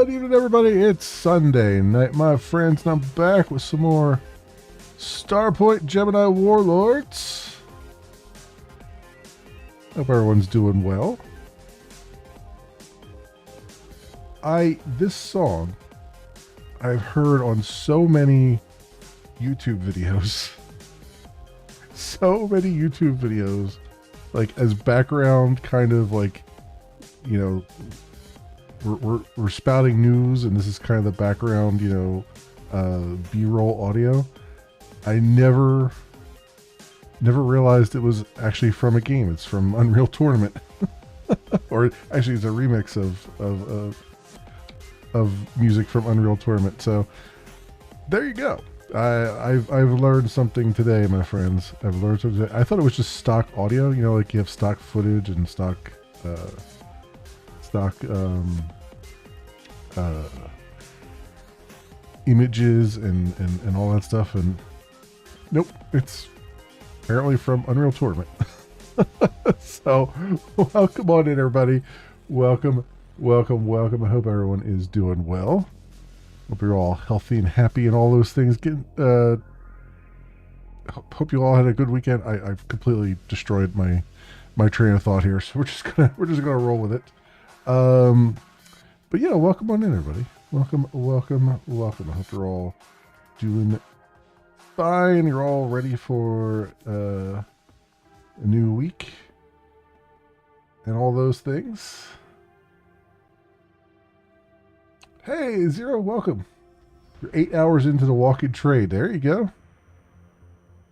Good evening, everybody. It's Sunday night, my friends, and I'm back with some more Starpoint Gemini Warlords. Hope everyone's doing well. This song I've heard on so many YouTube videos. So many YouTube videos, like as background, kind of like, you know, we're spouting news, and this is kind of the background, you know, B-roll audio. I never realized it was actually from a game. It's from Unreal Tournament, or actually, it's a remix of music from Unreal Tournament. So there you go. I've learned something today, my friends. I've learned something today. I thought it was just stock audio. You know, like you have stock footage and stock images and all that stuff, and nope, it's apparently from Unreal Tournament. So welcome on in, everybody. Welcome. I hope everyone is doing well. Hope you're all healthy and happy and all those things. Hope you all had a good weekend. I've completely destroyed my train of thought here, so we're just gonna roll with it. But yeah, welcome on in, everybody. Welcome. I hope you're all doing fine. You're all ready for a new week and all those things. Hey, Zero, welcome. You're 8 hours into the walk-in trade. There you go.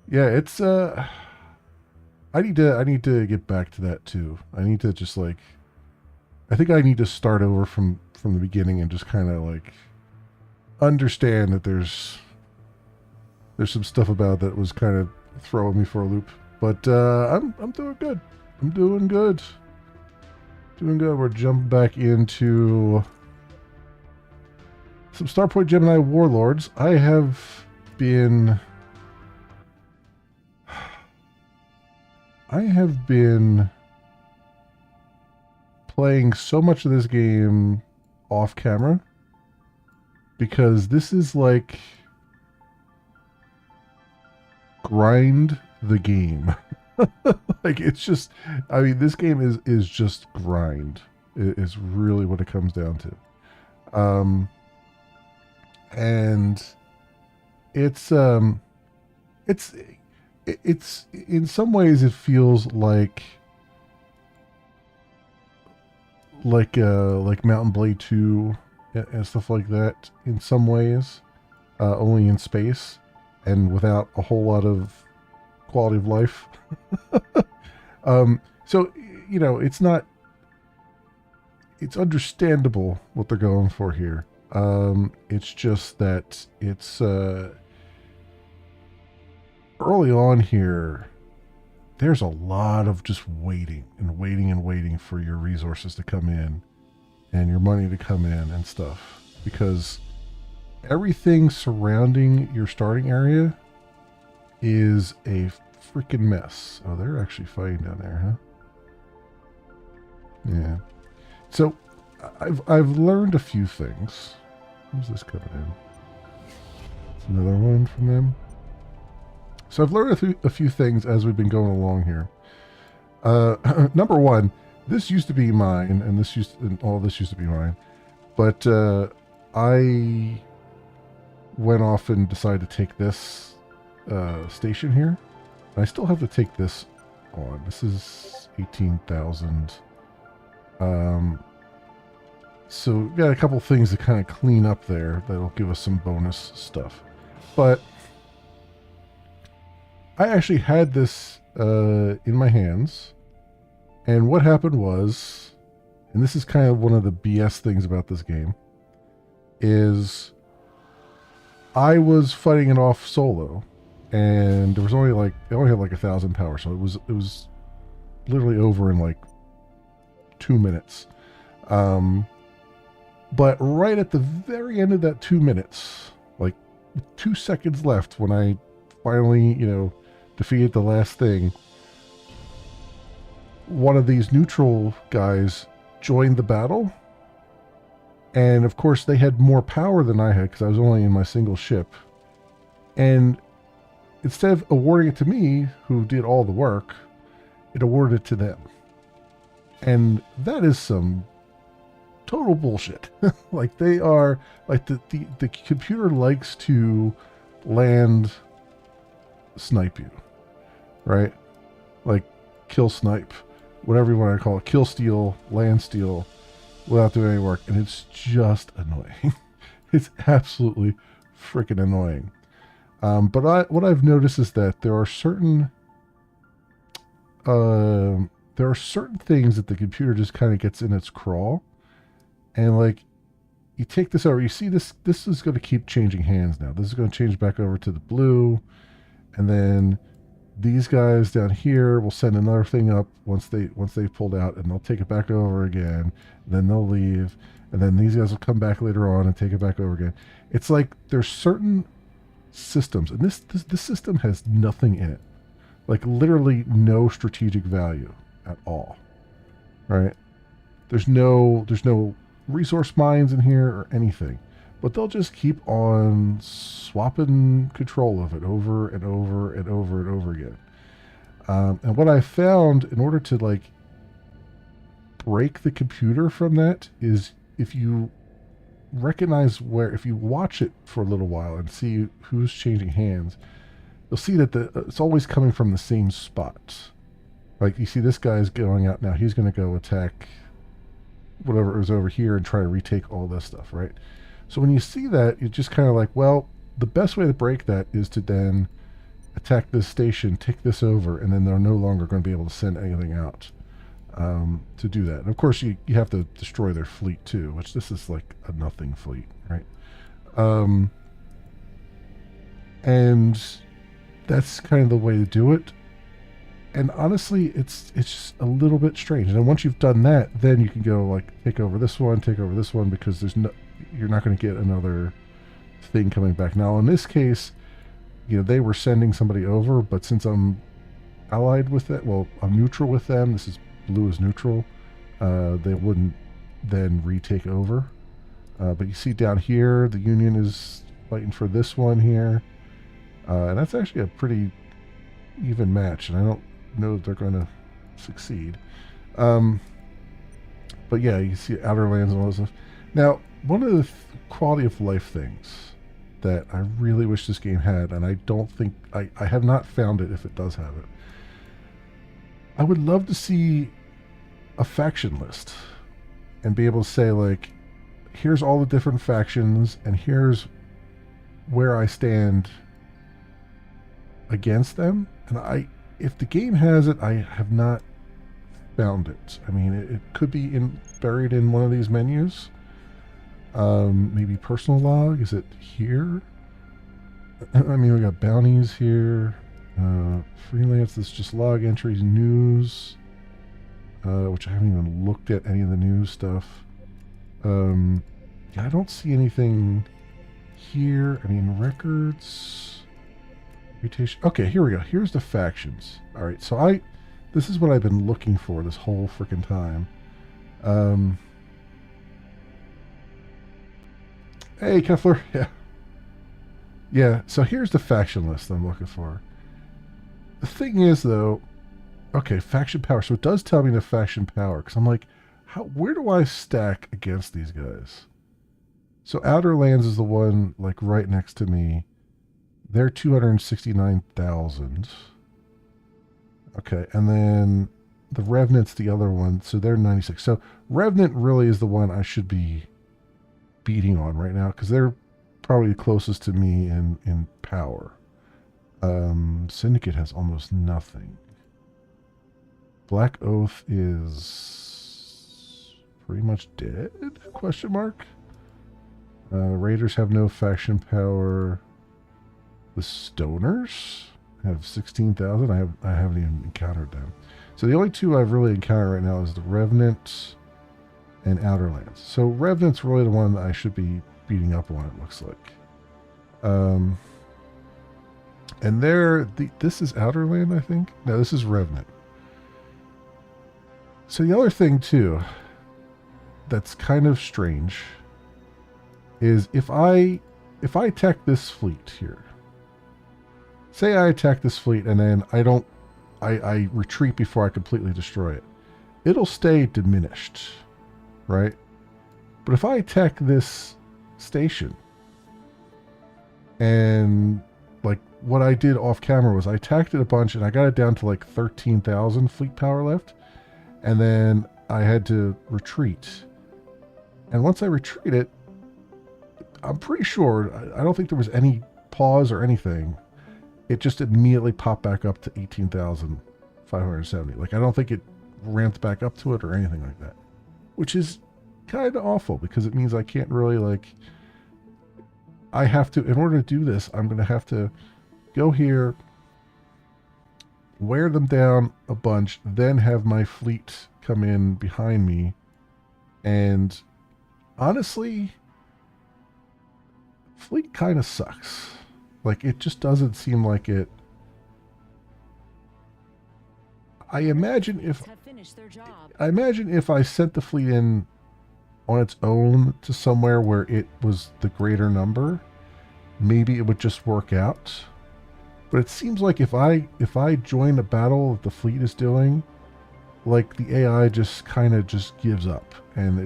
Yeah, it's I need to get back to that too. I need to just like, I think I need to start over from the beginning and just kind of like understand that there's some stuff about that was kind of throwing me for a loop. But I'm doing good. I'm doing good. We're jumping back into some Starpoint Gemini Warlords. I have been playing so much of this game off camera because this is like grind the game. Like, it's just, I mean, this game is just grind. It is really what it comes down to. And it's in some ways it feels like Mountain Blade 2 and stuff like that in some ways, only in space and without a whole lot of quality of life. So, you know, it's understandable what they're going for here. It's just that it's early on here, there's a lot of just waiting for your resources to come in and your money to come in and stuff, because everything surrounding your starting area is a freaking mess. Oh, they're actually fighting down there, huh? Yeah. So I've learned a few things. Who's this coming in? It's another one from them. So I've learned a few things as we've been going along here. Number one, this used to be mine, and all this used to be mine, but I went off and decided to take this station here. I still have to take this on. This is 18,000. So we've got a couple things to kind of clean up there that'll give us some bonus stuff. But I actually had this in my hands, and what happened was, and this is kind of one of the BS things about this game, is I was fighting it off solo, and there was only like, it only had like 1,000 power, so it was literally over in like 2 minutes. But right at the very end of that 2 minutes, like 2 seconds left, when I finally, you know, defeated the last thing, one of these neutral guys joined the battle, And of course, they had more power than I had because I was only in my single ship. And instead of awarding it to me, who did all the work, it awarded it to them. And that is some total bullshit. Like they are, like the computer likes to land snipe you, right? Like kill snipe, whatever you want to call it, kill steal, land steal, without doing any work. And it's just annoying. It's absolutely freaking annoying. But what I've noticed is that there are certain things that the computer just kind of gets in its crawl, and like you take this over, you see this is going to keep changing hands now. This is going to change back over to the blue, and then these guys down here will send another thing up once they've pulled out, and they'll take it back over again. Then they'll leave, and then these guys will come back later on and take it back over again. It's like there's certain systems, and this system has nothing in it, like literally no strategic value at all, right? There's no resource mines in here or anything, but they'll just keep on swapping control of it over and over and over and over again. And what I found, in order to like break the computer from that, is if you if you watch it for a little while and see who's changing hands, you'll see that it's always coming from the same spot. Like you see this guy's going out now. He's going to go attack whatever was over here and try to retake all this stuff, right? So when you see that, you're just kind of like, well, the best way to break that is to then attack this station, take this over, and then they're no longer going to be able to send anything out to do that. And of course, you have to destroy their fleet too, which this is like a nothing fleet, right? And that's kind of the way to do it. And honestly, it's just a little bit strange. And then once you've done that, then you can go like take over this one, because you're not going to get another thing coming back. Now in this case, they were sending somebody over, but since I'm allied with it, well, I'm neutral with them. This is blue is neutral. They wouldn't then retake over. But you see down here, the Union is fighting for this one here, and that's actually a pretty even match. And I don't know that they're going to succeed. But yeah, you see outer lands and all this stuff. Now, one of the quality of life things that I really wish this game had, and I don't think I have not found it if it does have it. I would love to see a faction list and be able to say like, here's all the different factions and here's where I stand against them. And if the game has it, I have not found it. I mean, it could be buried in one of these menus. Maybe personal log. Is it here? I mean, we got bounties here. Freelance. This is just log entries, news, which I haven't even looked at any of the news stuff. I don't see anything here. I mean, records, reputation. Okay, here we go. Here's the factions. All right, so this is what I've been looking for this whole freaking time. Hey, Keffler. Yeah. Yeah, so here's the faction list I'm looking for. The thing is, though, okay, faction power. So it does tell me the faction power, because I'm like, where do I stack against these guys? So Outer Lands is the one, like, right next to me. They're 269,000. Okay, and then the Revenant's the other one, so they're 96. So Revenant really is the one I should be beating on right now, because they're probably closest to me in power. Syndicate has almost nothing. Black Oath is pretty much dead? Question mark. Raiders have no faction power. The Stoners have 16,000. I haven't even encountered them. So the only two I've really encountered right now is the Revenant and Outer Lands. So Revenant's really the one that I should be beating up on, it looks like. And this is Outer Land, I think. No, this is Revenant. So the other thing too, that's kind of strange, is if I attack this fleet here, say I attack this fleet and then I retreat before I completely destroy it, it'll stay diminished, right? But if I attack this station and like what I did off camera was I attacked it a bunch and I got it down to like 13,000 fleet power left, and then I had to retreat. And once I retreated, I'm pretty sure, I don't think there was any pause or anything. It just immediately popped back up to 18,570. Like, I don't think it ramped back up to it or anything like that. Which is kind of awful because it means I can't really, like... I have to, in order to do this, I'm going to have to go here, wear them down a bunch, then have my fleet come in behind me. And honestly, fleet kind of sucks. Like, it just doesn't seem like it. I imagine if I sent the fleet in on its own to somewhere where it was the greater number, maybe it would just work out. But it seems like if I join a battle that the fleet is doing, like the AI just kind of just gives up, and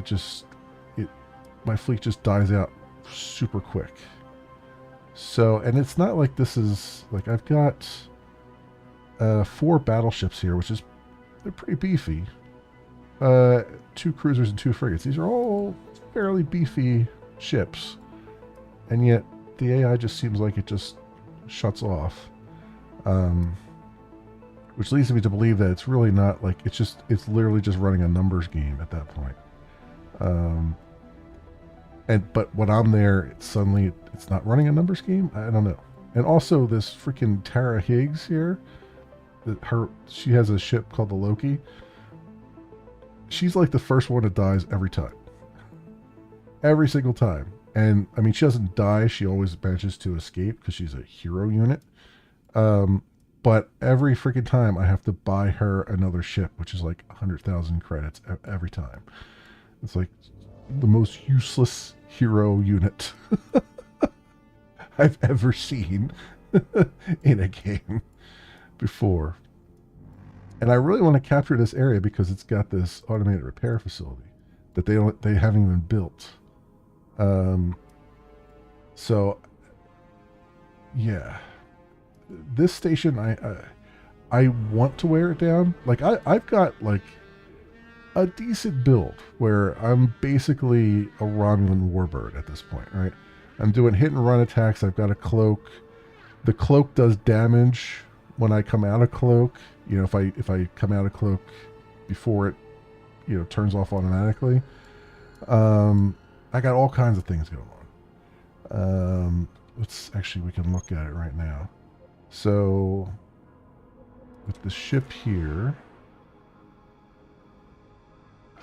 my fleet just dies out super quick. So, and it's not like this is like I've got 4 battleships here, which is they're pretty beefy. 2 cruisers and 2 frigates. These are all fairly beefy ships, and yet the AI just seems like it just shuts off, which leads me to believe that it's really not like it's literally just running a numbers game at that point. But when I'm there, it's not running a numbers game. I don't know. And also this freaking Tara Higgs here, she has a ship called the Loki. She's like the first one that dies every time. Every single time. And I mean, she doesn't die. She always manages to escape because she's a hero unit. But every freaking time I have to buy her another ship, which is like 100,000 credits every time. It's like the most useless hero unit I've ever seen in a game before. And I really want to capture this area because it's got this automated repair facility that they haven't even built. So yeah, this station I want to wear it down. Like I've got like a decent build where I'm basically a Romulan warbird at this point, right? I'm doing hit and run attacks. I've got a cloak. The cloak does damage when I come out of cloak. You know, if I come out of cloak before it, you know, turns off automatically. I got all kinds of things going on. We can look at it right now. So with the ship here,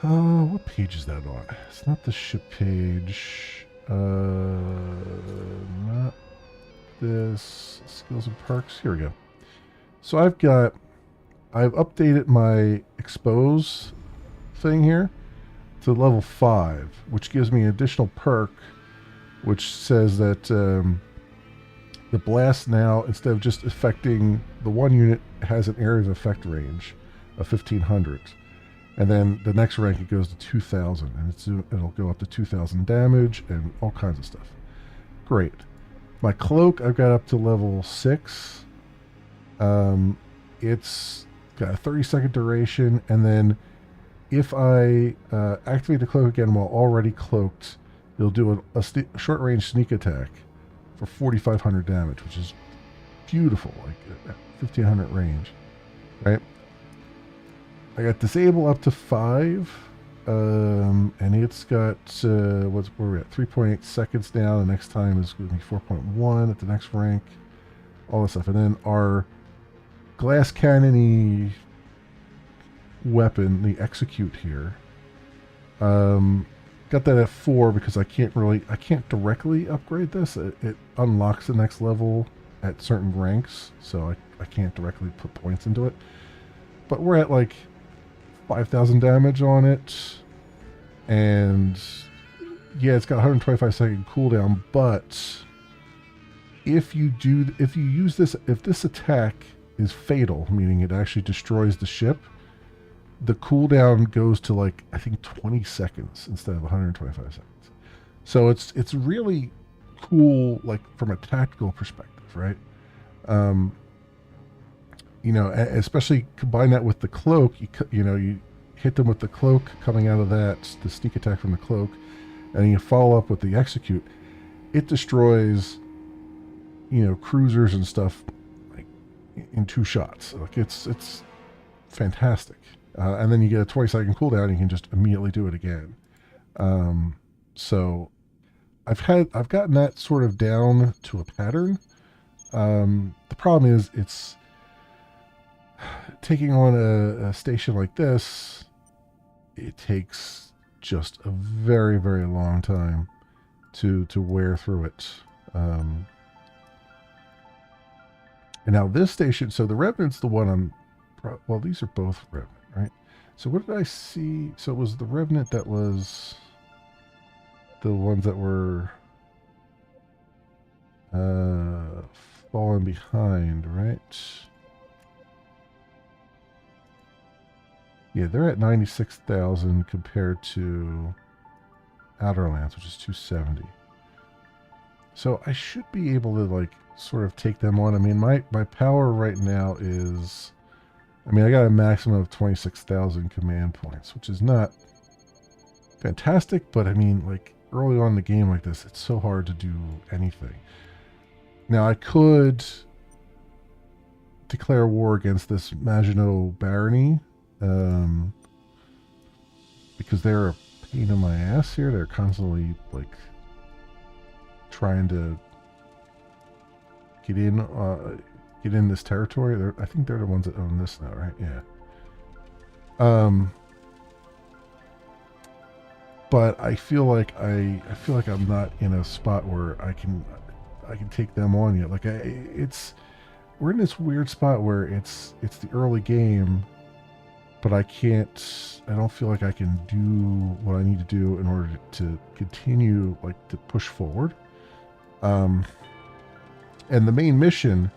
what page is that on? It's not the ship page. Not this. Skills and perks. Here we go. So I've updated my expose thing here to level 5, which gives me an additional perk, which says that the blast now, instead of just affecting the one unit, has an area of effect range of 1,500. And then the next rank it goes to 2,000, and it'll go up to 2,000 damage and all kinds of stuff. Great. My cloak I've got up to level 6. It's got a 30-second duration, and then if I activate the cloak again while already cloaked, it'll do a short-range sneak attack for 4,500 damage, which is beautiful, like 1,500 range, right? I got disable up to 5, and it's got where we at? 3.8 seconds now. The next time is going to be 4.1 at the next rank. All this stuff, and then our glass cannon-y weapon, the execute here. Got that at 4 because I can't directly upgrade this. It unlocks the next level at certain ranks, so I can't directly put points into it. But we're at like 5,000 damage on it, and yeah, it's got 125-second cooldown, but if you use this, if this attack is fatal, meaning it actually destroys the ship, the cooldown goes to like I think 20 seconds instead of 125 seconds. So it's really cool, like from a tactical perspective, right? Um, especially combine that with the cloak. You hit them with the cloak coming out of that, the sneak attack from the cloak, and you follow up with the execute. It destroys, cruisers and stuff like in 2 shots. Like it's fantastic. And then you get a 20-second cooldown. And you can just immediately do it again. So I've gotten that sort of down to a pattern. The problem is it's taking on a station like this. It takes just a very, very long time to wear through it. And now this station, so the Revenant's the one well, these are both Revenant, right? So what did I see? So it was the Revenant that was the ones that were falling behind, right? Yeah, they're at 96,000 compared to Outer Lands, which is 270. So I should be able to like sort of take them on. I mean, my power right now is, I got a maximum of 26,000 command points, which is not fantastic, but like early on in the game like this, it's so hard to do anything. Now I could declare war against this Maginot Barony, because they're a pain in my ass here. They're constantly like trying to get in this territory. I think they're the ones that own this now, right? Yeah. But I feel like I'm not in a spot where I can take them on yet. Like we're in this weird spot where it's the early game, but I don't feel like I can do what I need to do in order to continue like to push forward. And the main mission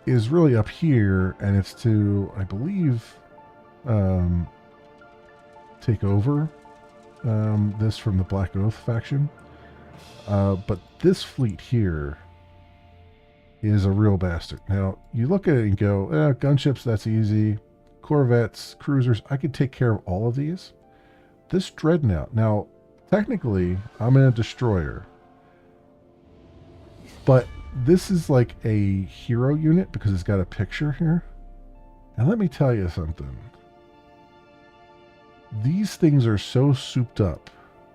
is really up here, and it's to, I believe, take over this from the Black Oath faction. But this fleet here is a real bastard. Now, you look at it and go, gunships, that's easy. Corvettes, cruisers, I could take care of all of these. This dreadnought, now, technically, I'm in a destroyer. But this is like a hero unit because it's got a picture here. And let me tell you something. These things are so souped up.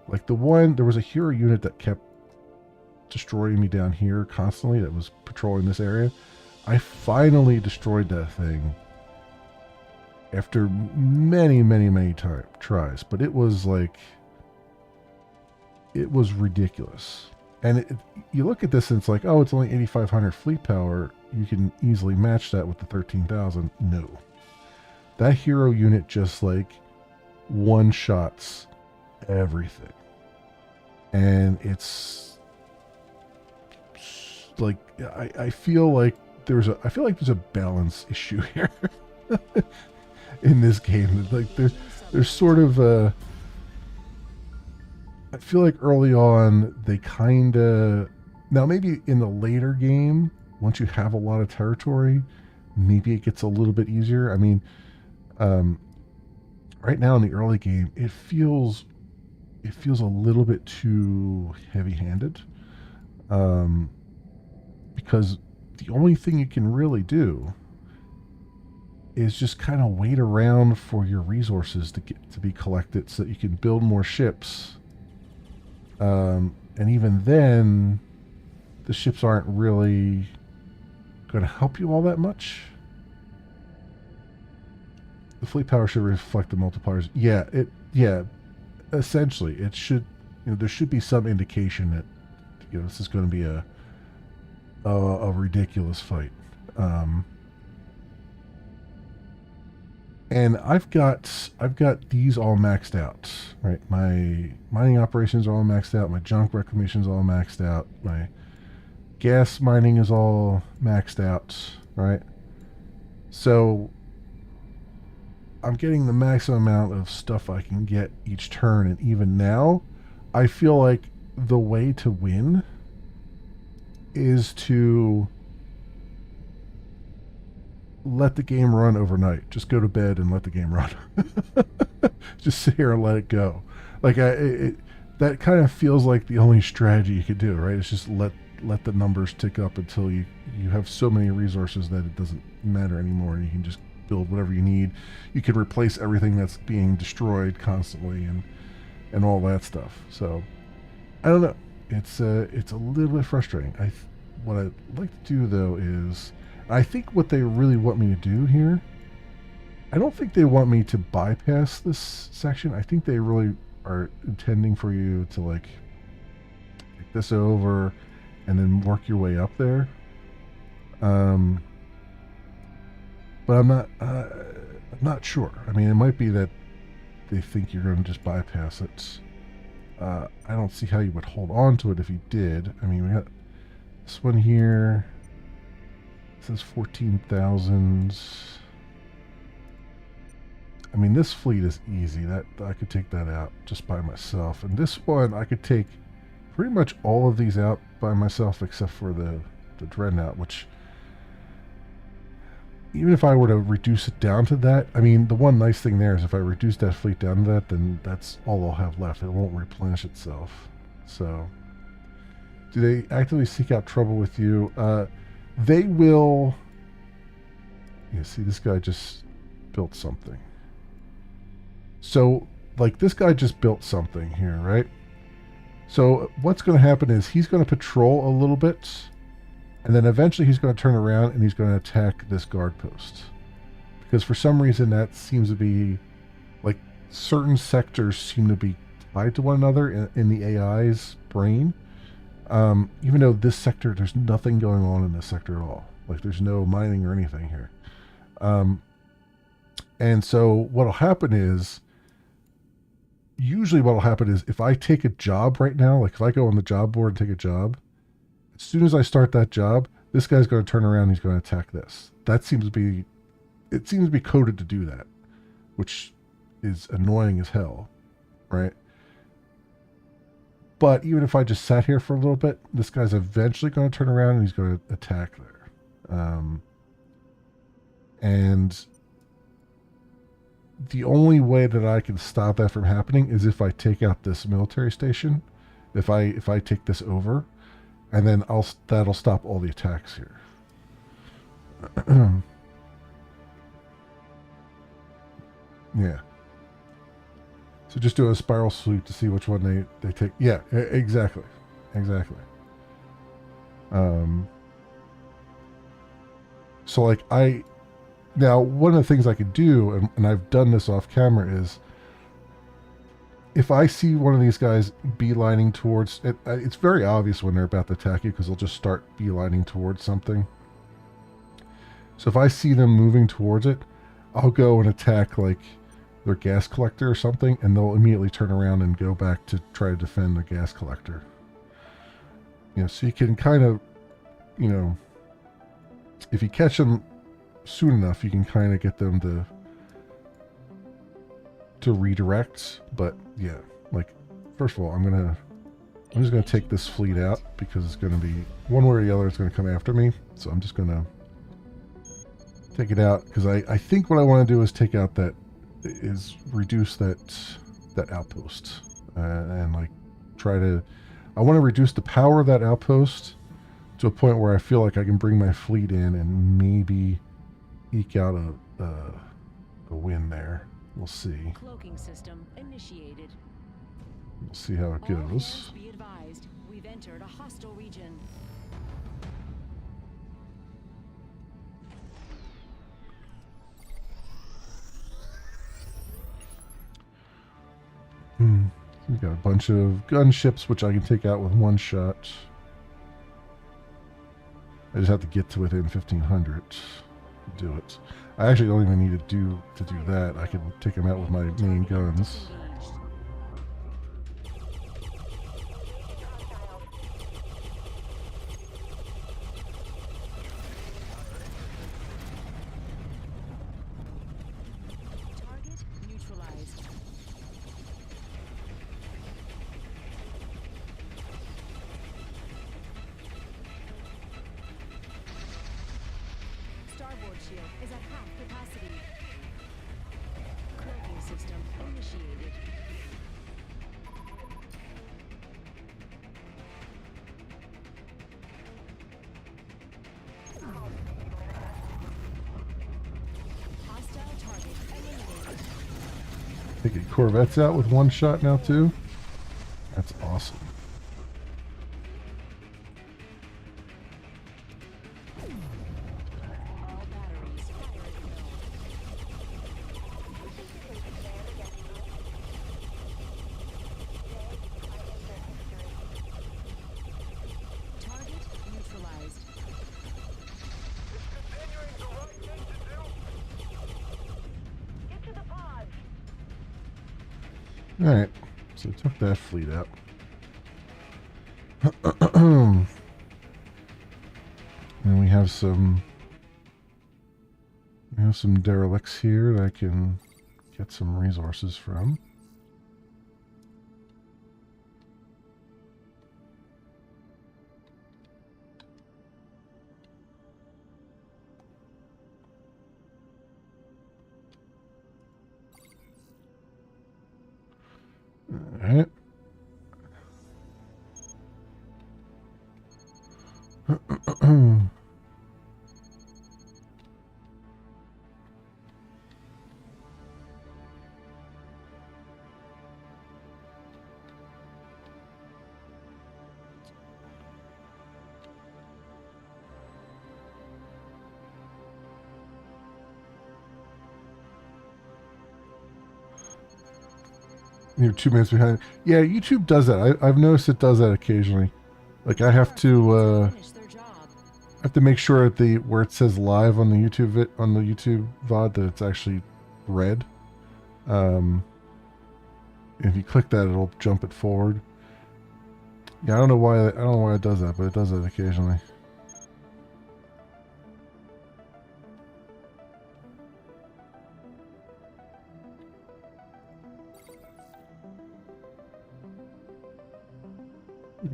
Like there was a hero unit that kept destroying me down here constantly that was patrolling this area. I finally destroyed that thing after many, many, many tries. But it was ridiculous. And you look at this and it's like, oh, it's only 8,500 fleet power. You can easily match that with the 13,000. No. That hero unit just like one-shots everything. And it's like, I feel like there's a balance issue here in this game. Like there's sort of a, I feel like early on they kind of, now maybe in the later game, once you have a lot of territory, maybe it gets a little bit easier. Right now in the early game, it feels a little bit too heavy-handed, because the only thing you can really do is just kind of wait around for your resources to be collected so that you can build more ships. And even then, the ships aren't really going to help you all that much. The fleet power should reflect the multipliers. Yeah, essentially, it should. There should be some indication that this is going to be a ridiculous fight. And I've got these all maxed out, right? My mining operations are all maxed out. My junk reclamation is all maxed out. My gas mining is all maxed out, right? So I'm getting the maximum amount of stuff I can get each turn, and even now, I feel like the way to win is to let the game run overnight. Just go to bed and let the game run. Just sit here and let it go. Like that kind of feels like the only strategy you could do, right? It's just let the numbers tick up until you have so many resources that it doesn't matter anymore, and you can just build whatever you need. You can replace everything that's being destroyed constantly and all that stuff. So I don't know. It's a little bit frustrating. What I'd like to do though is, I think what they really want me to do here, I don't think they want me to bypass this section. I think they really are intending for you to like take this over and then work your way up there. But I'm not sure. I mean, it might be that they think you're going to just bypass it. I don't see how you would hold on to it if you did. I mean, we got this one here. It says 14,000. I mean, this fleet is easy. That I could take that out just by myself. And this one, I could take pretty much all of these out by myself except for the Dreadnought, which, even if I were to reduce it down to that, I mean, the one nice thing there is if I reduce that fleet down to that, then that's all I'll have left. It won't replenish itself. So, do they actively seek out trouble with you? They will. You see, this guy just built something. So, like, this guy just built something here, right? So, what's going to happen is he's going to patrol a little bit, and then eventually he's going to turn around and he's going to attack this guard post. Because for some reason that seems to be, like, certain sectors seem to be tied to one another in the AI's brain. Even though this sector, there's nothing going on in this sector at all. Like, there's no mining or anything here. And so what'll happen is, usually what'll happen is if I take a job right now, like if I go on the job board and take a job, as soon as I start that job, this guy's going to turn around and he's going to attack this. It seems to be coded to do that, which is annoying as hell, right? But even if I just sat here for a little bit, this guy's eventually going to turn around and he's going to attack there. And the only way that I can stop that from happening is if I take out this military station, if I take this over, and then that'll stop all the attacks here. Yeah. So just do a spiral sweep to see which one they take. Yeah, exactly. So like now one of the things I could do, and I've done this off camera, is if I see one of these guys beelining towards it, it's very obvious when they're about to attack you because they'll just start beelining towards something. So if I see them moving towards it, I'll go and attack like their gas collector or something, and they'll immediately turn around and go back to try to defend the gas collector. You know, so you can kind of, you know, if you catch them soon enough, you can kind of get them to redirect. But yeah, like, first of all, I'm just gonna take this fleet out because it's gonna be one way or the other. It's gonna come after me, so I'm just gonna take it out because I think what I want to do is take out that is reduce that outpost and like I want to reduce the power of that outpost to a point where I feel like I can bring my fleet in and maybe eke out a win there. We'll see. Cloaking system initiated. We'll see how it goes. Be advised, we've entered a hostile region. We've got a bunch of gunships, which I can take out with one shot. I just have to get to within 1,500 to do it. I actually don't even need to do that. I can take them out with my main guns. Engaged. Target neutralized. Starboard shield is at half capacity. Cloaking system initiated. Hostile target eliminated. Taking corvettes out with one shot now too. That's awesome. All batteries fired at will. Target neutralized. Alright, so took that fleet out. And we have some derelicts here that I can get some resources from. Alright. You're 2 minutes behind. Yeah, YouTube does that. I've noticed it does that occasionally. Like I have to Finish their job. I have to make sure that where it says live on the YouTube VOD that it's actually red. If you click that, it'll jump it forward. Yeah, I don't know why it does that, but it does that occasionally.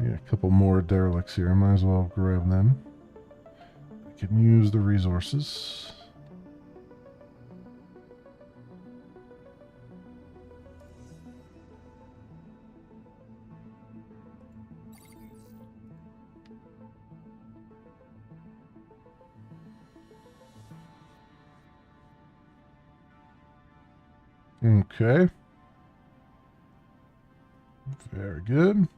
Yeah, a couple more derelicts here. I might as well grab them. I can use the resources. Okay. Very good.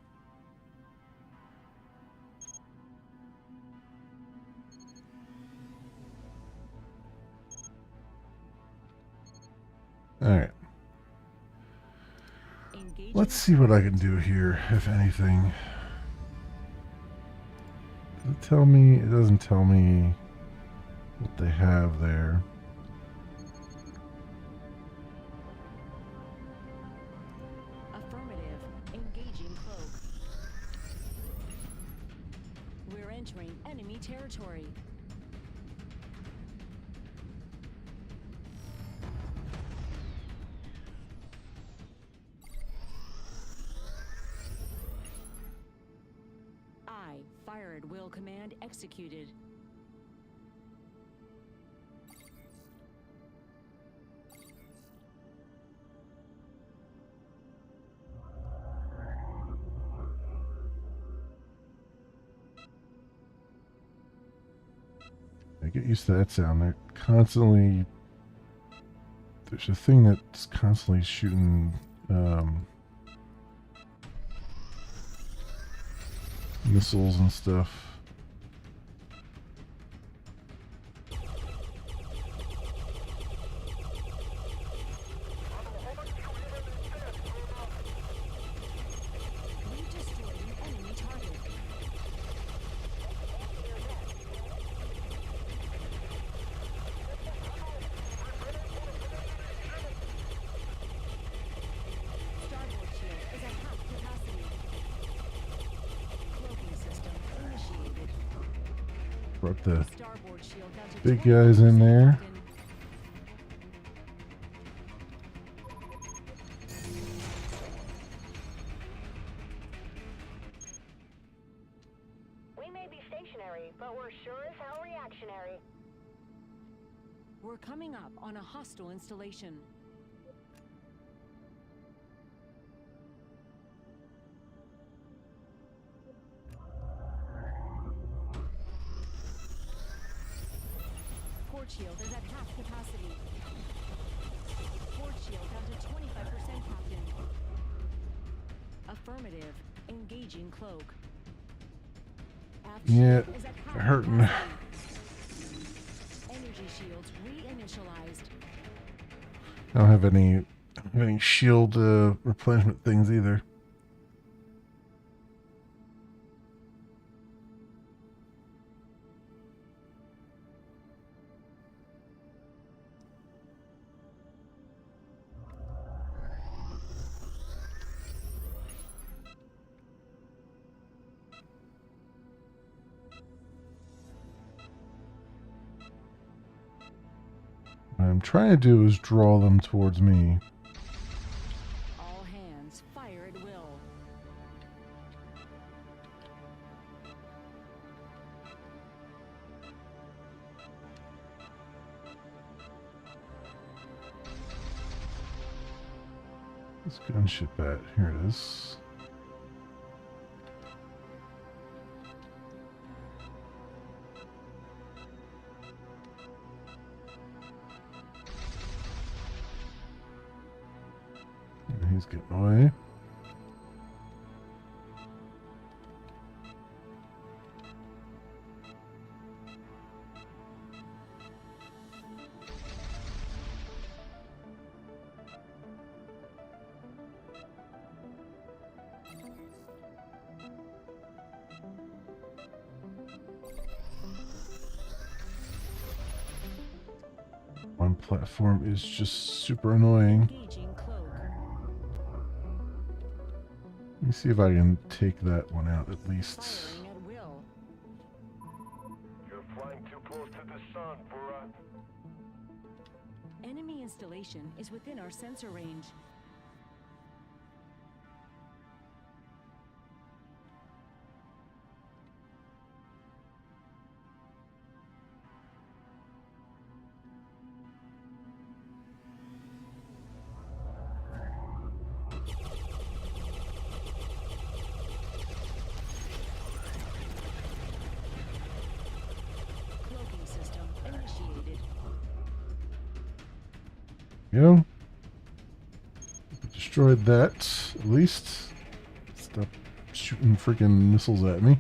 All right. Engaging Let's see what I can do here, if anything. Does it tell me? It doesn't tell me what they have there. affirmative. Engaging cloak. We're entering enemy territory. I, fire at will command executed. I get used to that sound. They're constantly. There's a thing that's constantly shooting missiles and stuff. We've destroyed an enemy target. Brought the Starboard shield down to big guys in 25%, there. Captain. We may be stationary, but we're sure as hell reactionary. We're coming up on a hostile installation. Port shield is at half capacity. Port shield down to 25%, Captain. Affirmative. Engaging cloak. Aft Yeah, shield is at half they're hurting. capacity. Energy shields reinitialized. I don't have any shield replenishment things either. What I'm trying to do is draw them towards me. All hands fire at will. This gunship at here it is. And he's getting away. One platform is just super annoying. Engaging cloak. Let me see if I can take that one out at least. Firing at will. You're flying too close to the sun, Bura. Enemy installation is within our sensor range. Cloaking system initiated. You know, destroyed that at least. Stop shooting freaking missiles at me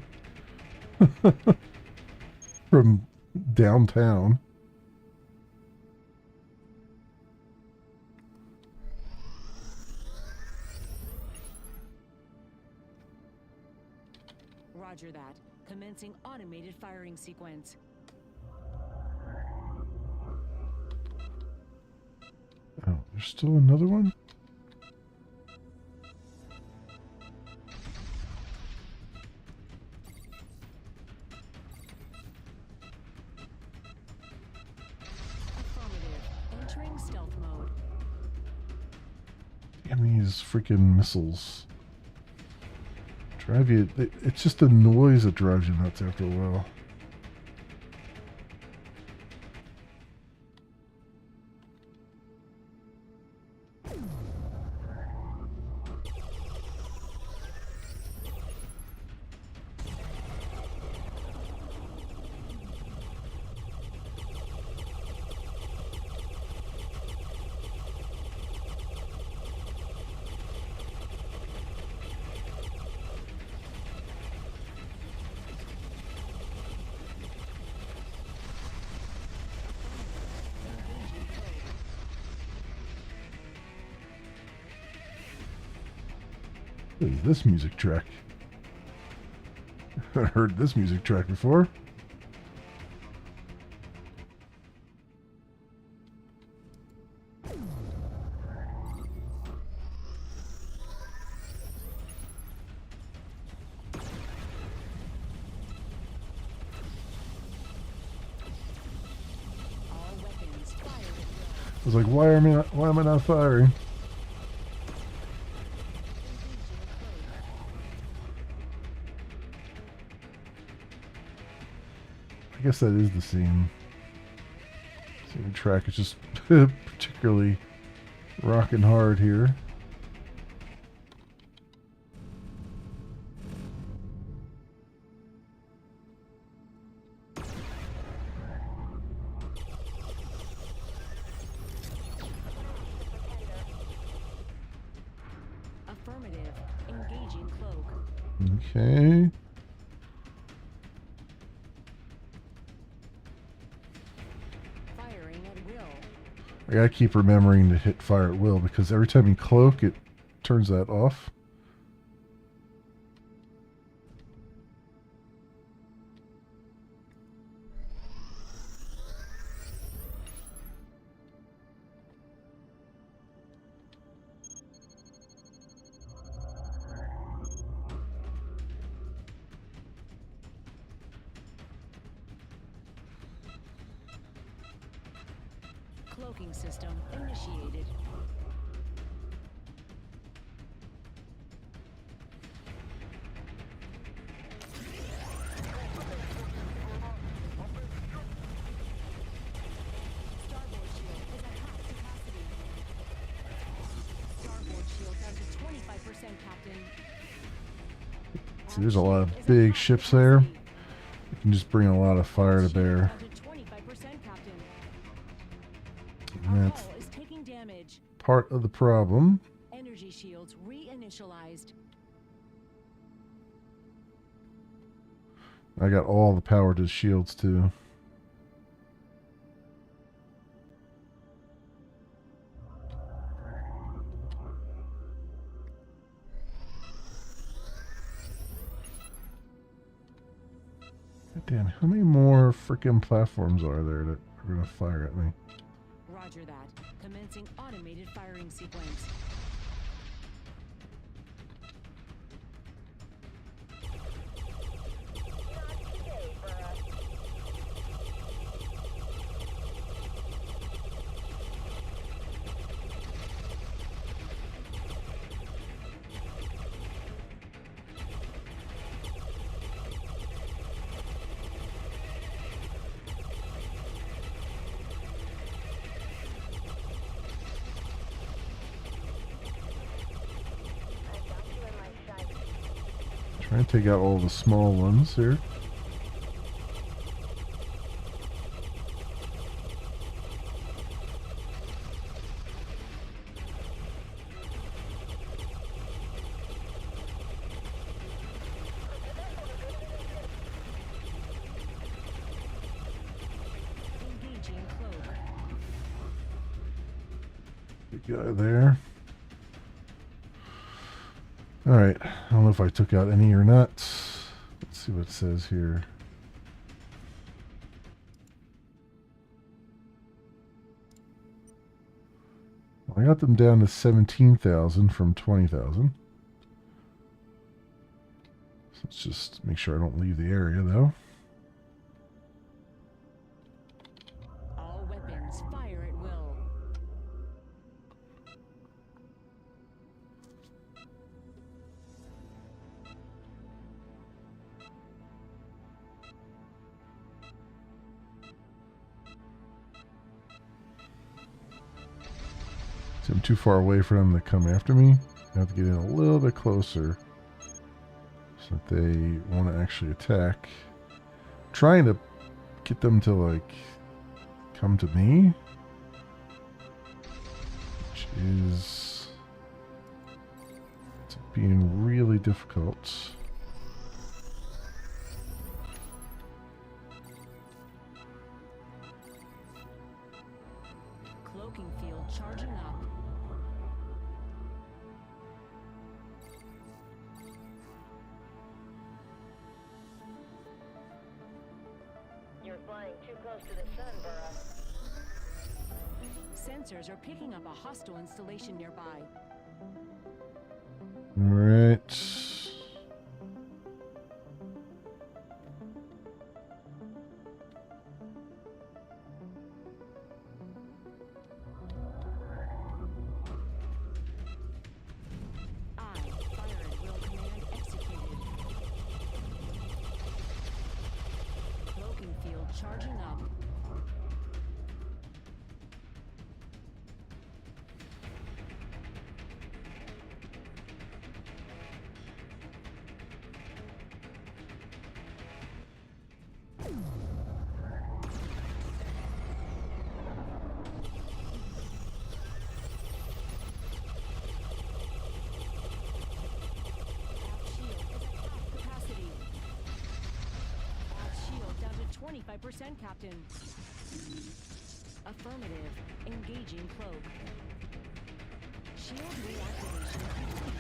from downtown. Roger that. Commencing automated firing sequence. Oh, there's still another one? Affirmative. Entering stealth mode. Damn these freaking missiles. Drive you. It's just the noise that drives you nuts after a while. What is this music track? I've heard this music track before. was like, why am I not firing? I guess that is the same track. It's just particularly rocking hard here. Affirmative. Engaging cloak. Okay. Firing at will. I gotta keep remembering to hit fire at will because every time you cloak, it turns that off. Cloaking system initiated. Starboard shield is at half capacity. Starboard shield down to 25%, Captain. See, there's a lot of big ships there. You can just bring a lot of fire to bear. Down to 25%, Captain. And Our that's hull is taking damage. part of the problem. Energy shields reinitialized. I got all the power to the shields too. God damn, how many more freaking platforms are there that are gonna fire at me? Roger that. Commencing automated firing sequence. Trying to take out all the small ones here. Engaging cloak. Big guy there. Alright, I don't know if I took out any or not. Let's see what it says here. Well, I got them down to 17,000 from 20,000. So let's just make sure I don't leave the area though. All weapons fire at will. See, I'm too far away for them to come after me. I have to get in a little bit closer so that they want to actually attack. Trying to get them to like come to me, which is it's being really difficult. Cloaking field charging up. You're flying too close to the sun, Burra. Sensors are picking up a hostile installation nearby. All right. Charging up. Shield down to 25%, Captain. Affirmative. Engaging cloak. Shield reactivation complete.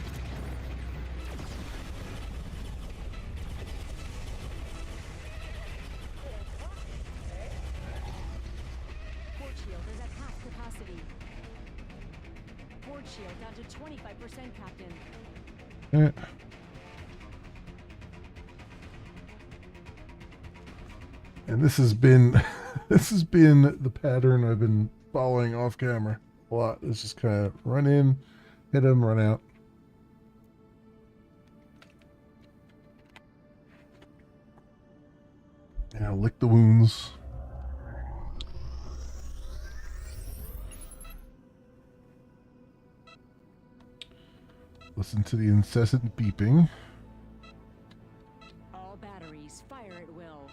Port shield is at half capacity. Port shield down to 25%, Captain. Eh. And this has been this has been the pattern I've been following off camera a lot. It's just kind of run in, hit them, run out. Yeah, lick the wounds. Listen to the incessant beeping. All batteries fire at will.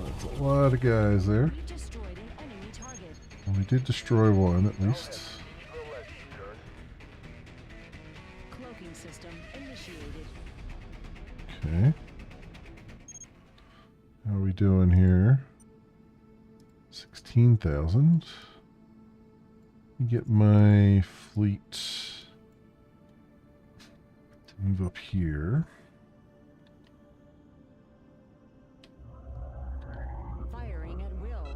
That's a lot of guys there. We destroyed an enemy target. We did destroy one at least. Cloaking system initiated. Okay. How are we doing here? 16,000. Get my fleet to move up here. Firing at will.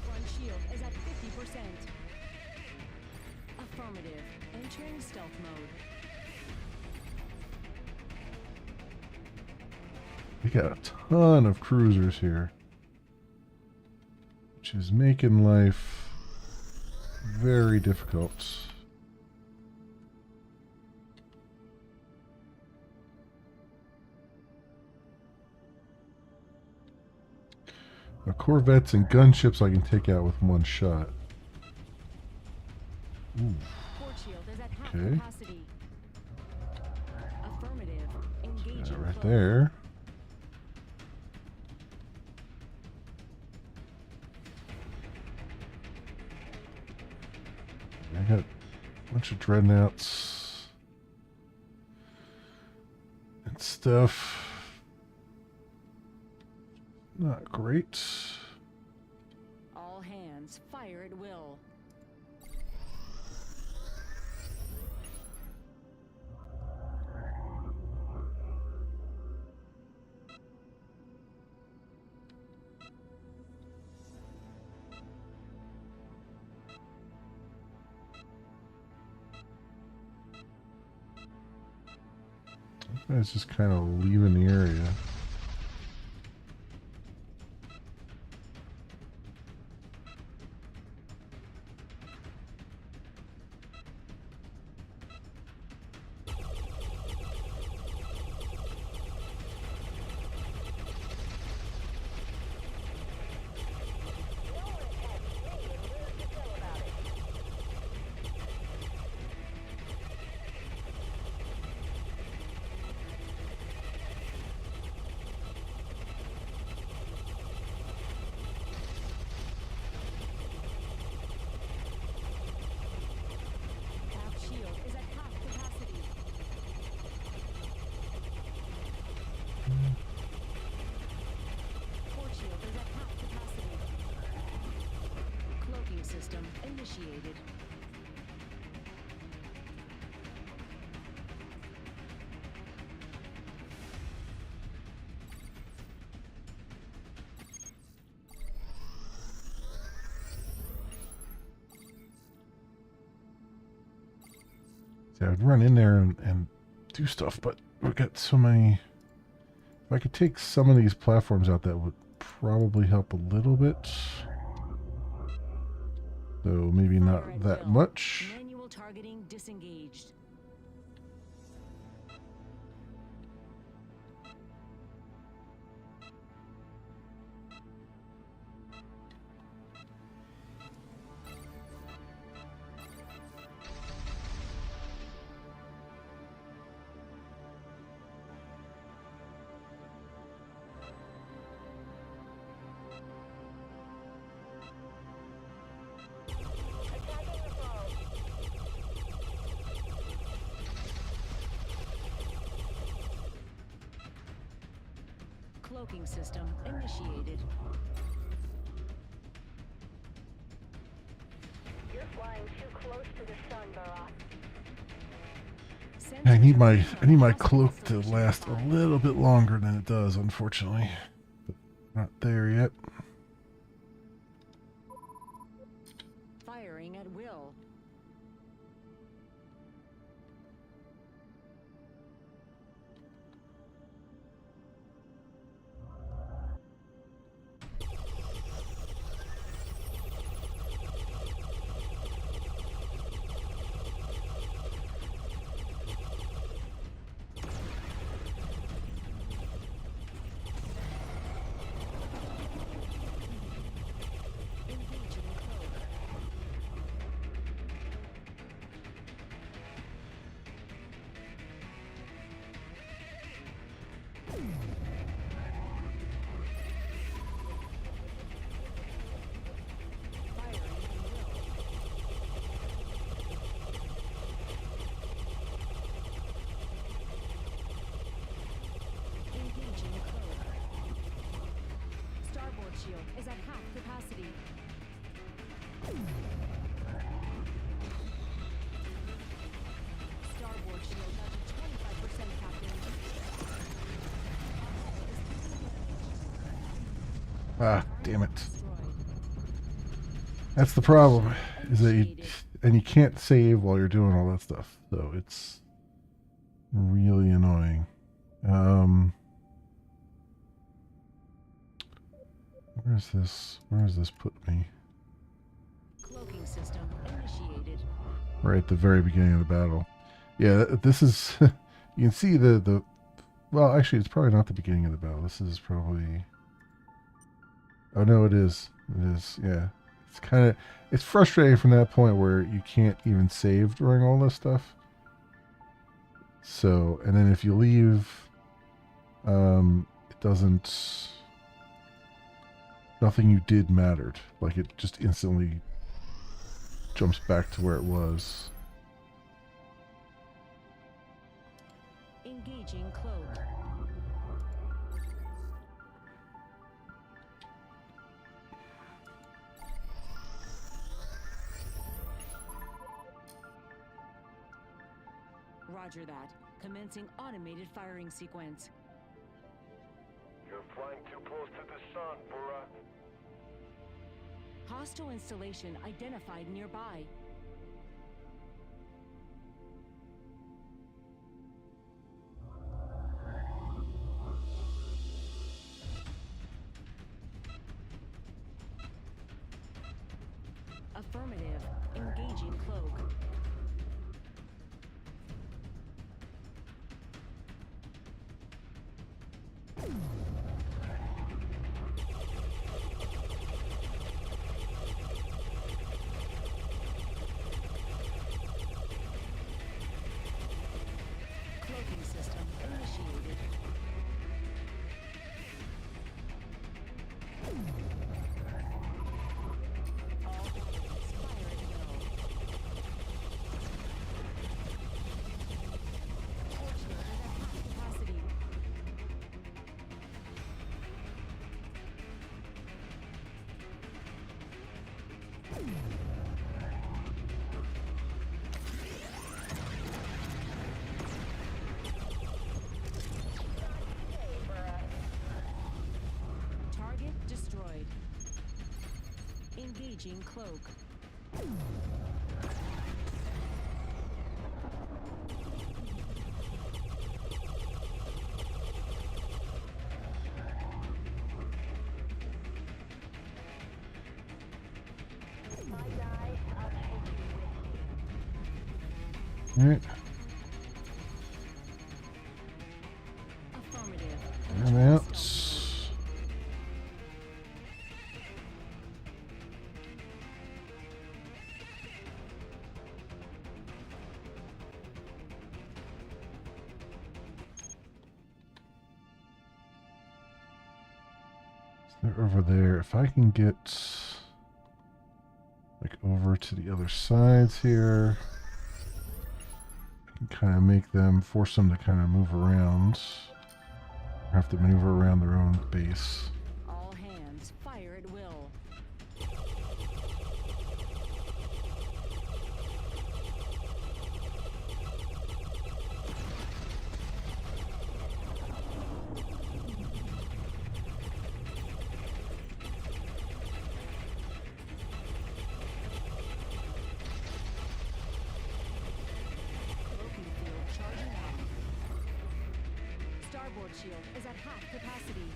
Front shield is at 50%. Affirmative. Entering stealth mode. We got a ton of cruisers here, which is making life very difficult. Now, corvettes and gunships I can take out with one shot. Ooh. Port shield is at half Okay. capacity. Affirmative. Engaging That right cloak. there. I got a bunch of dreadnoughts and stuff. Not great. All hands fire at will. It's just kind of leaving the area. initiated. See, I would run in there and do stuff, but we've got so many. If I could take some of these platforms out, that would probably help a little bit. Though maybe Fire not at that will. much. Manual targeting disengaged. Attacking the foe. Cloaking system initiated. You're flying too close to the sun, Barra. I need Sensors my are cloak to solution last a defined. little bit longer than it does, unfortunately. But not there yet. Firing at will. Engaging cloak. Firing at will. Engaging cloak. Starboard shield is at half capacity. Starboard shield down to 25%, Captain. Ah, damn it. Destroyed. That's the problem. Is that you can't save while you're doing all that stuff. So it's really annoying. Where does this put me? Cloaking system initiated. Right at the very beginning of the battle. Yeah, this is. You can see the. Well, actually, it's probably not the beginning of the battle. This is probably. Oh no, it is. It is. Yeah, it's kind of. It's frustrating from that point where you can't even save during all this stuff. So, and then if you leave, it doesn't. Nothing you did mattered. Like it just instantly jumps back to where it was. Engaging cloak. Roger that. Commencing automated firing sequence. You're flying too close to the sun, Bura. Hostile installation identified nearby. Affirmative. Engaging cloak. Cloaking system initiated. All weapons fire at will. Torch shield is at half capacity. Engaging cloak. My guy, I'll take you with me. All right. Affirmative. I'm Entering out. stealth They're over there. If I can get like over to the other sides here, I can kind of make them, force them to kind of move around. Have to maneuver around their own base. mode. All hands, fire at will. Cloaking field charging up. Starboard shield is at half capacity.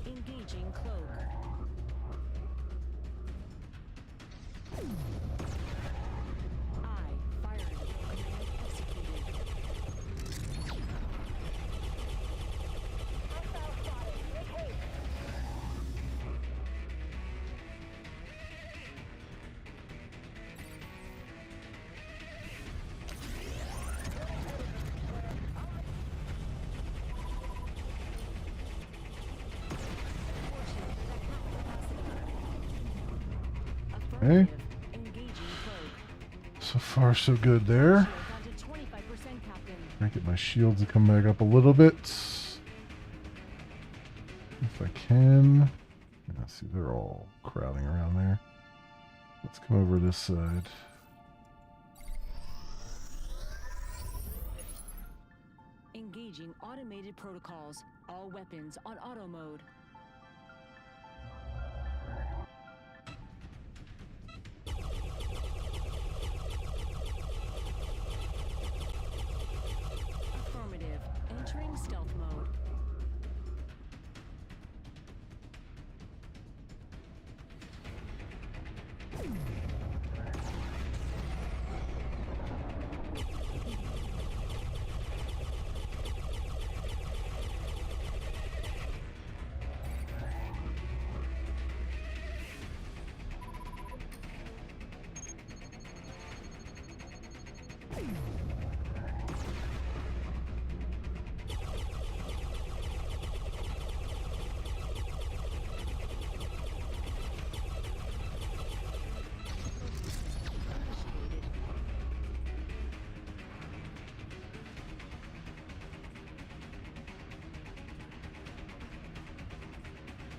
Engaging cloak. I fired. Command executed. Hostile spotted. Make haste. Affirmative. Engaging cloak. So far, so good there. Shield down to 25%, Captain. I get my shields to come back up a little bit. If I can. Yeah, see, they're all crowding around there. Let's come over this side. Engaging automated protocols. All weapons on auto mode. Affirmative. Entering stealth mode.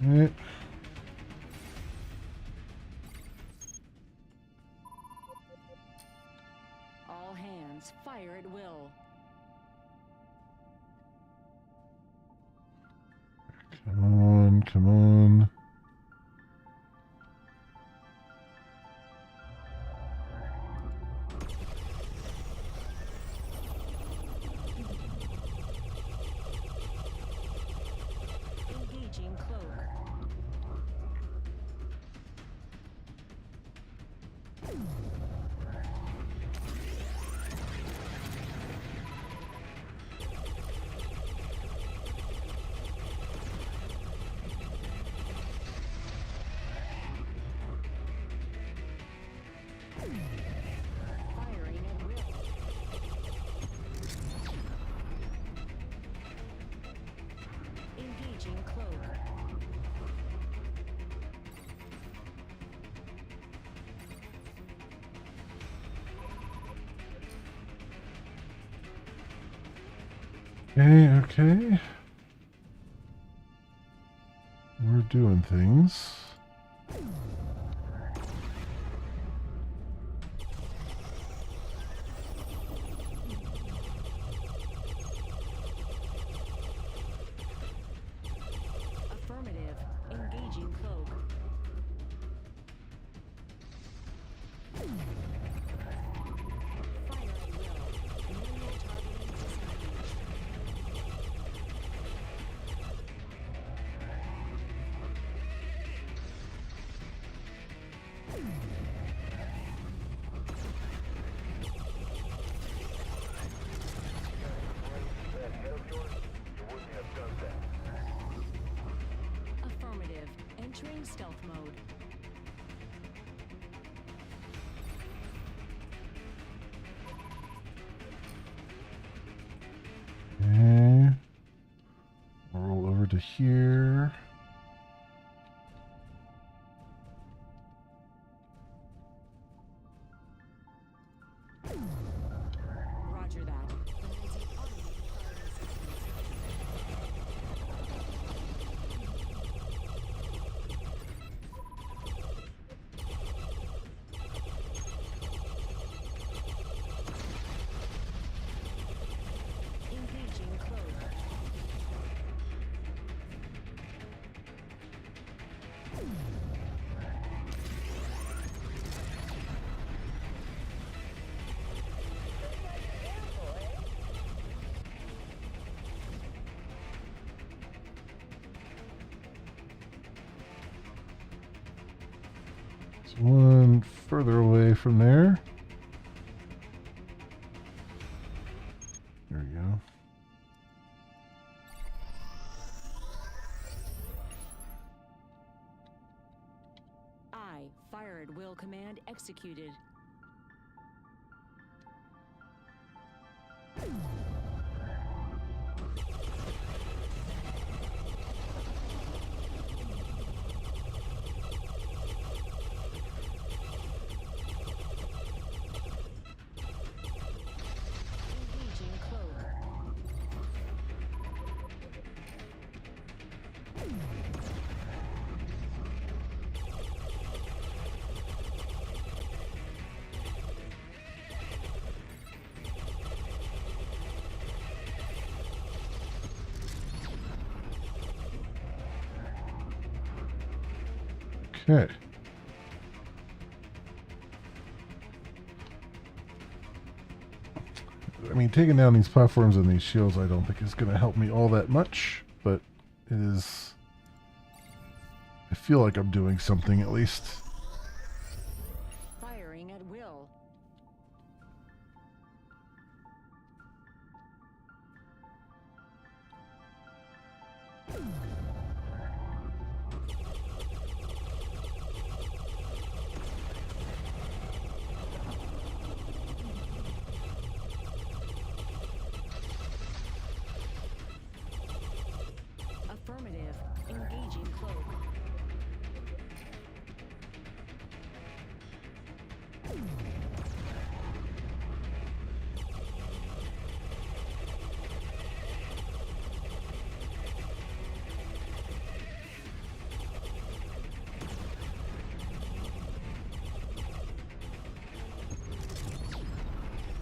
Alright. All hands, fire at will. Come on, come on. Engaging cloak. Firing at will. Engaging cloak. Okay. We're doing things. Affirmative. Engaging cloak. Fire at will. Manual targeting disengaged. That head of yours, you wouldn't have done that. Affirmative. Entering stealth mode. Okay. I'll roll over to here. Roger that. Commencing automated firing sequence. Engaging cloak. There's one further away from there. There we go. Fire at will command executed. Engaging cloak. Okay. I mean, taking down these platforms and these shields I don't think is going to help me all that much, but it is... I feel like I'm doing something at least. Firing at will. Affirmative. Engaging cloak.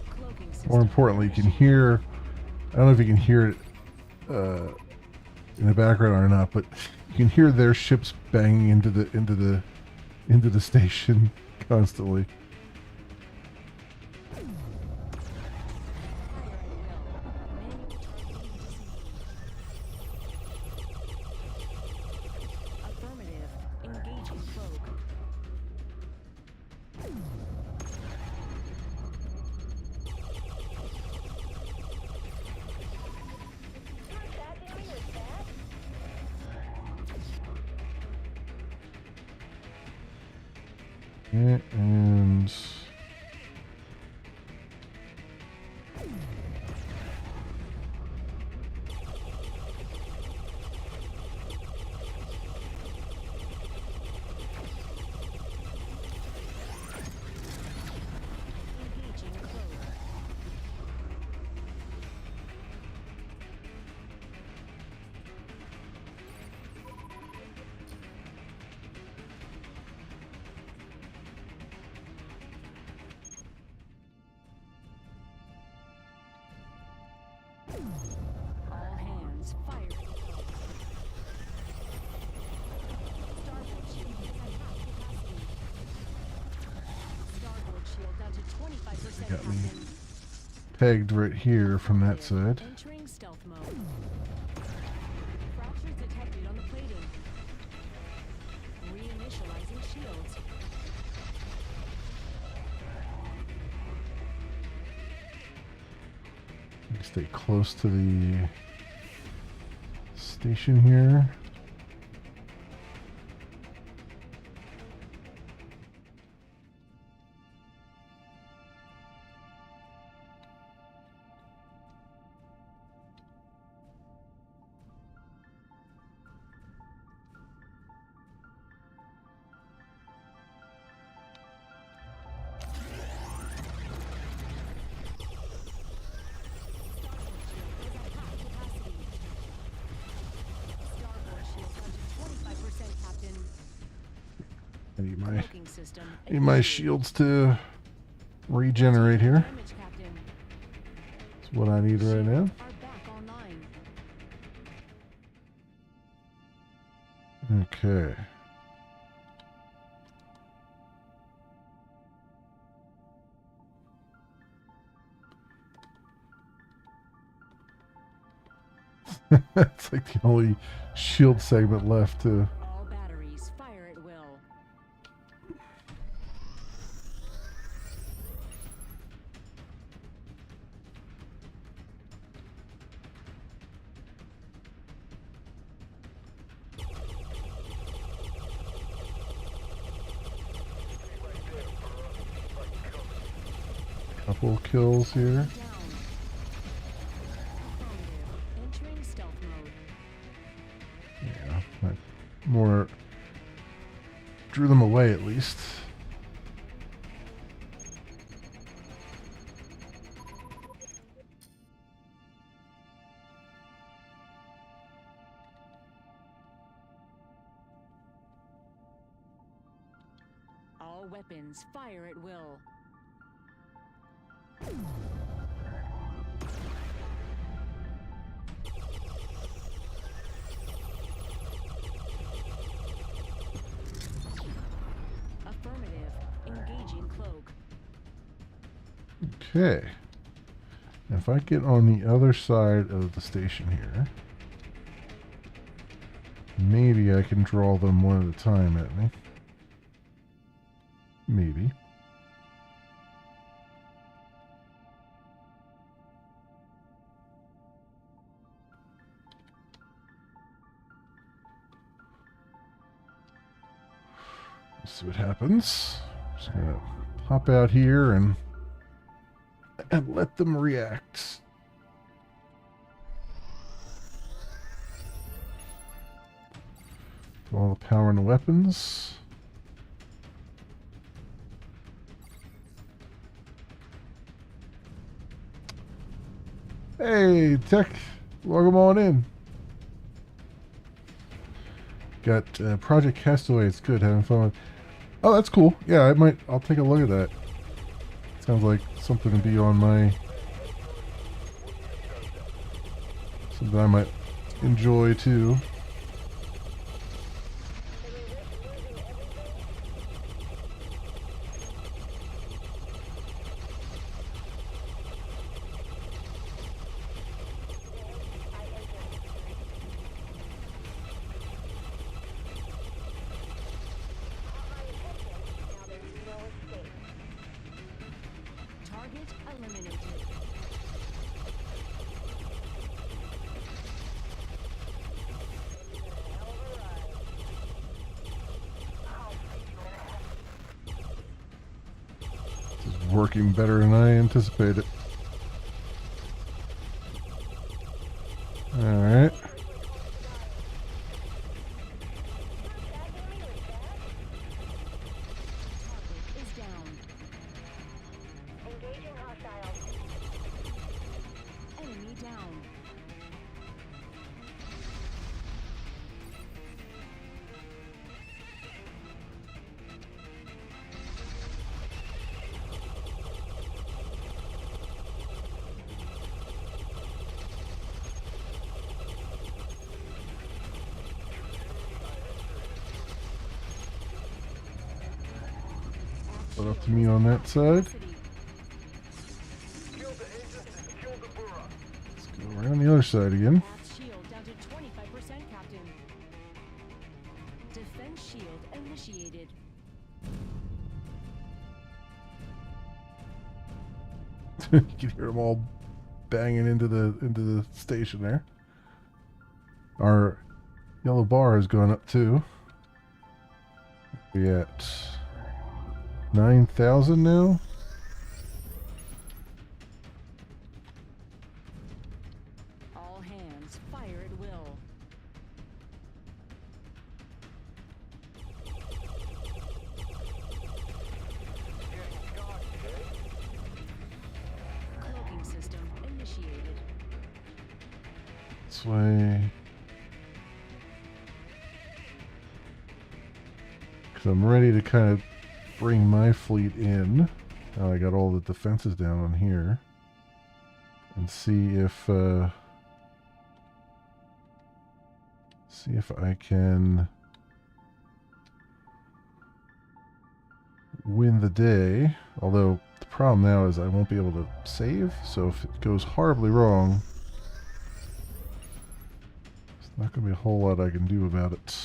Cloaking system. More importantly, you can hear... I don't know if you can hear it in the background or not, but you can hear their ships banging into the station constantly. Affirmative. Engaging cloak. You're attacking me with that? Okay, and... Engaging cloak. got me Captain. pegged right here from that side. Entering stealth mode. Fractures detected on the plating. Reinitializing shields. Stay close to the station here. I need my need my shields to regenerate here. That's what I need right now. Okay. It's like the only shield segment left to. All batteries fire at will. Couple kills here. Entering stealth mode. Yeah, I more drew them away at least. All weapons fire at will. Affirmative. Engaging cloak. Okay. Now if I get on the other side of the station here, maybe I can draw them one at a time at me. Maybe. Let's see what happens. Just gonna hop out here and let them react. All the power in the weapons. Hey, Tech, welcome on in. Got Project Castaway. It's good, having fun. Oh, that's cool. Yeah, I'll take a look at that. Sounds like something to be on my, something I might enjoy too. Target eliminated. This is working better than I anticipated. Alright. Is down. Engaging hostiles. Enemy down. Put up to me on that side. City. We're on the other side again. Aft shield down to 25%, Captain. Defense shield initiated. You can hear them all banging into the station there. Our yellow bar has gone up too. We at 9,000 now. All hands, fire at will. Cloaking system initiated. This way. Because I'm ready to kind of bring my fleet in. Now I got all the defenses down on here. And see if I can win the day. Although the problem now is I won't be able to save, so if it goes horribly wrong, there's not going to be a whole lot I can do about it.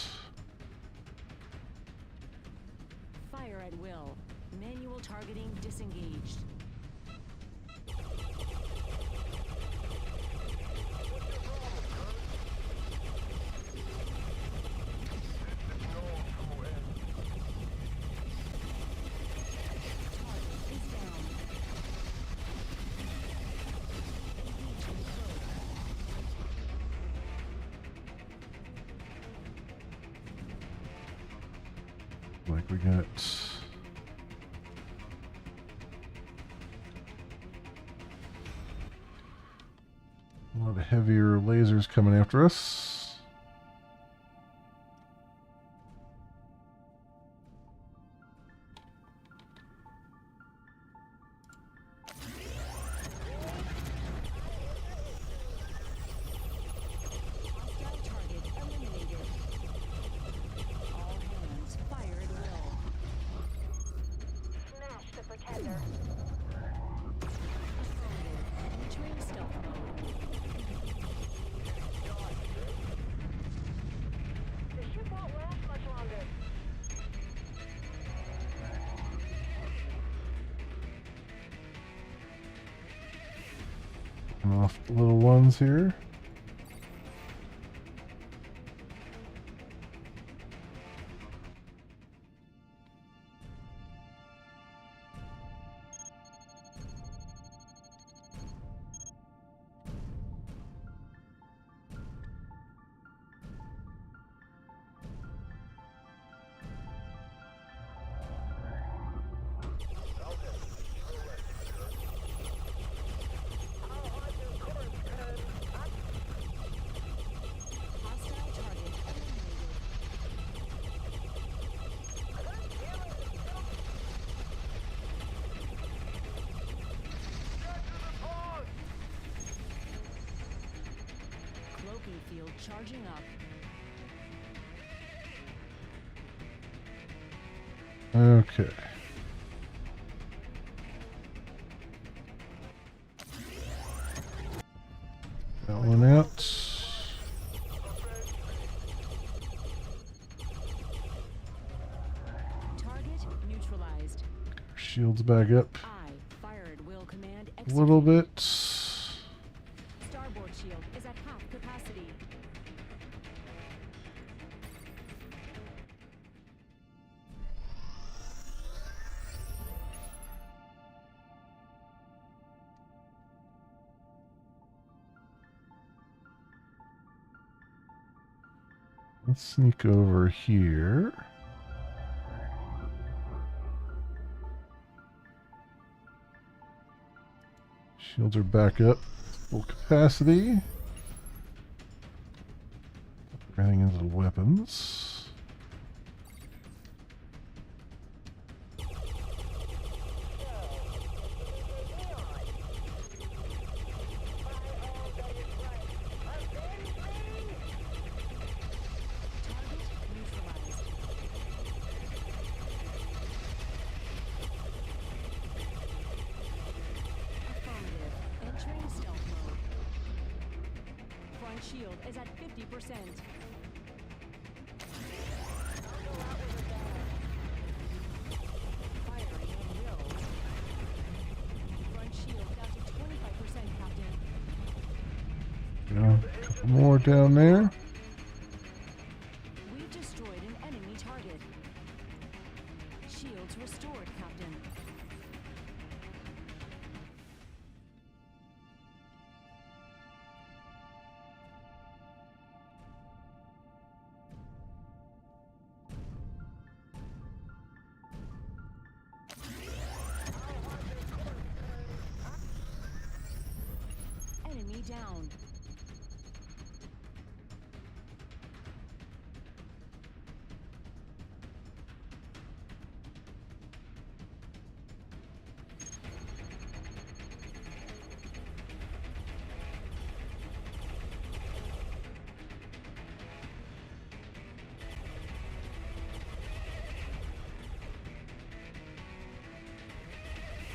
Fire at will. Manual targeting disengaged. Like we got a lot of heavier lasers coming after us. Hostile target eliminated. All hands, fire at will. Smash the pretender. Affirmative. Entering stealth mode. The ship won't last much longer. And off the little ones here. Hostile target eliminated. Cloaking field charging up. Okay. That one out. Target neutralized. Shields back up I, fire at will command a executed. little bit. Starboard shield is at half capacity. Let's sneak over here. Shields are back up, full capacity. Everything into the weapons. Target neutralized. Affirmative. Entering stealth mode. shield is at 50%. Firing at will. Front shield down to 25%, Captain. Yeah, a couple more down there. We've destroyed an enemy target. Shields restored, Captain. Enemy down.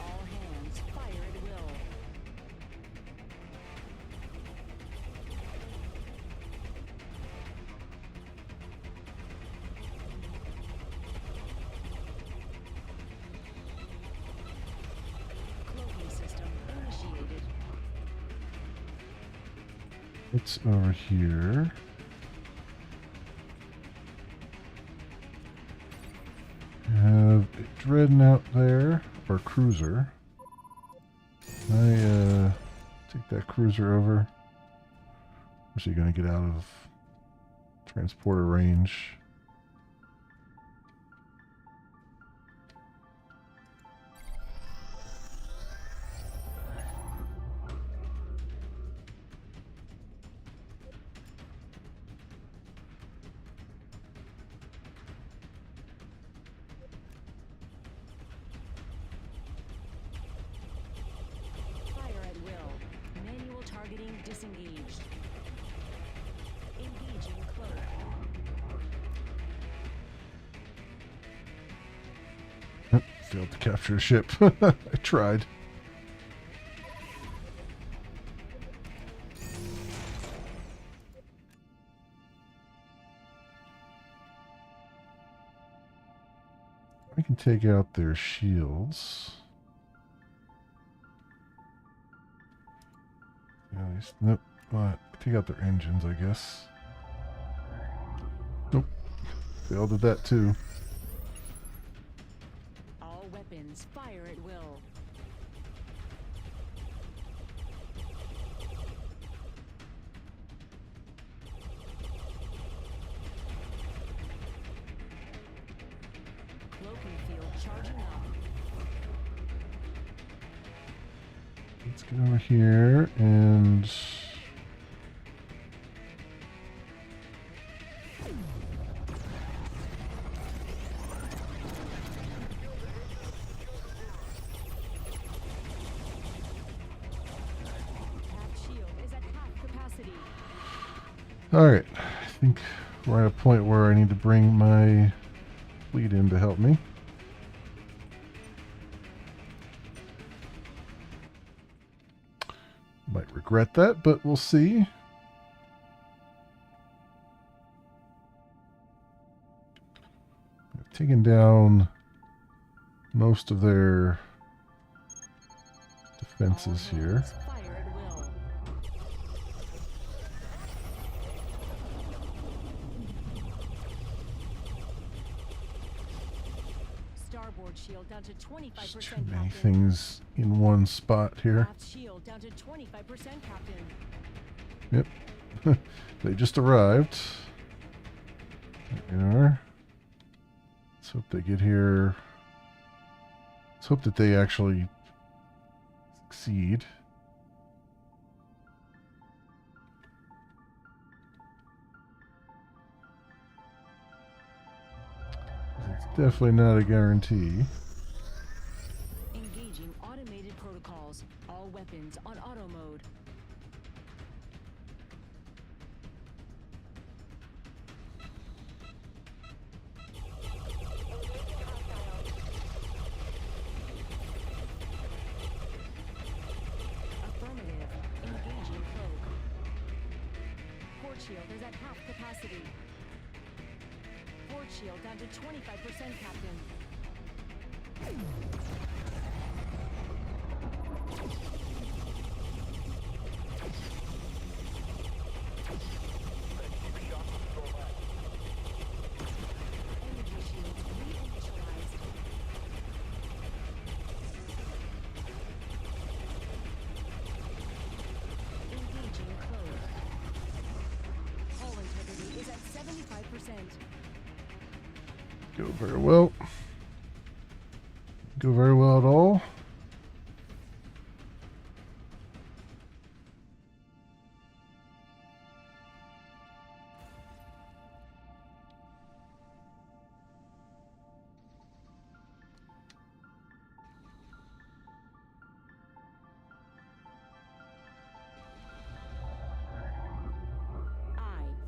All hands, fire at will. Cloaking system initiated. It's over here. We have a dreadnought there, or cruiser. I take that cruiser over. Is she gonna get out of transporter range? Fire at will. Manual targeting disengaged. Engaging cloak. Failed to capture a ship. I tried. I can take out their shields. At least, nope. Take out their engines, I guess. Nope. Failed at that too. All weapons, fire at will. Cloaking field charging up. Let's get over here and Cap shield is at half capacity. alright. I think we're at a point where I need to bring my fleet in to help me. Might regret that, but we'll see. I've taken down most of their defenses All here. hands, fire at will. Starboard shield down to 25%, There's too many Captain. things in one spot here. Aft shield down to 25%, Captain. Yep. They just arrived. There they are. Let's hope they get here. Let's hope that they actually succeed. It's definitely not a guarantee. Engaging automated protocols. All weapons on auto mode. Affirmative. Engaging cloak. shield is at half capacity. Port shield down to 25%, Captain. Energy shields reinitialized. Engaging code. Hull integrity is at 75%. Go very well. Go very well at all.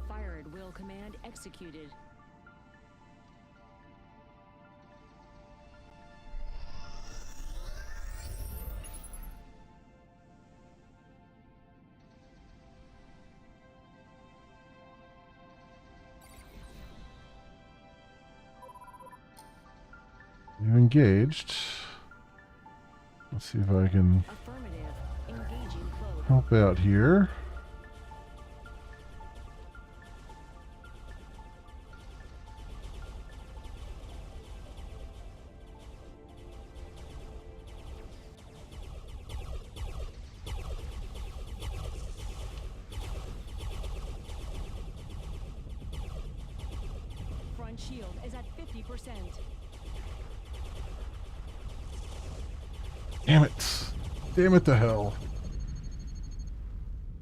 Fire at will command executed. You engaged. Let's see if I can Affirmative. Engaging code. help out here. Front shield is at 50%. Damn it. Damn it to hell.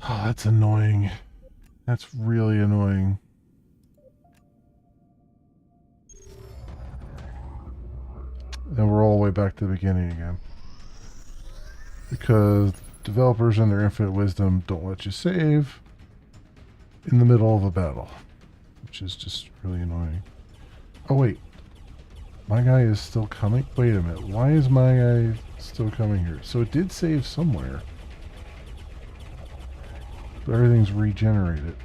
Oh, that's annoying. That's really annoying. And we're all the way back to the beginning again. Because developers in their infinite wisdom don't let you save in the middle of a battle. Which is just really annoying. Oh wait. My guy is still coming? Wait a minute. Why is my guy still coming here? So it did save somewhere. But everything's regenerated.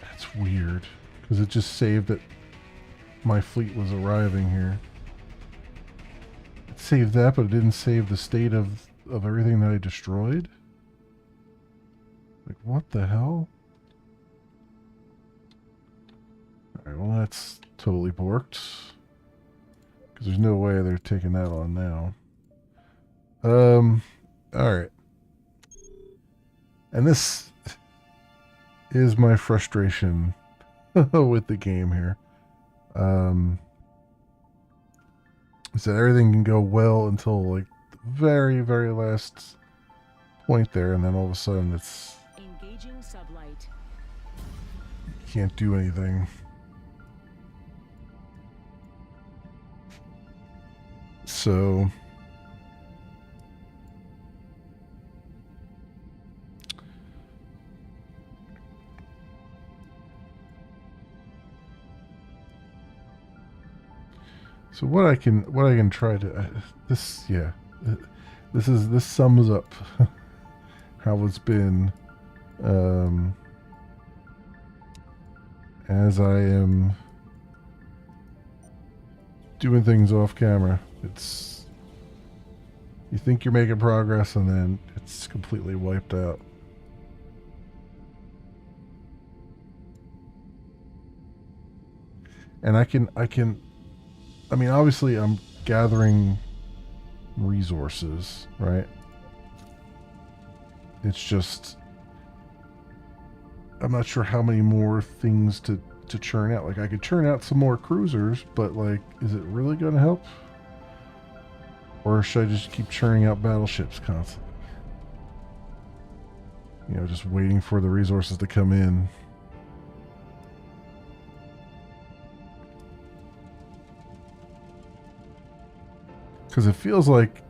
That's weird. Because it just saved that my fleet was arriving here. It saved that, but it didn't save the state of everything that I destroyed? Like, what the hell? Alright, well that's totally borked. Because there's no way they're taking that on now. Alright. And this is my frustration with the game here. Is that everything can go well until like the very, very last point there, and then all of a sudden it's Engaging sublight. can't do anything. So what I can try to this sums up how it's been as I am doing things off camera. It's, you think you're making progress and then it's completely wiped out. And I mean, obviously I'm gathering resources, right? It's just, I'm not sure how many more things to churn out. Like, I could churn out some more cruisers, but like, is it really going to help? Or should I just keep churning out battleships constantly? You know, just waiting for the resources to come in. Because it feels like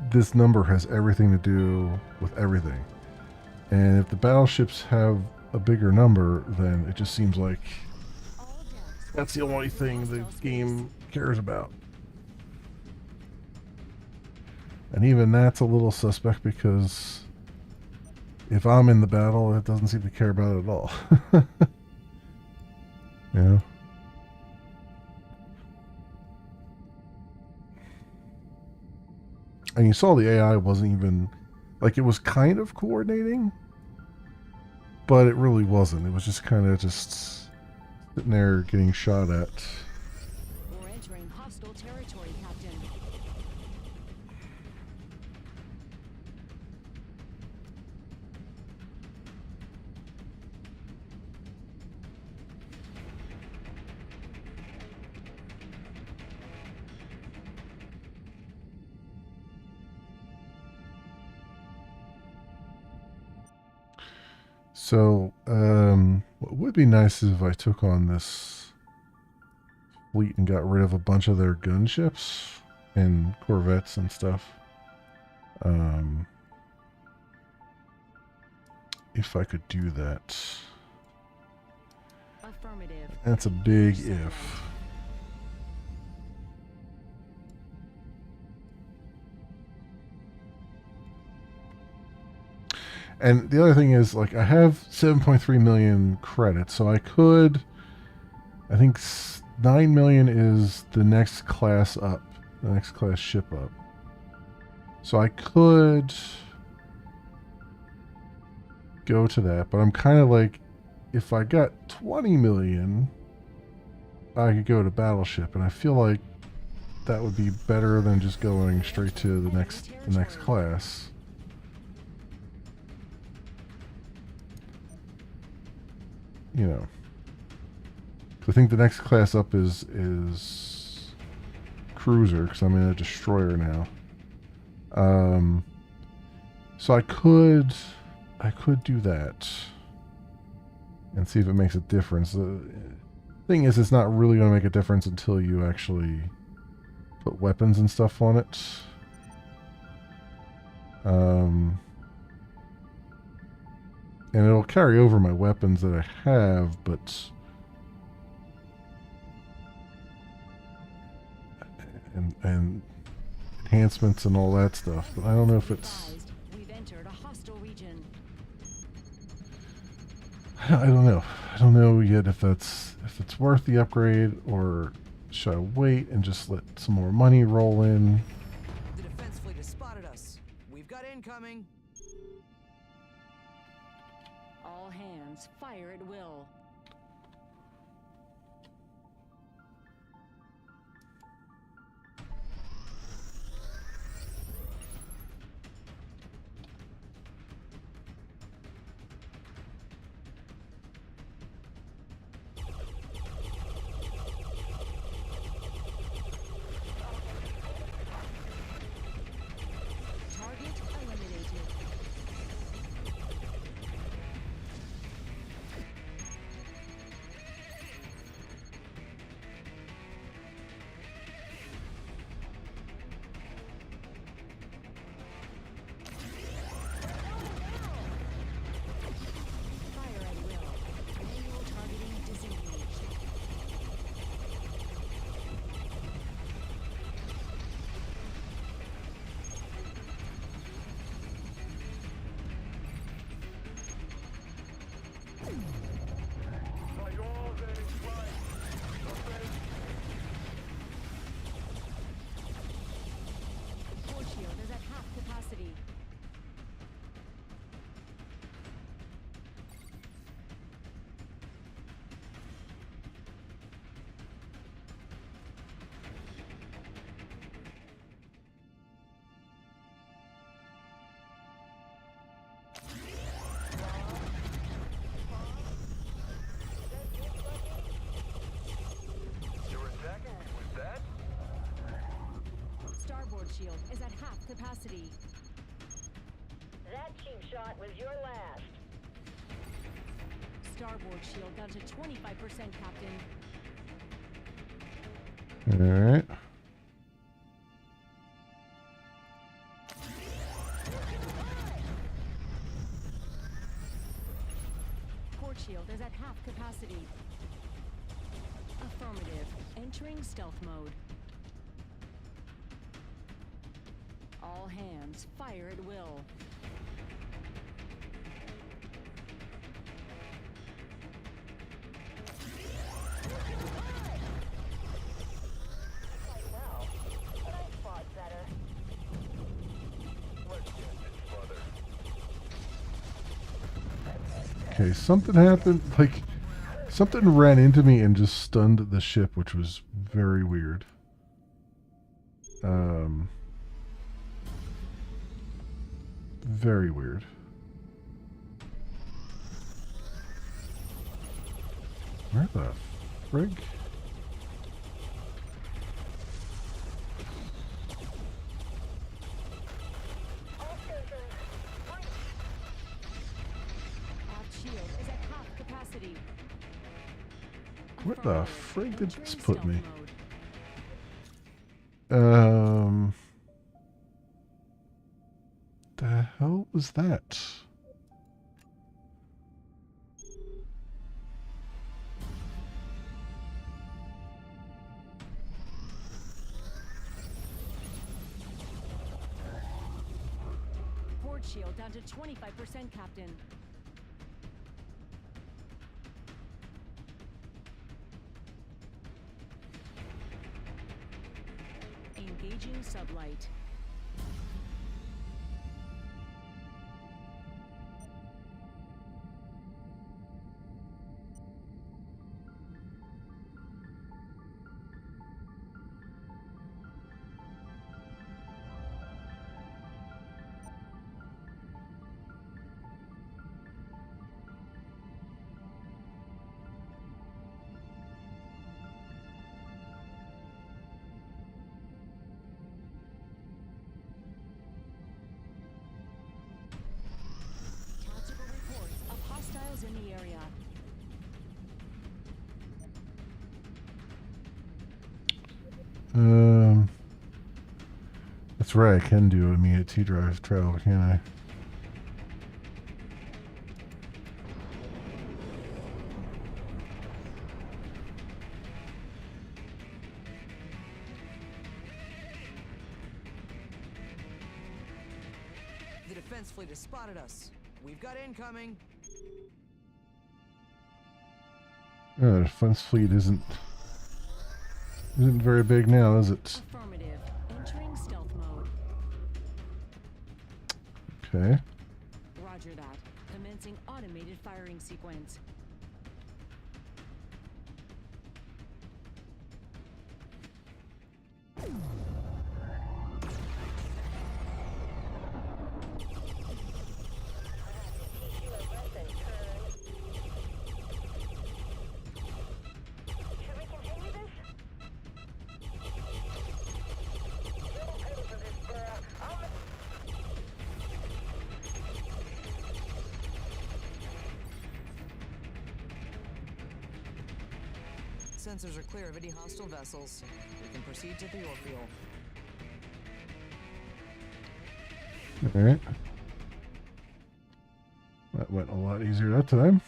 this number has everything to do with everything. And if the battleships have a bigger number, then it just seems like that's the only thing the game cares about. And even that's a little suspect because if I'm in the battle, it doesn't seem to care about it at all. You know? And you saw the AI wasn't even, like, it was kind of coordinating, but it really wasn't. It was just kind of just sitting there getting shot at. We're entering hostile territory, Captain. So, what would be nice is if I took on this fleet and got rid of a bunch of their gunships and corvettes and stuff. If I could do that. Affirmative. That's a big if. And the other thing is, like, I have 7.3 million credits, so I could, I think 9 million is the next class up, the next class ship up. So I could go to that, but I'm kind of like, if I got 20 million, I could go to battleship, and I feel like that would be better than just going straight to the next class. You know, I think the next class up is cruiser, because I'm in a destroyer now. So I could do that and see if it makes a difference. The thing is, it's not really going to make a difference until you actually put weapons and stuff on it. And it'll carry over my weapons that I have, but and enhancements and all that stuff. But I don't know if it's. We've entered a hostile region. I don't know. I don't know yet if it's worth the upgrade, or should I wait and just let some more money roll in. The defense fleet has spotted us. We've got incoming. All hands, fire at will. Target eliminated. Fire at will. Manual targeting disengaged. By all that is right. Force shield is at half capacity. You're attacking me with that? Starboard shield is at half capacity. That cheap shot was your last. Starboard shield down to 25%, Captain. All right. Port shield is at half capacity. Affirmative. Entering stealth mode. All hands, fire at will. Okay, something happened. Like, something ran into me and just stunned the ship, which was very weird. Very weird. Where the frig? Aft shield is at half capacity. Where the frig did this put me? Mode. The hell was that? Port shield down to 25%, Captain. Engaging sublight. Tactical reports of hostiles in the area. That's right. I can do immediate T-drive travel, can I? The defense fleet has spotted us. We've got incoming. The defense fleet isn't very big now, is it? Affirmative. Entering stealth mode. Okay. Roger that. Commencing automated firing sequence. Should we continue this? Sensors are clear of any hostile vessels. We can proceed to the orbital. Alright. That went a lot easier that time.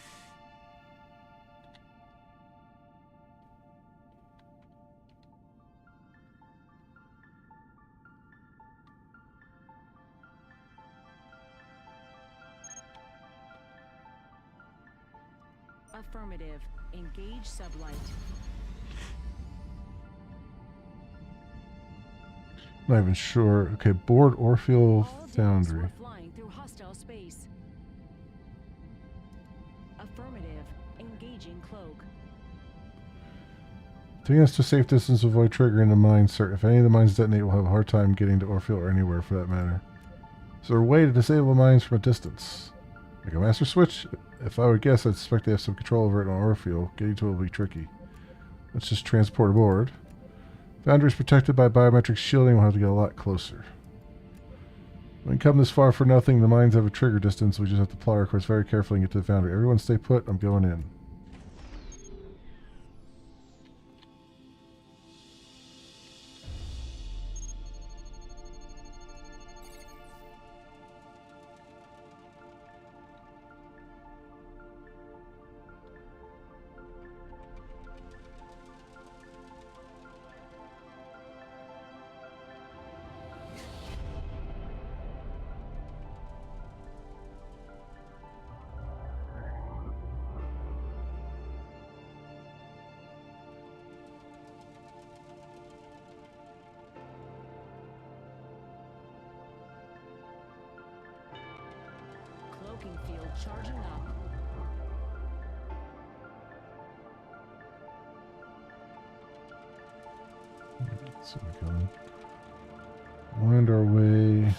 Affirmative. Engage sublight. Not even sure. Okay, board Orpheal All decks Foundry. were flying through hostile space. Affirmative. Engaging cloak. Taking us to a safe distance to avoid triggering the mines, sir. If any of the mines detonate, we'll have a hard time getting to Orpheal or anywhere for that matter. Is there a way to disable the mines from a distance? Like a master switch? If I would guess, I'd suspect they have some control over it on Orpheal. Getting to it will be tricky. Let's just transport aboard. Foundry is protected by biometric shielding. We'll have to get a lot closer. We can come this far for nothing. The mines have a trigger distance. We just have to plot our course very carefully and get to the Foundry. Everyone stay put. I'm going in. Cloaking field charging up. So we can wind our way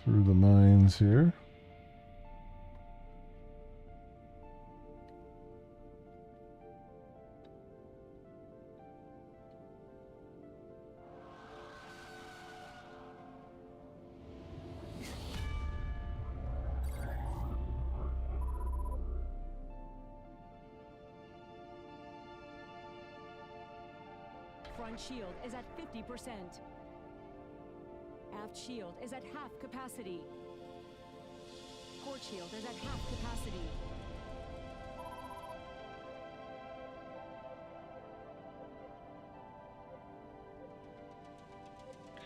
through the mines here. Front shield is at 50%. Aft shield is at half capacity. Port shield is at half capacity.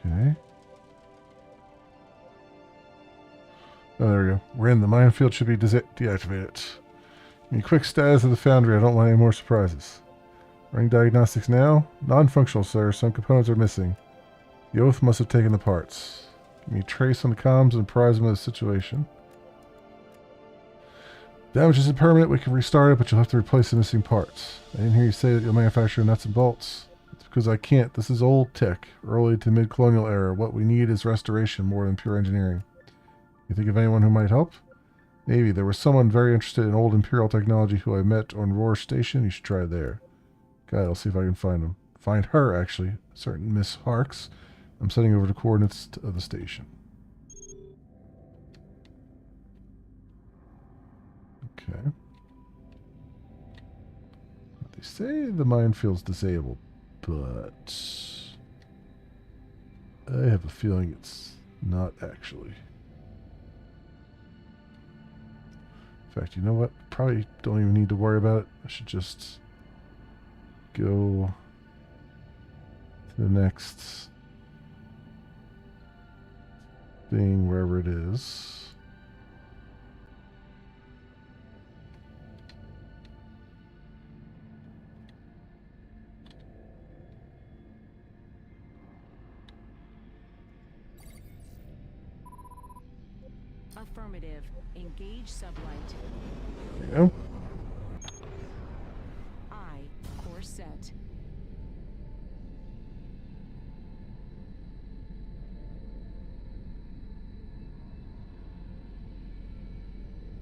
Okay. Oh, there we go. We're in. The minefield should be deactivated. Give me a quick status of the foundry. I don't want any more surprises. Running diagnostics now. Non-functional, sir. Some components are missing. The Oath must have taken the parts. Give me a trace on the comms and apprise them of the situation. Damage isn't permanent. We can restart it, but you'll have to replace the missing parts. I didn't hear you say that you'll manufacture nuts and bolts. It's because I can't. This is old tech, early to mid-colonial era. What we need is restoration more than pure engineering. You think of anyone who might help? Maybe. There was someone very interested in old Imperial technology who I met on Roar Station. You should try it there. God, I'll see if I can find him. Find her, actually. Certain Miss Harks. I'm sending over the coordinates of the station. Okay. They say the minefield's disabled, but I have a feeling it's not actually. In fact, you know what? Probably don't even need to worry about it. I should just go to the next thing, wherever it is. Affirmative. Engage sublight. There you go. Course set.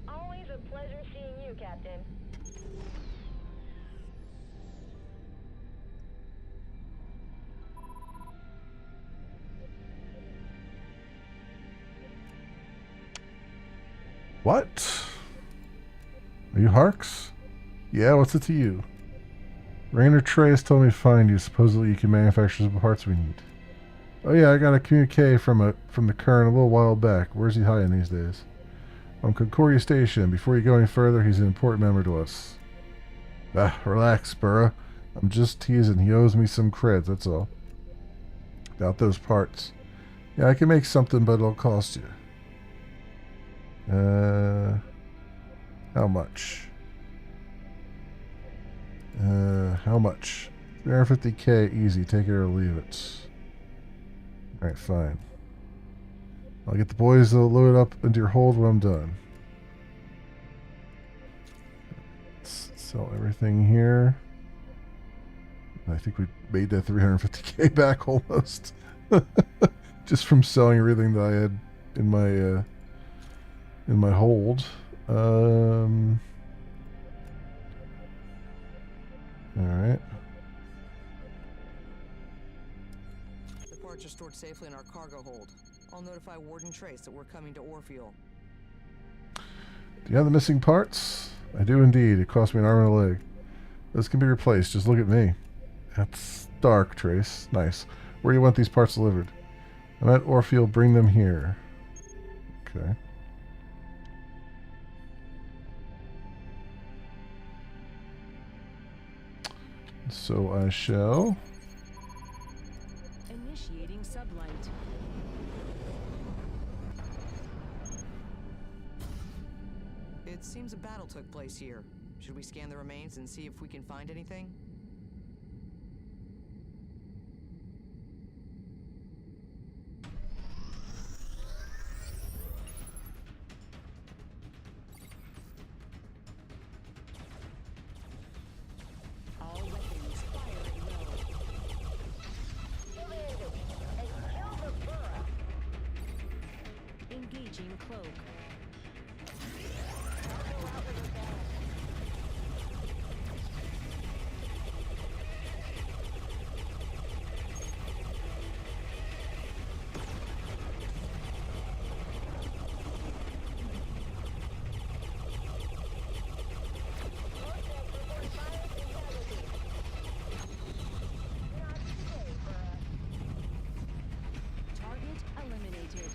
Always a pleasure seeing you, Captain. What? Are you Harks? Yeah, what's it to you? Rainer Trey has told me to find you. Supposedly you can manufacture the parts we need. Oh yeah, I got a communique from the Kern a little while back. Where's he hiding these days? On Concordia Station. Before you go any further, he's an important member to us. Ah, relax, Burra. I'm just teasing. He owes me some creds, that's all. About those parts. Yeah, I can make something, but it'll cost you. How much? How much? 350k, easy. Take it or leave it. Alright, fine. I'll get the boys to load up into your hold when I'm done. Let's sell everything here. I think we made that 350k back almost. Just from selling everything that I had in my hold. Alright. The parts are stored safely in our cargo hold. I'll notify Warden Trace that we're coming to Orpheal. Do you have the missing parts? I do indeed. It cost me an arm and a leg. Those can be replaced. Just look at me. That's dark, Trace. Nice. Where do you want these parts delivered? I'm at Orpheal. Bring them here. Okay. So I shall. Initiating sublight. It seems a battle took place here. Should we scan the remains and see if we can find anything? All weapons fire at will. cloak. Target eliminated.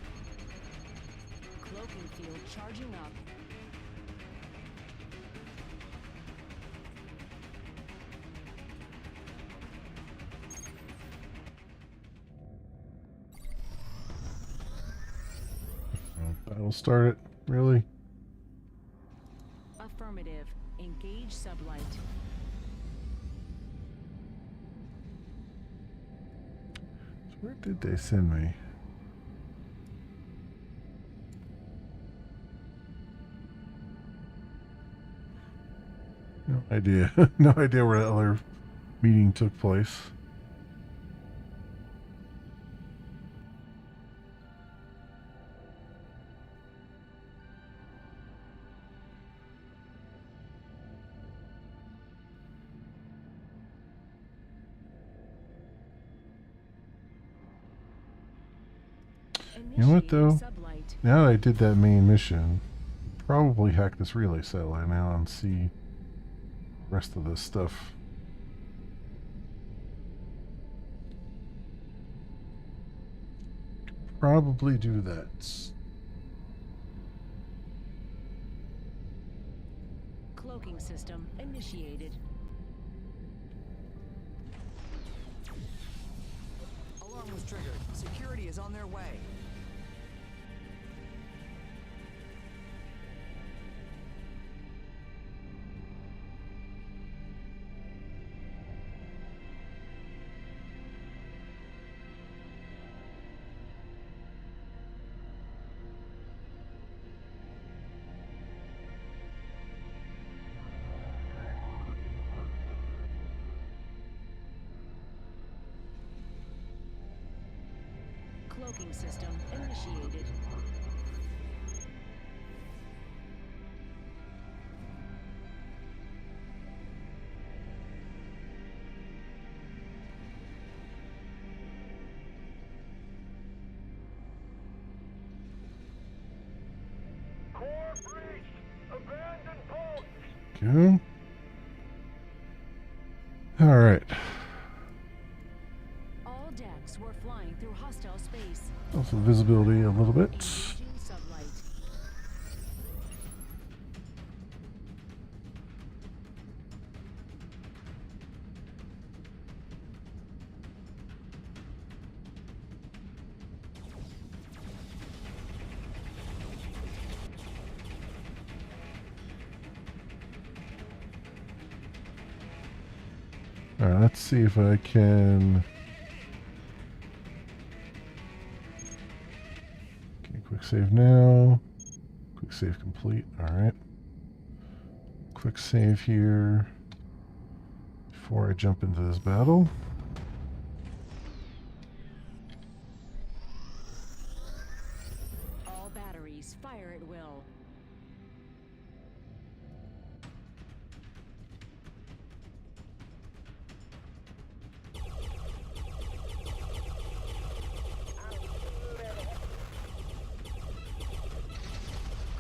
Cloaking field charging up. Battle started. Really? Affirmative. Engage sublight. So where did they send me? No idea. No idea where that other meeting took place. You know what, though? Sublight. Now that I did that main mission, probably hack this relay satellite now and see the rest of this stuff. Probably do that. Cloaking system initiated. Alarm was triggered. Security is on their way. Cloaking system initiated. Core breached! Abandoned post! Go. Alright. All decks were flying through hostile space. Also visibility a little bit. Engaging sublight. Alright, let's see if I can... Okay, quick save now. Quick save complete. Alright. Quick save here before I jump into this battle. All batteries fire at will.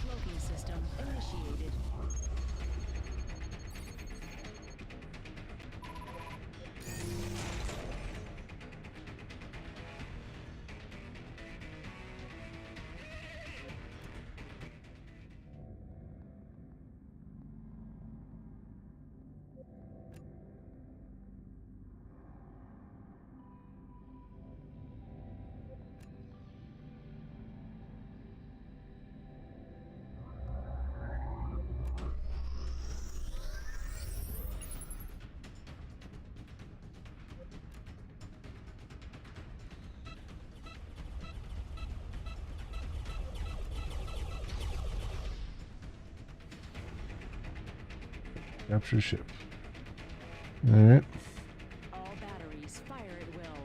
Cloaking system initiated. Capture ship. Alright. All batteries fire at will.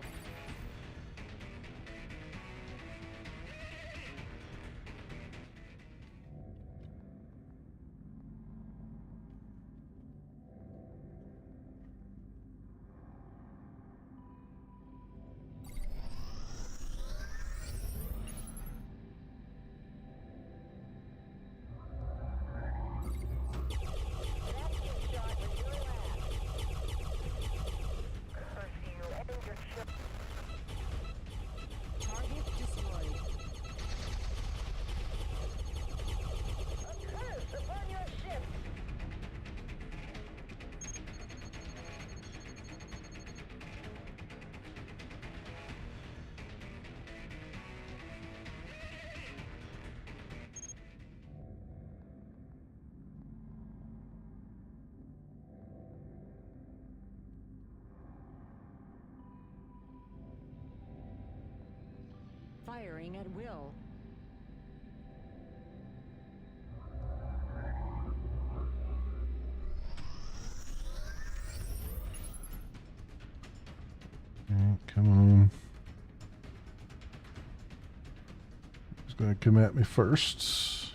Firing at will. Alright, come on. He's gonna come at me first.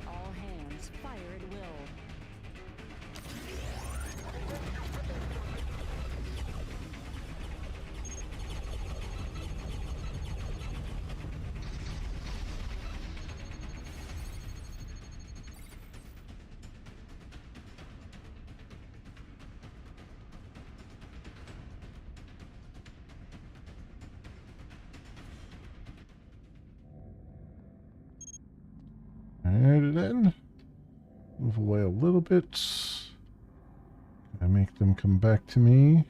All hands, fire at will. Alright, and then move away a little bit. I make them come back to me.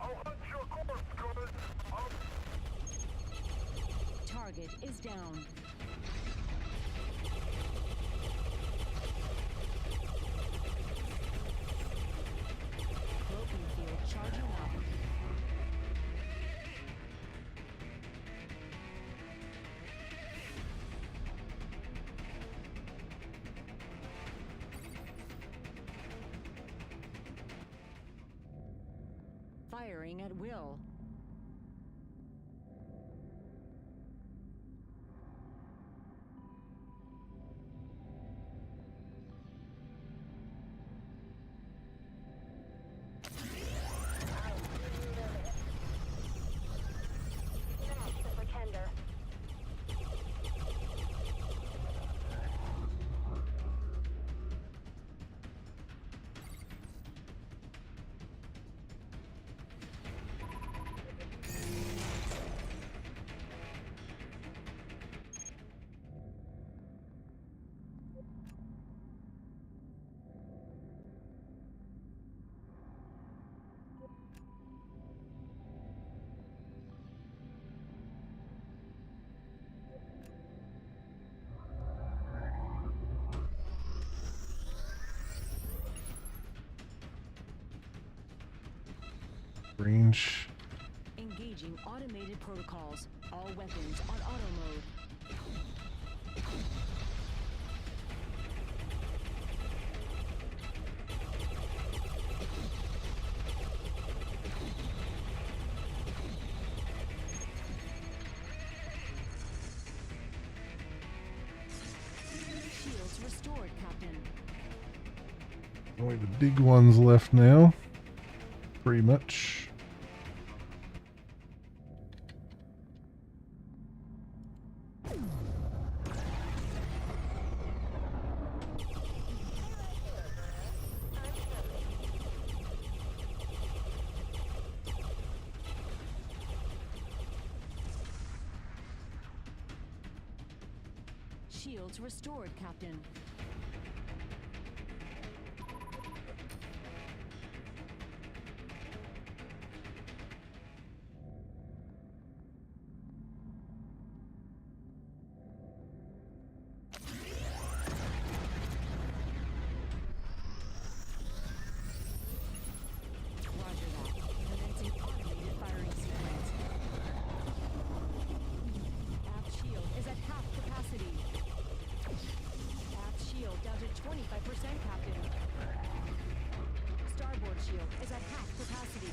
I'll hunt your corpse, cuz. Target is down. Broken field charging up. Firing at will. Smash the pretender. Range. Engaging automated protocols. All weapons on auto mode. Shields restored, Captain. Only the big ones left now. Pretty much. Shields restored, Captain. Roger that. Commencing automated firing sequence. Aft shield is at half capacity. Aft shield down to 25%, Captain. Starboard shield is at half capacity.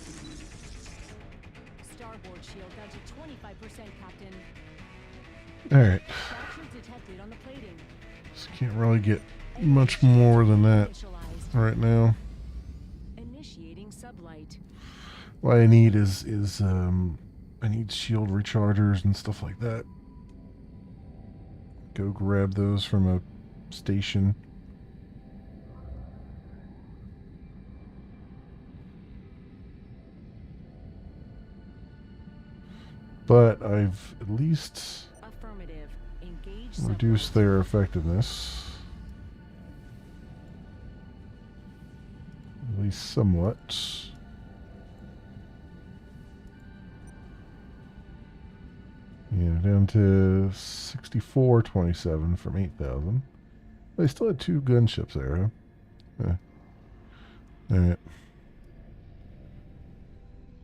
Starboard shield down to 25%, Captain. Alright. Fractures detected on the plating. So can't really get much more than that Initialized. right now. Initiating sublight. What I need is I need shield rechargers and stuff like that. Go grab those from a station. But I've at least Affirmative. Engage reduced their effectiveness. At least somewhat. Yeah, down to 6427 from 8,000. They still had 2 gunships there, huh? Alright.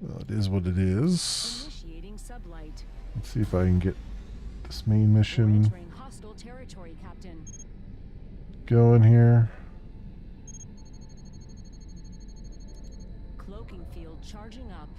Well, it is what it is. Initiating sublight. Let's see if I can get this main We're mission entering hostile territory, Captain. going here. Cloaking field charging up.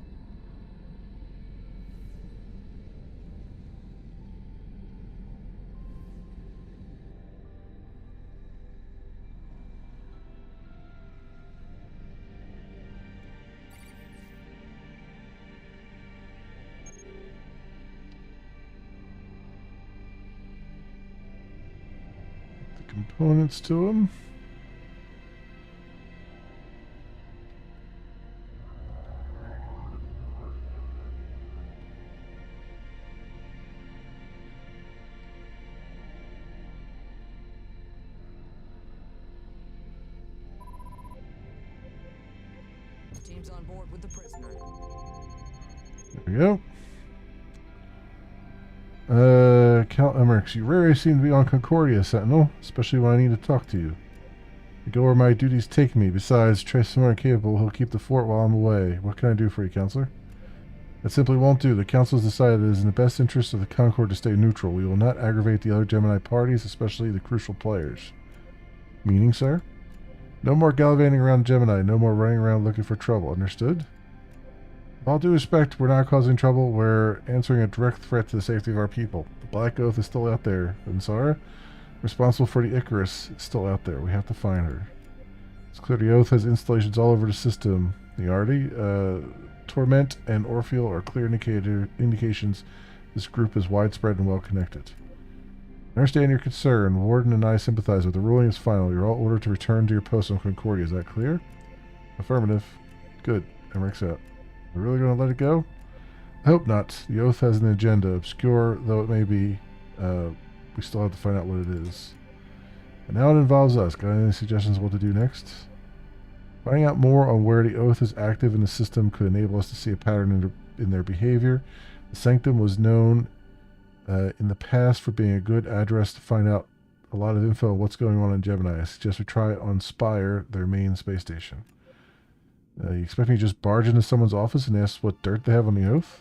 The components to them. Team's on board with the prisoner. There we go. Count Emmerich, you rarely seem to be on Concordia, Sentinel, especially when I need to talk to you. I go where my duties take me. Besides, Trace is more capable. He'll keep the fort while I'm away. What can I do for you, Counselor? That simply won't do. The Council has decided it is in the best interest of the Concord to stay neutral. We will not aggravate the other Gemini parties, especially the crucial players. Meaning, sir? No more gallivanting around Gemini. No more running around looking for trouble. Understood? With all due respect, we're not causing trouble. We're answering a direct threat to the safety of our people. The Black Oath is still out there. And Zara, responsible for the Icarus, is still out there. We have to find her. It's clear the Oath has installations all over the system. The Arty, Torment, and Orpheal are clear indications this group is widespread and well connected. I understand your concern. Warden and I sympathize with the ruling is final. You're all ordered to return to your post on Concordia. Is that clear? Affirmative. Good. Emmerich's out. We're really going to let it go? I hope not. The Oath has an agenda. Obscure though it may be, we still have to find out what it is. And now it involves us. Got any suggestions what to do next? Finding out more on where the Oath is active in the system could enable us to see a pattern in their behavior. The Sanctum was known in the past for being a good address to find out a lot of info on what's going on in Gemini. I suggest we try it on Spire, their main space station. You expect me to just barge into someone's office and ask what dirt they have on the Oath?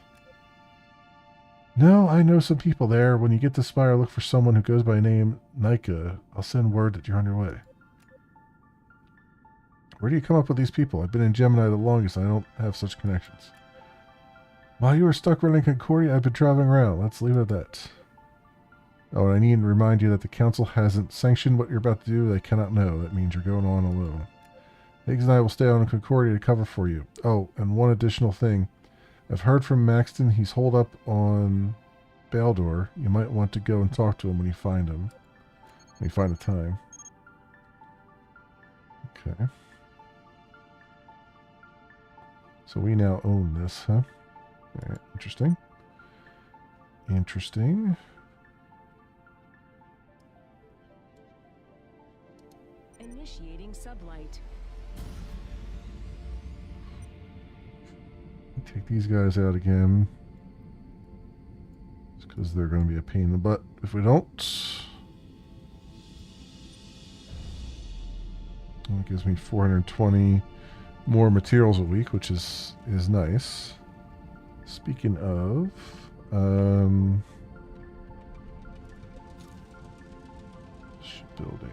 No, I know some people there. When you get to Spire, look for someone who goes by name Nika. I'll send word that you're on your way. Where do you come up with these people? I've been in Gemini the longest and I don't have such connections. While you were stuck running Concordia, I've been traveling around. Let's leave it at that. Oh, and I need to remind you that the Council hasn't sanctioned what you're about to do. They cannot know. That means you're going on alone. Higgs and I will stay on Concordia to cover for you. Oh, and one additional thing. I've heard from Maxton he's holed up on Baldor. You might want to go and talk to him when you find him. When you find the time. Okay. So we now own this, huh? Alright, interesting. Interesting. Initiating sublight. Take these guys out again. Just because they're going to be a pain in the butt if we don't. Well, it gives me 420 more materials a week, which is nice. Speaking of, shipbuilding.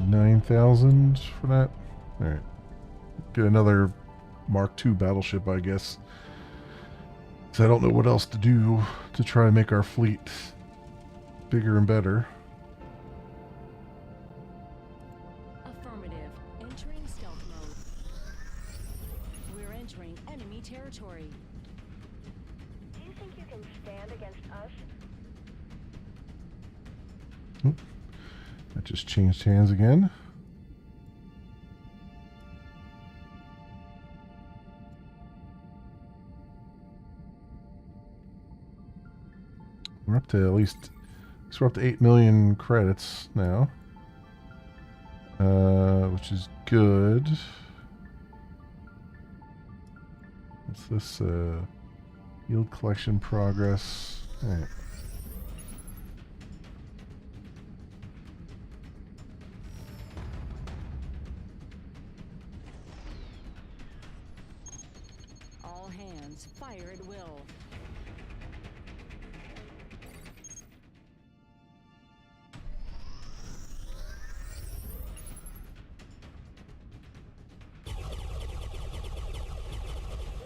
9,000 for that. All right. Get another Mark II battleship, I guess. Because I don't know what else to do to try and make our fleet bigger and better. Affirmative. Entering stealth mode. entering enemy territory. Do you think you can stand against us? That just changed hands again. We're up to at least, so we're up to 8 million credits now, which is good. What's this? Yield collection progress. All right. All hands, fire at will.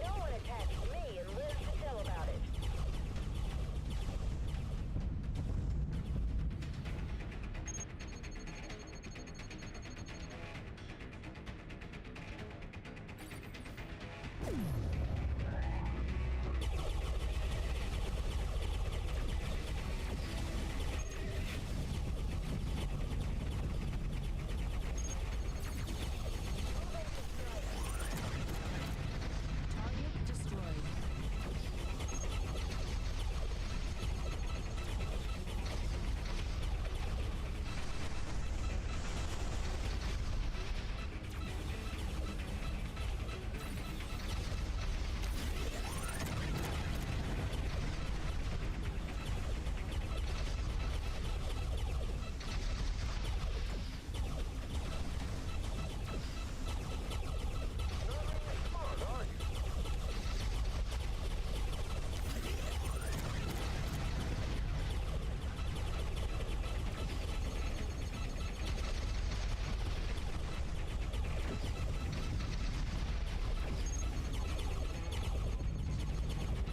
No one attacks me and lives to tell about it. Target destroyed.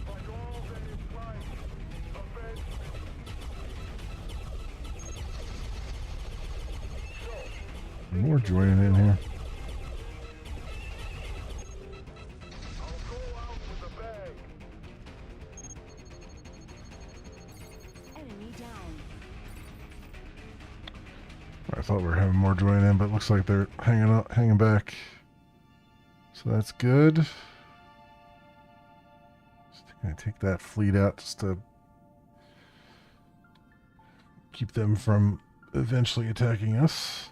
Like all that is life, avenge me. More joining in here. I'll go out with a bang. Enemy down. I thought we were having more joining in, but it looks like they're hanging back. So that's good. Just gonna take that fleet out just to keep them from eventually attacking us.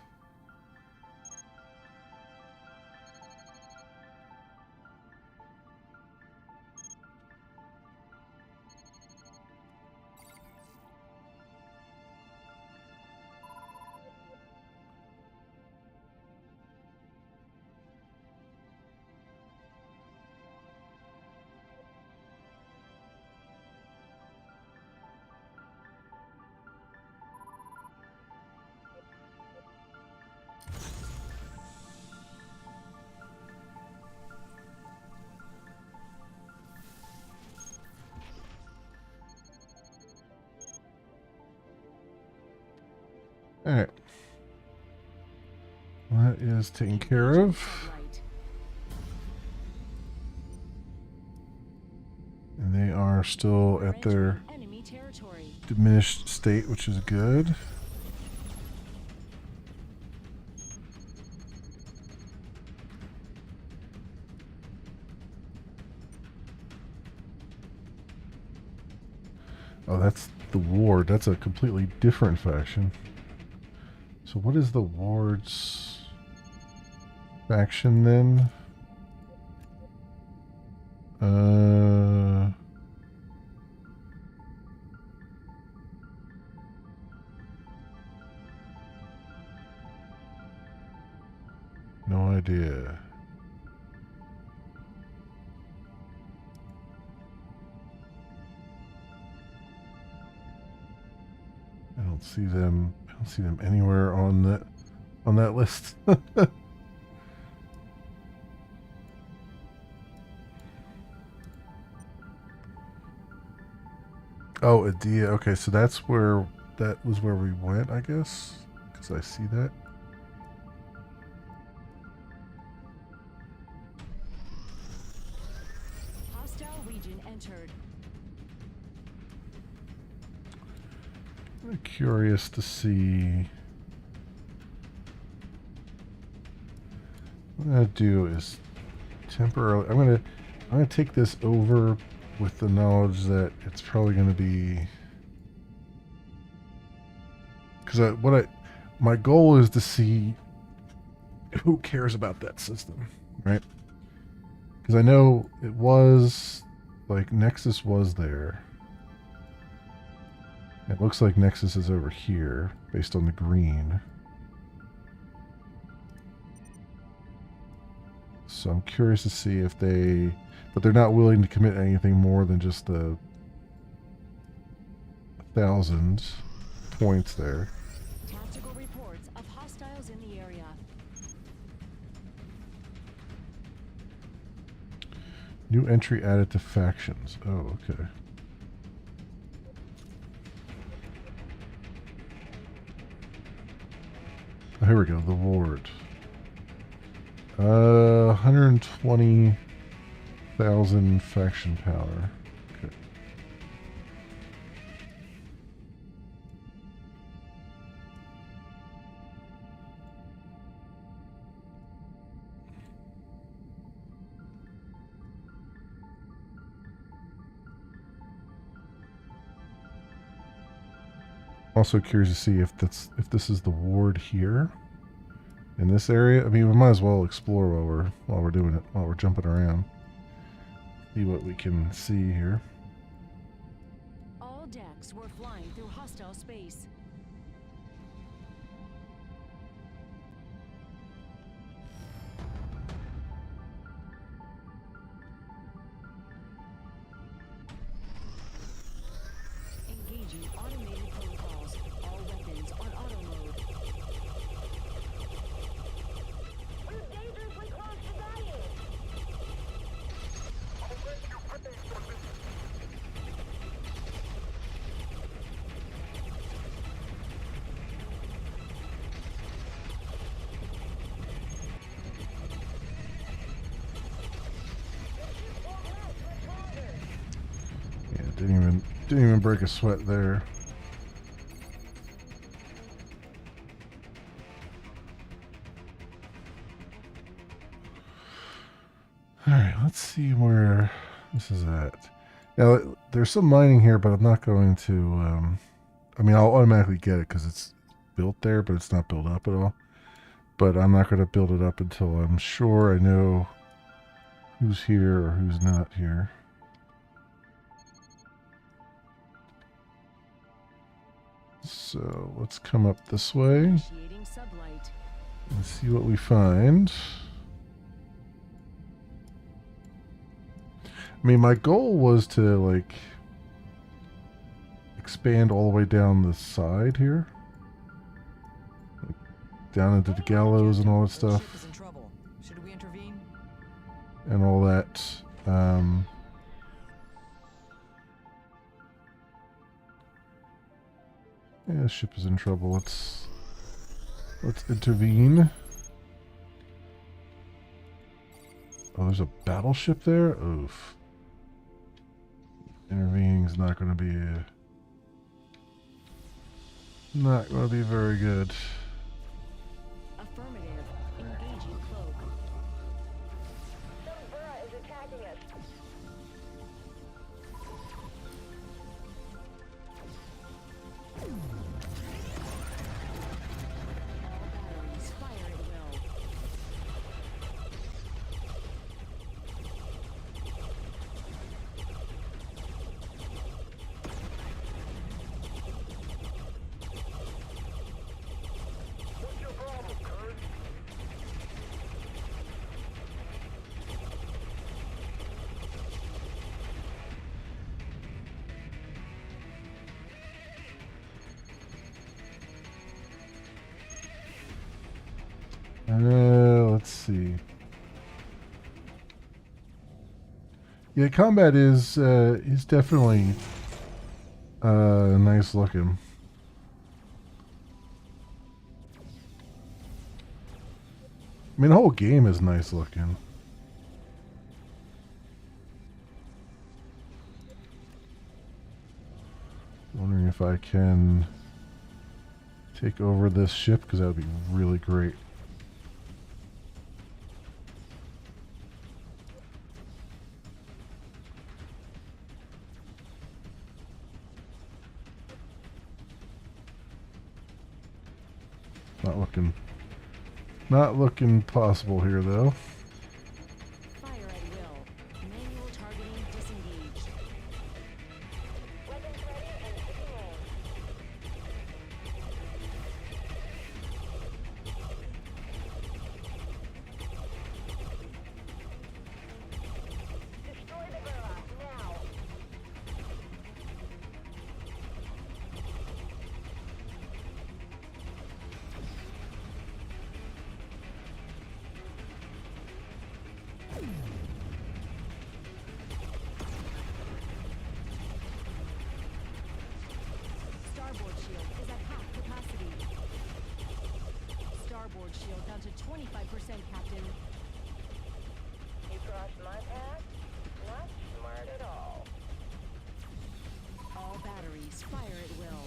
Alright. That is taken care of. Right. And they are still We're at their entering enemy territory. diminished state, which is good. Oh, that's the ward. That's a completely different faction. So what is the ward's faction then? No idea. I don't see them. I don't see them anywhere on that list. Oh, Adia. Okay, so that was where we went, I guess, because I see that. engine entered. I'm curious to see. What I'm gonna do is temporarily. I'm gonna take this over with the knowledge that it's probably gonna be. Because my goal is to see who cares about that system, right? Because I know it was like Nexus was there. It looks like Nexus is over here based on the green. So I'm curious to see if but they're not willing to commit anything more than just the 1,000 points there. Tactical reports of hostiles in the area. New entry added to factions. Oh, okay. Oh, here we go. The ward. 120,000 faction power. Okay. Also curious to see if this is the ward here in this area. I mean, we might as well explore while we're doing it, while we're jumping around. See what we can see here. All decks were flying through hostile space. Engaging automated protocols. All weapons on auto mode. We're dangerously close to dying. Yeah, didn't even break a sweat there. All right, let's see where this is at. Now, there's some mining here, but I'm not going to. I mean, I'll automatically get it because it's built there, but it's not built up at all. But I'm not going to build it up until I'm sure I know who's here or who's not here. So let's come up this way Initiating sublight. and see what we find. I mean, my goal was to, like, expand all the way down the side here. Like, down into the gallows and all that The ship is stuff. in trouble. Should we intervene? And all that. Yeah, the ship is in trouble. Let's intervene. Oh, there's a battleship there? Oof. Intervening is not going to be very good. Affirmative. Engaging cloak. Some Burra is attacking us. All batteries fire at will. What's your problem, Kurt? Let's see. Yeah, combat is definitely nice looking. I mean, the whole game is nice looking. Wondering if I can take over this ship, because that would be really great. Not looking possible here though. Fire at will. Manual targeting disengaged. Weapons ready and taking aim. Destroy the Burra, now. Starboard shield is at half capacity. Starboard shield down to 25%, Captain. You crossed my path? Not smart at all. All batteries fire at will.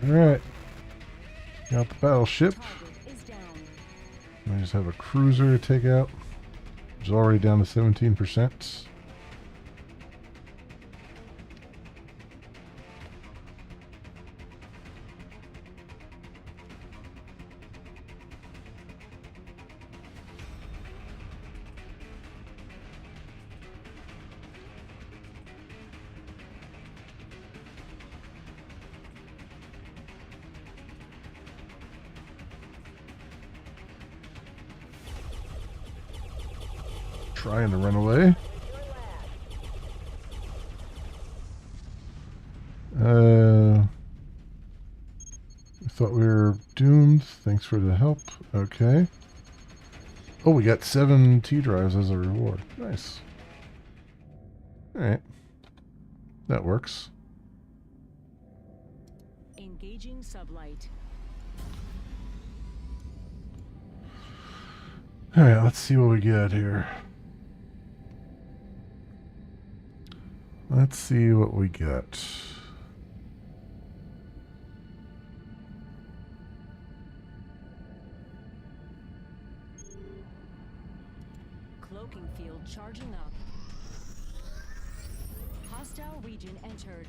Alright. Got the battleship. Target is down. I just have a cruiser to take out, which is already down to 17%. Trying to run away. I thought we were doomed. Thanks for the help. Okay. Oh, we got 7 T drives as a reward. Nice. Alright. That works. Engaging sublight. Alright, let's see what we got here. Let's see what we got. Cloaking field charging up. Hostile region entered.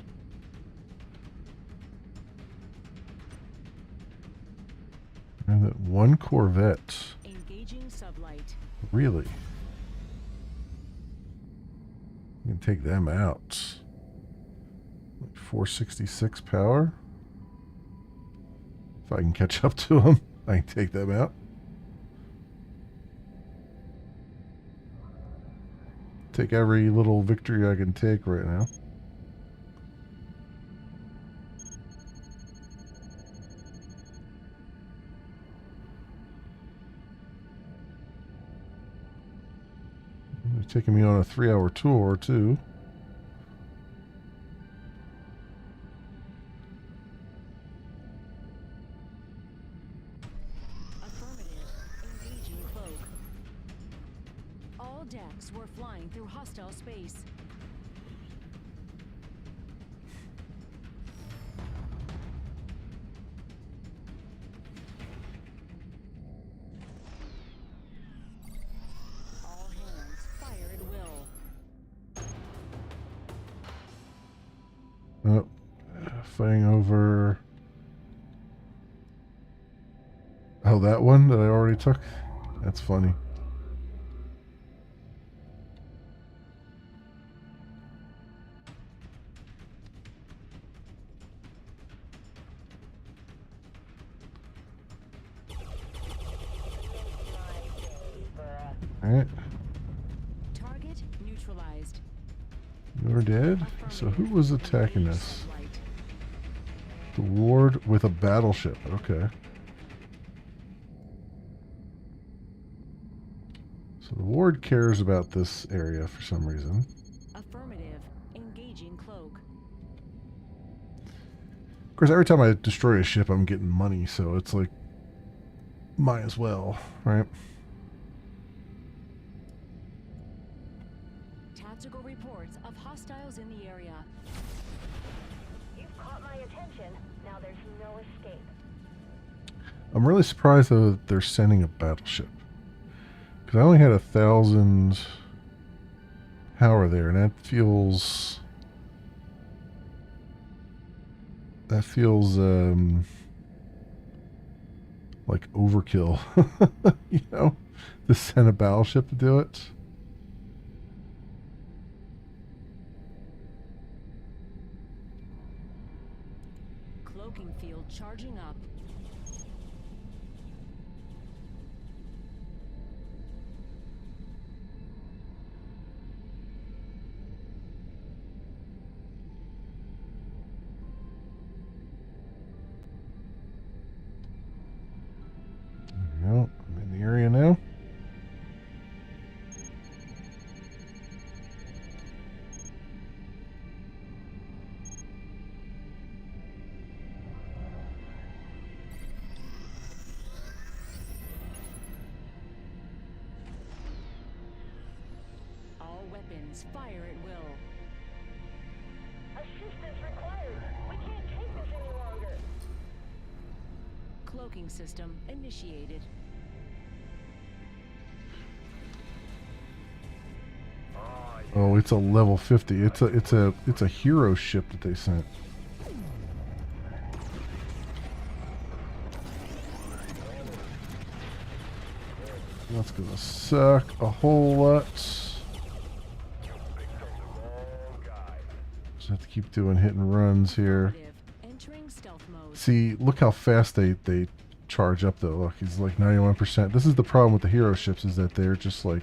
And that one Corvette. Engaging sublight. Really? You can take them out. Like 466 power. If I can catch up to them, I can take them out. Take every little victory I can take right now. They're taking me on a 3-hour tour too. Affirmative. Engaging cloak. All decks were flying through hostile space. All hands fire at will. Oh, fighting over. Oh, that one that I already took? That's funny. Alright, Target neutralized. you're dead. So who was attacking us? The ward with a battleship. Okay. So the ward cares about this area for some reason. Affirmative. Engaging cloak. Of course, every time I destroy a ship, I'm getting money, so it's like, might as well, right? Tactical reports of hostiles in the area. You've caught my attention. Now there's no escape. I'm really surprised, though, that they're sending a battleship. Because I only had 1,000 power there, and that feels... like overkill, you know, to send a battleship to do it. Cloaking field charging up. Well, I'm in the area now. All weapons fire at will. Assistance required. We can't take this any longer. Cloaking system initiated. Oh, it's a level 50. It's a hero ship that they sent. That's gonna suck a whole lot. Just have to keep doing hit and runs here. Affirmative. Entering stealth mode. See, look how fast they charge up though. Look, he's like 91%. This is the problem with the hero ships, is that they're just like,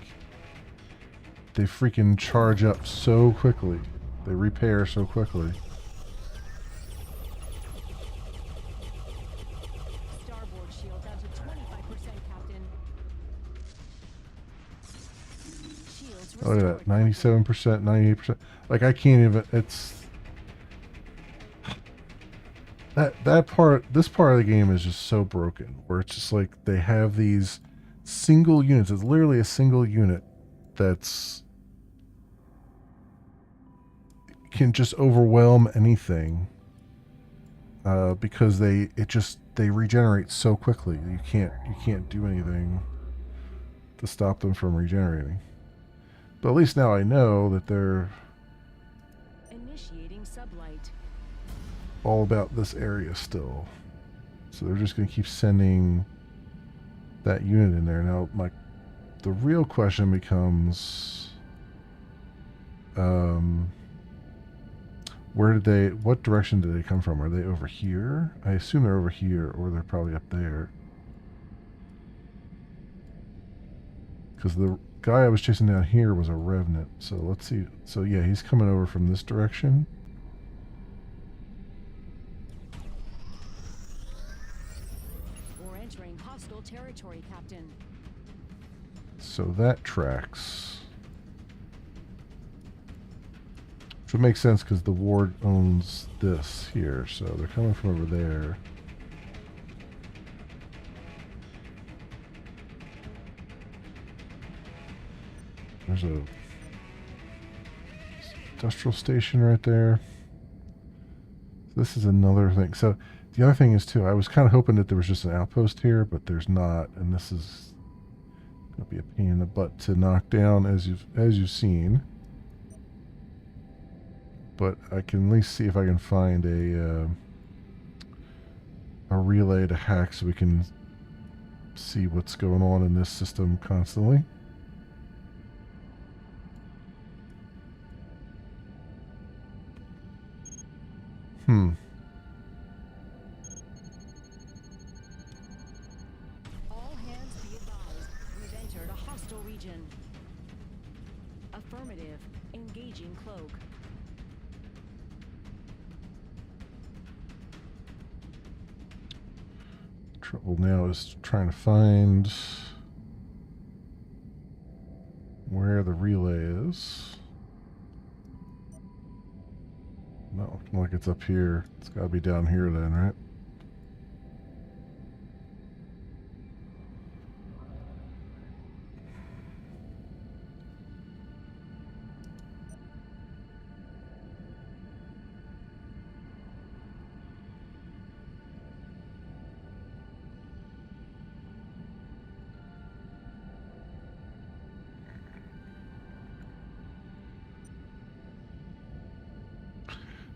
they freaking charge up so quickly. They repair so quickly. Starboard shield down to 25%, Captain. Shields Look at that, restored, 97%, 98%. Like, I can't even, it's... That part, this part of the game is just so broken, where it's just like, they have these single units. It's literally a single unit that's... can just overwhelm anything. Because they regenerate so quickly. You can't do anything to stop them from regenerating. But at least now I know that they're Initiating sublight. all about this area still. So they're just going to keep sending that unit in there. Now, the real question becomes, what direction did they come from? Are they over here? I assume they're over here, or they're probably up there. Because the guy I was chasing down here was a revenant. So let's see. So yeah, he's coming over from this direction. We're entering hostile territory, Captain. So that tracks. Which would make sense because the ward owns this here. So they're coming from over there. There's a industrial station right there. This is another thing. So the other thing is too, I was kind of hoping that there was just an outpost here, but there's not, and this is gonna be a pain in the butt to knock down, as you've seen. But I can at least see if I can find a relay to hack so we can see what's going on in this system constantly. All hands be advised. We've entered a hostile region. Affirmative. Engaging cloak. Trouble now is trying to find where the relay is. Not looking like it's up here. It's got to be down here then, right?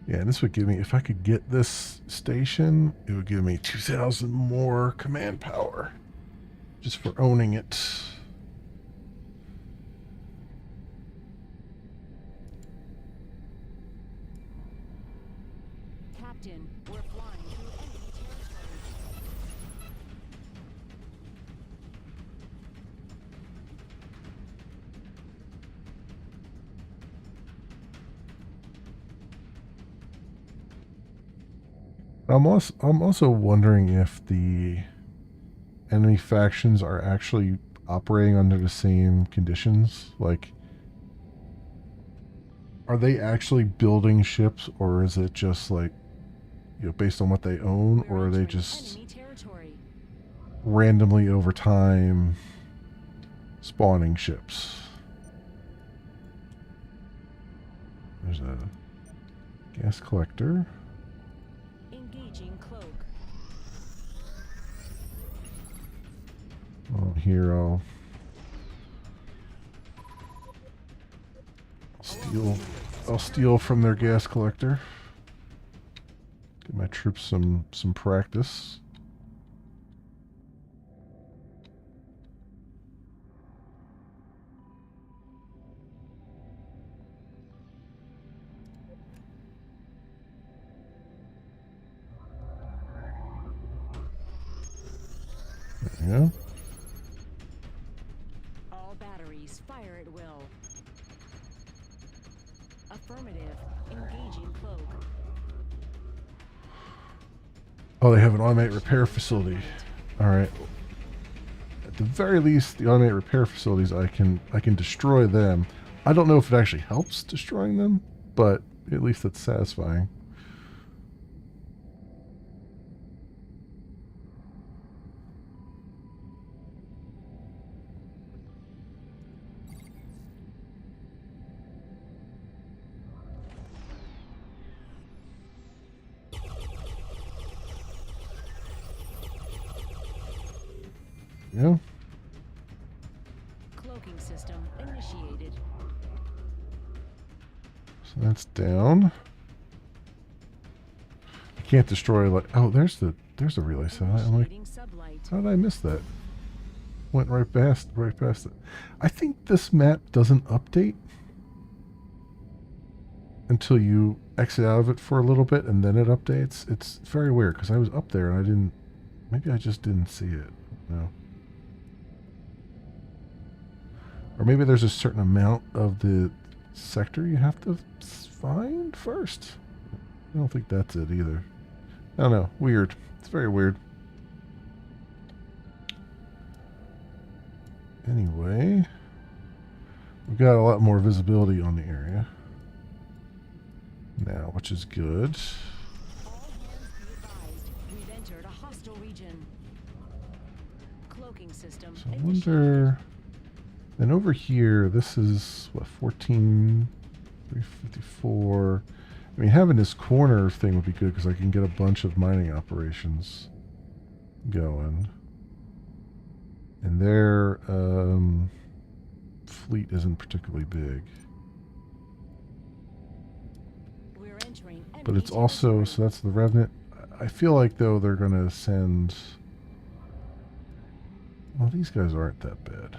Yeah, this would give me, if I could get this station, it would give me 2,000 more command power just for owning it. Captain, we're flying through enemy territory. I'm also wondering if the enemy factions are actually operating under the same conditions. Like, are they actually building ships, or is it just like, you know, based on what they own, or are they just Enemy territory. randomly over time spawning ships? There's a gas collector. Engaging cloak. Oh, here I'll steal from their gas collector. Give my troops some practice. There we go. All batteries fire at will. Affirmative. Engaging cloak. Oh, they have an automated repair facility. All right. At the very least, the automated repair facilities, I can destroy them. I don't know if it actually helps destroying them, but at least it's satisfying. Yeah. Cloaking system initiated. So that's down. I can't destroy like, oh, there's the relay set. I'm like, Initiating sublight. how did I miss that? Went right past it. I think this map doesn't update until you exit out of it for a little bit and then it updates. It's very weird because I was up there and I didn't. Maybe I just didn't see it. No. Or maybe there's a certain amount of the sector you have to find first. I don't think that's it either. I don't know. Weird. It's very weird. Anyway, we've got a lot more visibility on the area now, which is good. All hands be advised. We've entered a hostile region. Cloaking system So I initiated. wonder. Then over here, this is what, 14,354. I mean, having this corner thing would be good because I can get a bunch of mining operations going. And their fleet isn't particularly big. We're entering But enemy it's also, territory. so that's the Revenant. I feel like, though, they're going to send... Well, these guys aren't that bad.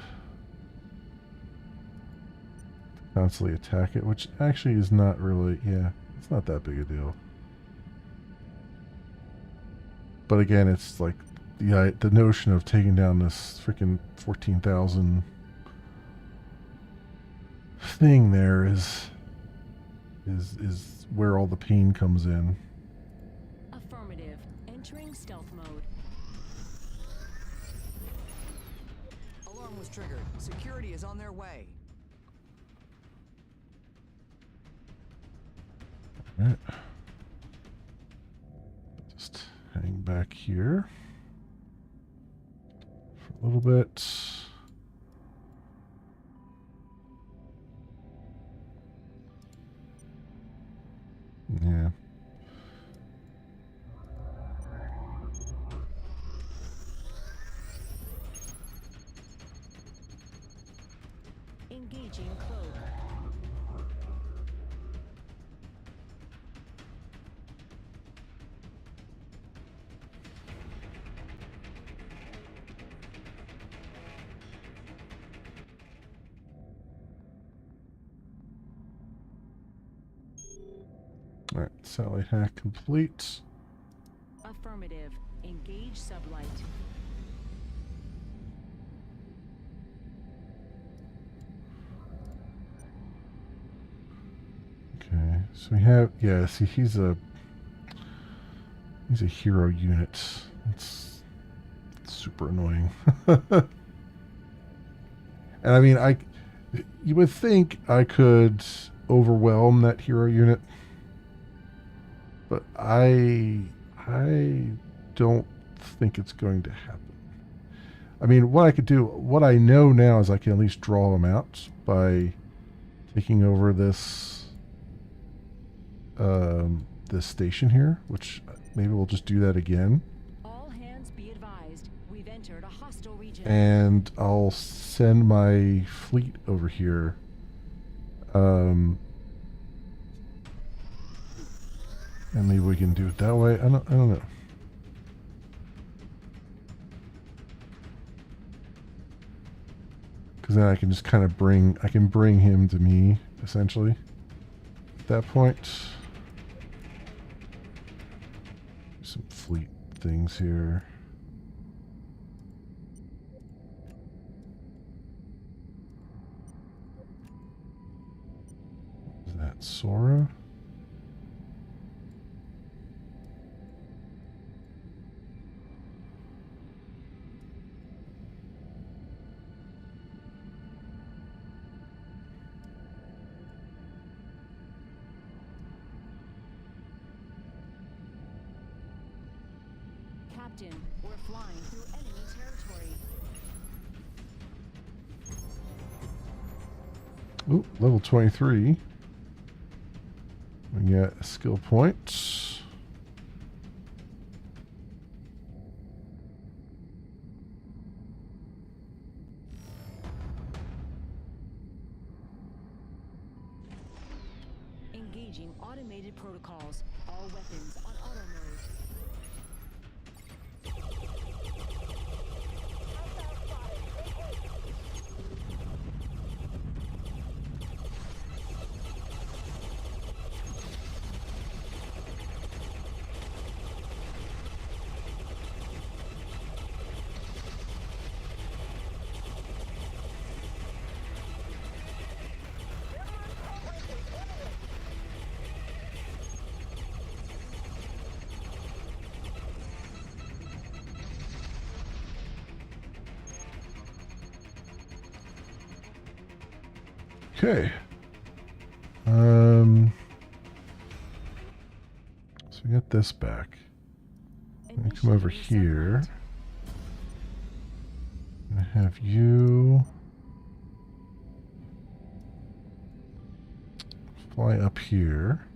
Constantly attack it, which actually is not really, yeah, it's not that big a deal. But again, it's like the notion of taking down this freaking 14,000 thing there is where all the pain comes in. Affirmative. Entering stealth mode. triggered. Security is on their way. Alright. Just hang back here for a little bit. Yeah. Engaging cloak. Alright, satellite hack complete. Affirmative. Engage sublight. Okay, so we have, yeah, see, he's a hero unit. It's super annoying. And I mean, you would think I could overwhelm that hero unit, but I don't think it's going to happen. I mean, what I could do, what I know now is I can at least draw them out by taking over this this station here, which maybe we'll just do that again. All hands be advised. We've entered a hostile region. And I'll send my fleet over here. And maybe we can do it that way. I don't know. Because then I can just kind of bring him to me, essentially. At that point. Some fleet things here. Is that Sora? Captain, we're flying through enemy territory. Ooh, level 23. We got a skill point. Engaging automated protocols. All weapons on auto mode. Okay. So we got this back. I'm gonna come over here. I'm gonna have you fly up here.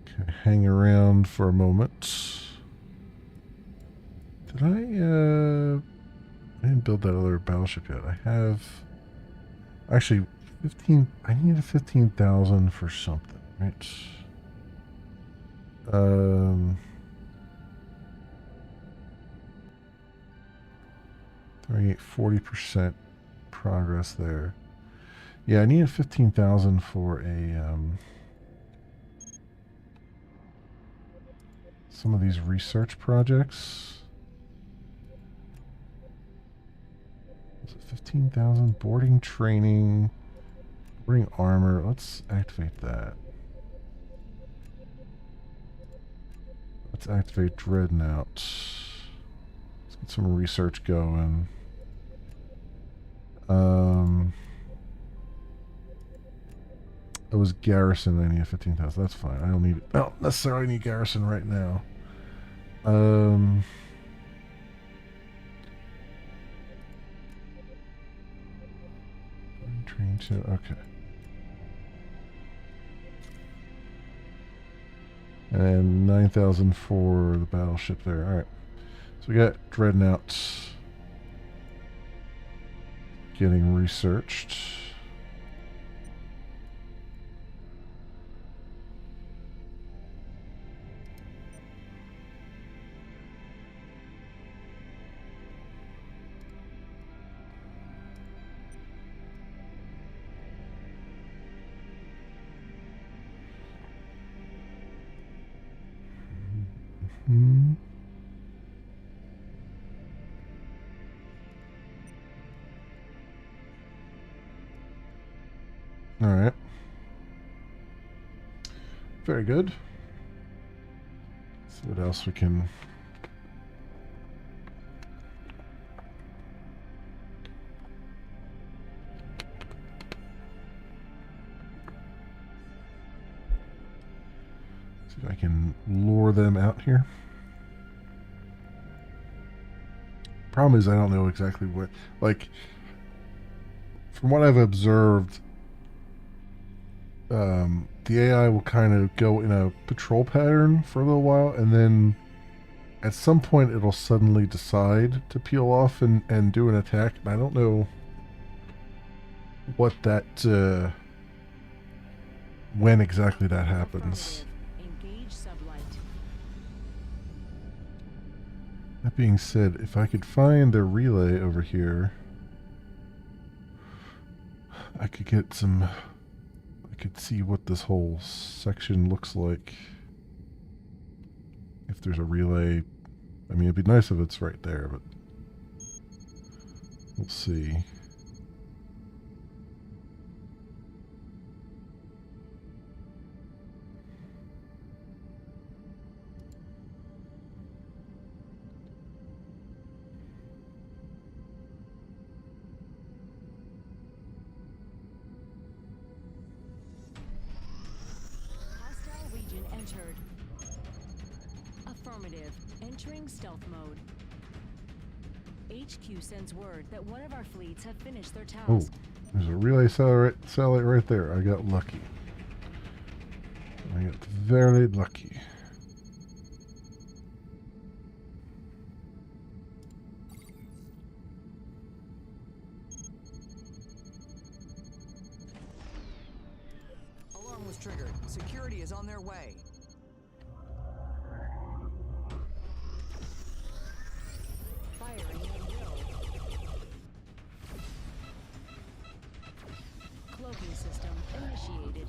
Okay, hang around for a moment. Did I didn't build that other battleship yet. I have actually 15. I needed 15,000 for something, right? 40% progress there. Yeah, I needed 15,000 for a some of these research projects. Was it 15,000? Boarding training, boarding armor. Let's activate that. Let's activate Dreadnought. Let's get some research going. It was garrison. I need 15,000. That's fine. I don't need. I don't necessarily need garrison right now. Train to. Okay. And 9,000 for the battleship there. All right. So we got dreadnoughts getting researched. Hmm. All right. Very good. Let's see what else we can. See if I can lure them out here. Problem is, I don't know exactly what. Like, from what I've observed, the AI will kind of go in a patrol pattern for a little while, and then at some point it'll suddenly decide to peel off and do an attack. And I don't know what that, when exactly that happens. Engage sublight. That being said, if I could find a relay over here, I could get some. I could see what this whole section looks like. If there's a relay, I mean, it'd be nice if it's right there, but we'll see. Hostile region entered. Affirmative. Entering stealth mode. HQ sends word that one of our fleets have finished their Oh, task. there's a relay satellite right there. I got lucky. I got very lucky. Alarm was triggered. Security is on their way. Firing at will. Cloaking system initiated.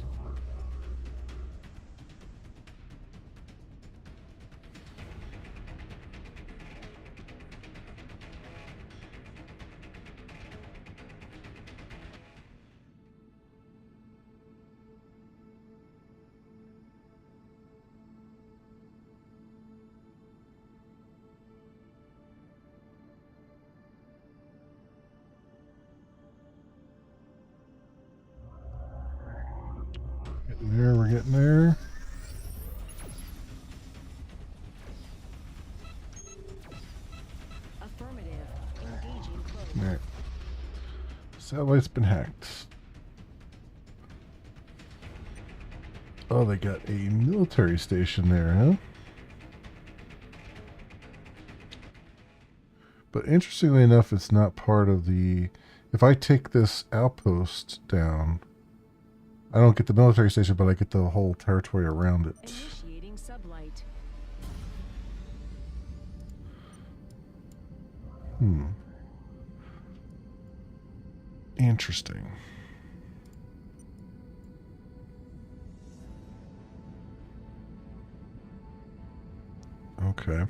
Getting there, we're getting there. Affirmative. Engaging cloak. Alright. Satellite's been hacked. Oh, they got a military station there, huh? But interestingly enough, it's not part of the... If I take this outpost down, I don't get the military station, but I get the whole territory around it. Initiating sublight. Interesting. Okay.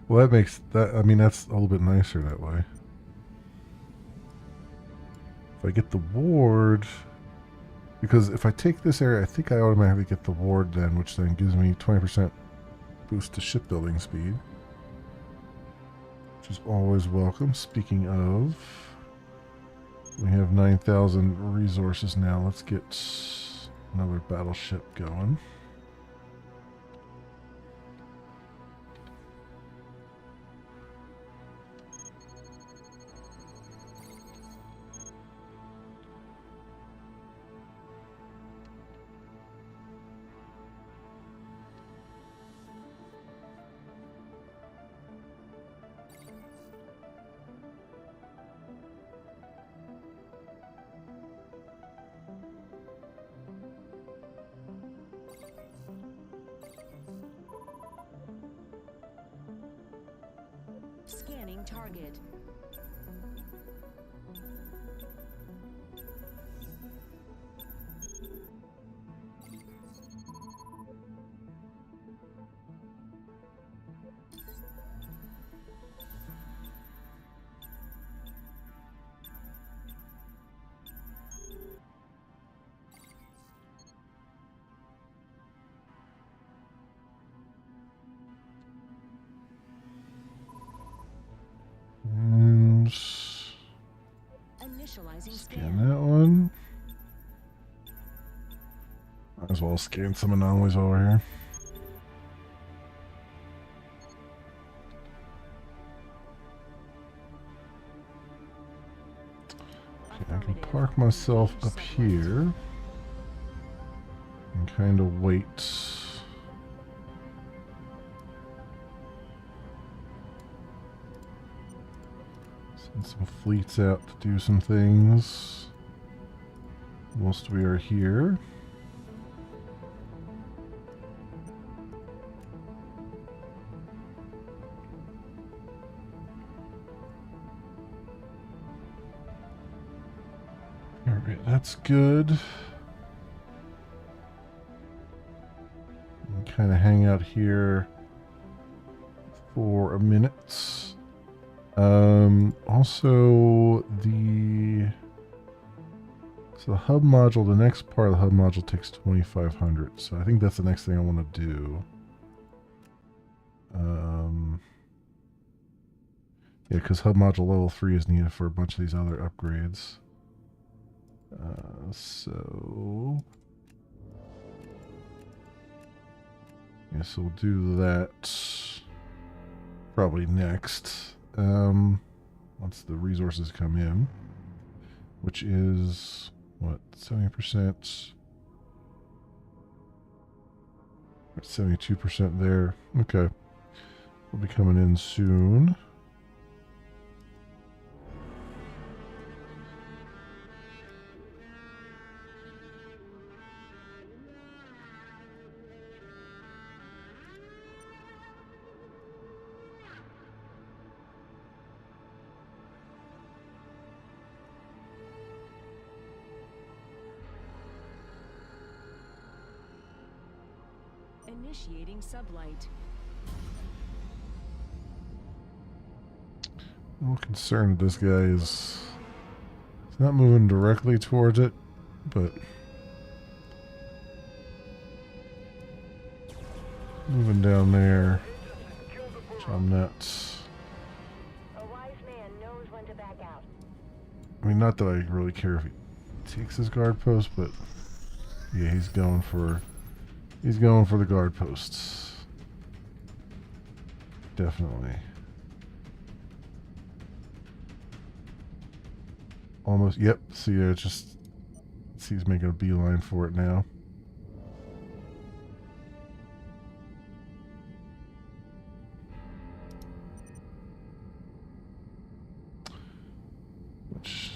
Well, that makes that, I mean, that's a little bit nicer that way. If I get the ward, because if I take this area, I think I automatically get the ward then, which then gives me 20% boost to shipbuilding speed, which is always welcome. Speaking of, We have 9,000 resources now. Let's get another battleship going. Scanning target. And Initializing scan that one. Might as well scan some anomalies over here. Okay, I can park myself up here and kind of wait. Send some fleets out to do some things whilst we are here. Alright, that's good. Kind of hang out here for a minute. Also, so the hub module, the next part of the hub module takes 2,500. So I think that's the next thing I want to do. Yeah, because hub module level 3 is needed for a bunch of these other upgrades. So yeah, so we'll do that probably next. Once the resources come in, which is what, 70%, 72% there. Okay, will be coming in soon. Initiating sublight. I'm a little concerned this guy is not moving directly towards it, but moving down there, which I'm nuts. A wise man knows when to back out. I mean, not that I really care if he takes his guard post, but yeah, he's going for the guard posts. Definitely. Almost, yep. See, just see, he's making a beeline for it now.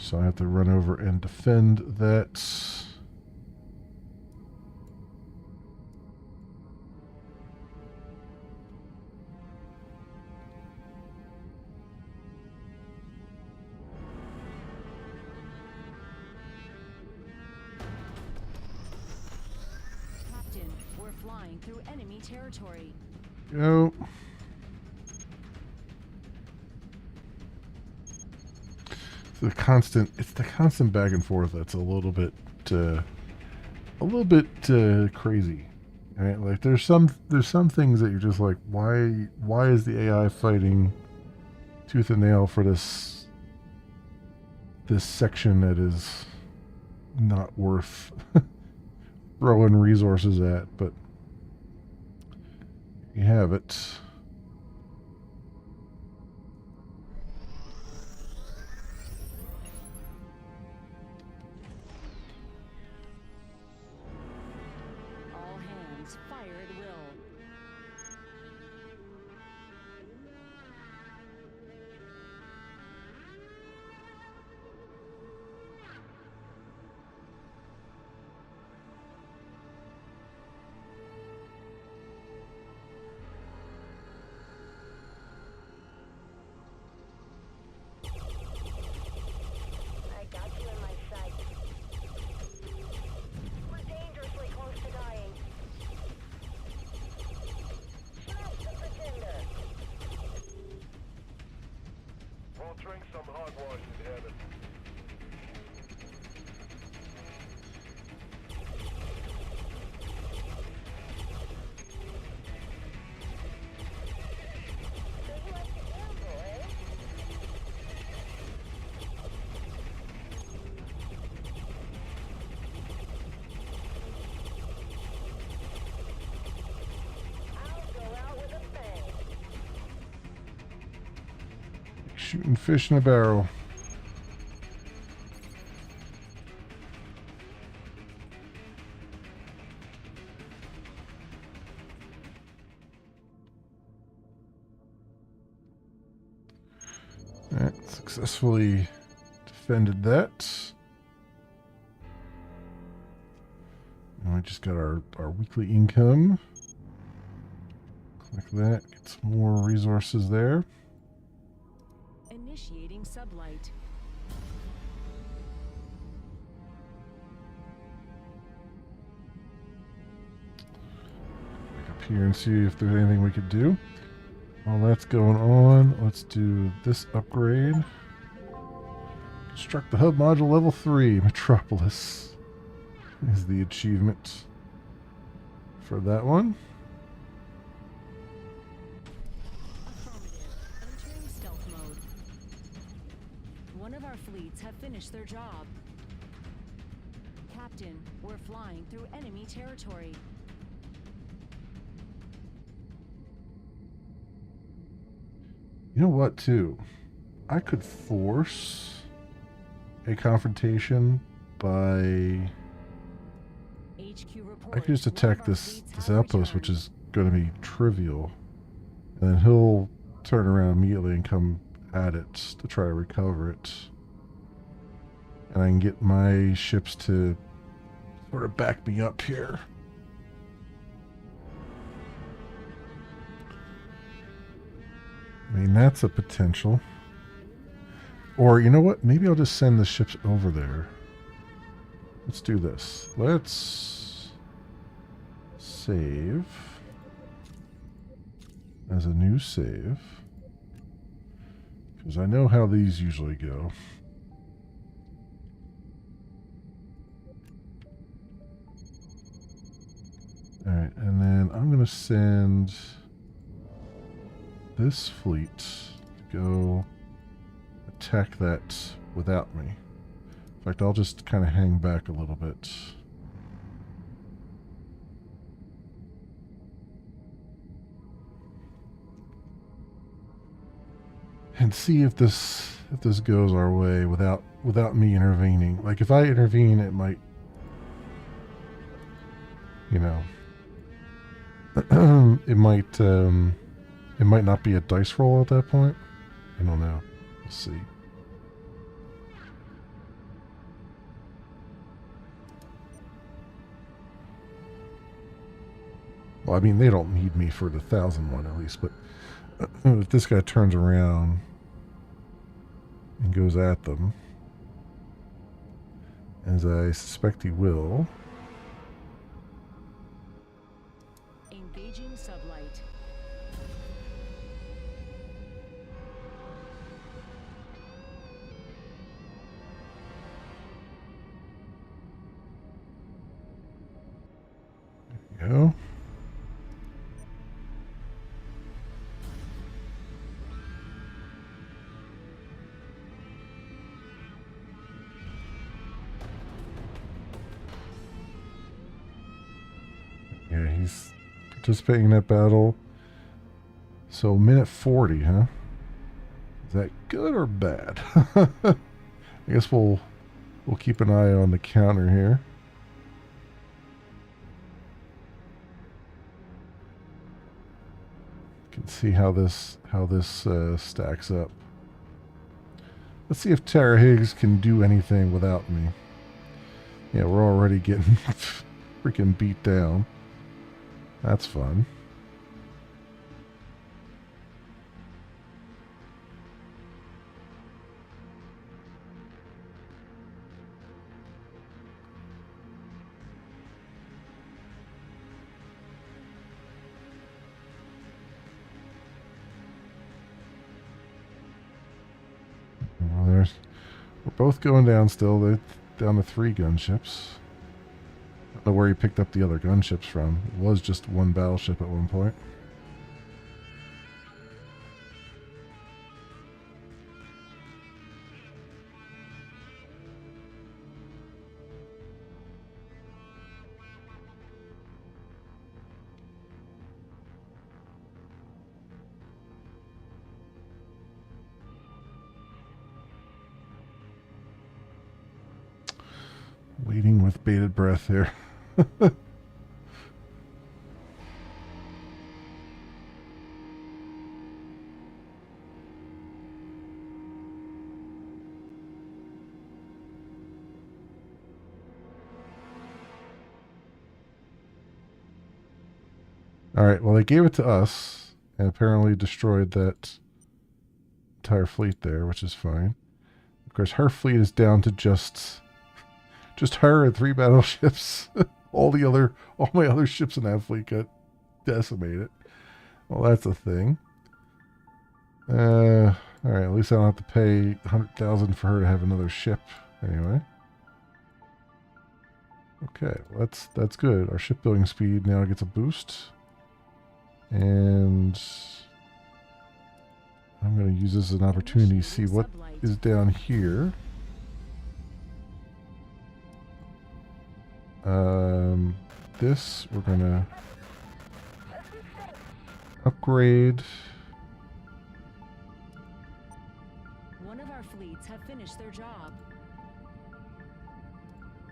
So I have to run over and defend that. Captain, we're flying through enemy territory. Go. It's the constant back and forth that's a little bit crazy. Right? Like there's some things that you're just like, why is the AI fighting tooth and nail for this this section that is not worth throwing resources at, but you have it. All hands, fire at will. I got you in my sight. We're dangerously close to dying. Smash the pretender. We'll drink some hogwash in heaven. So you like to gamble, eh? I'll go out with a bang. Shooting fish in a barrel. Alright, successfully defended that. And we just got our weekly income. Click that, get some more resources there. Initiating sublight. Back up here and see if there's anything we could do. While that's going on, let's do this upgrade. Construct the hub module level 3, Metropolis is the achievement for that one. Affirmative. Entering stealth mode. One of our fleets have finished their job. Captain, we're flying through enemy territory. You know what, too? I could force a confrontation by... HQ report. I could just One of attack our this fleets this has outpost, which returned. is going to be trivial. And then he'll turn around immediately and come at it to try to recover it. And I can get my ships to sort of back me up here. I mean, that's a potential. Or, you know what? Maybe I'll just send the ships over there. Let's do this. Let's save as a new save. Because I know how these usually go. Alright, and then I'm going to send this fleet to go attack that without me. In fact, I'll just kind of hang back a little bit. And see if this goes our way without me intervening. Like if I intervene, it might, you know, it might not be a dice roll at that point. I don't know. We'll see. Well, I mean, they don't need me for the 1,000 one at least, but if this guy turns around and goes at them, as I suspect he will. Engaging sublight. There you go. Yeah, he's participating in that battle. So minute 40, huh? Is that good or bad? I guess we'll keep an eye on the counter here. Can see how this stacks up. Let's see if Tara Higgs can do anything without me. Yeah, we're already getting freaking beat down. That's fun. Well, we're both going down still. They're down to 3 gunships. I don't know where he picked up the other gunships from. It was just 1 battleship at one point. Waiting with bated breath here. Alright, well, they gave it to us and apparently destroyed that entire fleet there, which is fine. Of course, her fleet is down to just her and 3 battleships. all my other ships in that fleet got decimated. Well, that's a thing. Alright, at least I don't have to pay 100,000 for her to have another ship anyway. Okay, well, that's good. Our shipbuilding speed now gets a boost. And I'm going to use this as an opportunity to see what is down here. This we're going to upgrade. One of our fleets have finished their job.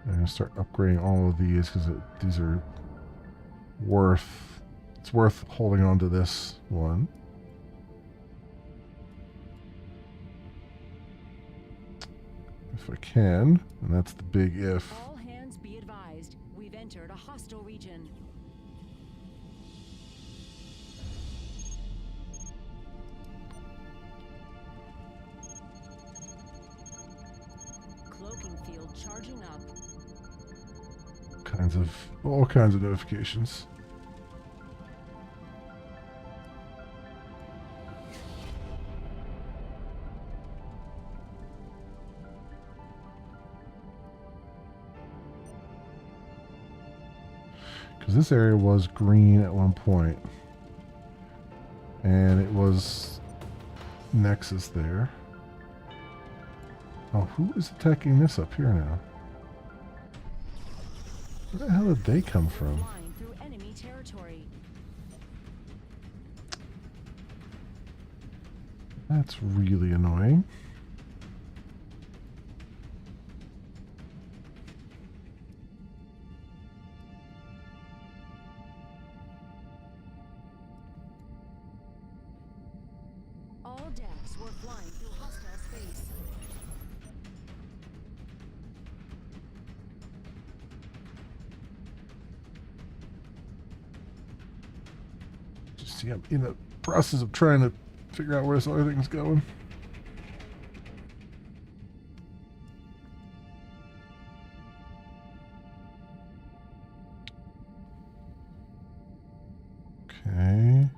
I'm going to start upgrading all of these because these are worth... It's worth holding on to this one. If I can, and that's the big if. All hands be advised, we've entered a hostile region. Cloaking field charging up. All kinds of notifications. Because this area was green at one point. And it was Nexus there. Oh, who is attacking this up here now? Where the hell did they come from? Flying through enemy territory. That's really annoying. All decks were flying through hostile space. Just see, I'm in the process of trying to figure out where this other thing's going. Okay.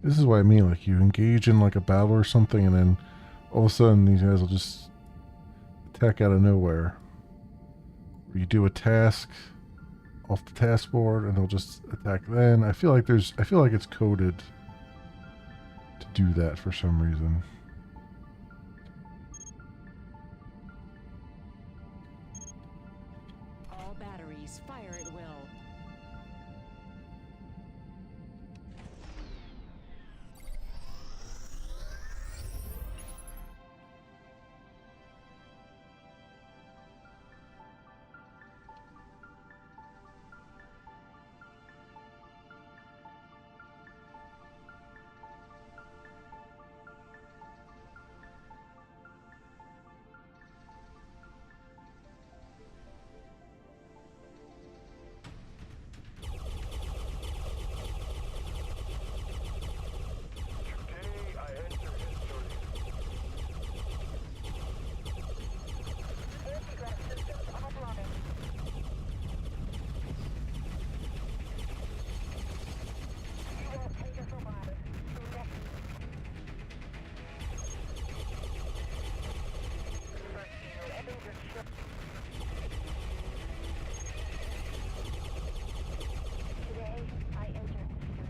This is what I mean, like you engage in like a battle or something and then all of a sudden these guys will just attack out of nowhere. Or you do a task off the task board and they'll just attack then. I feel like it's coded to do that for some reason. All batteries fire at will. Today I enter history. Anti-grav systems offline. You won't take us alive. Next. Today I enter history.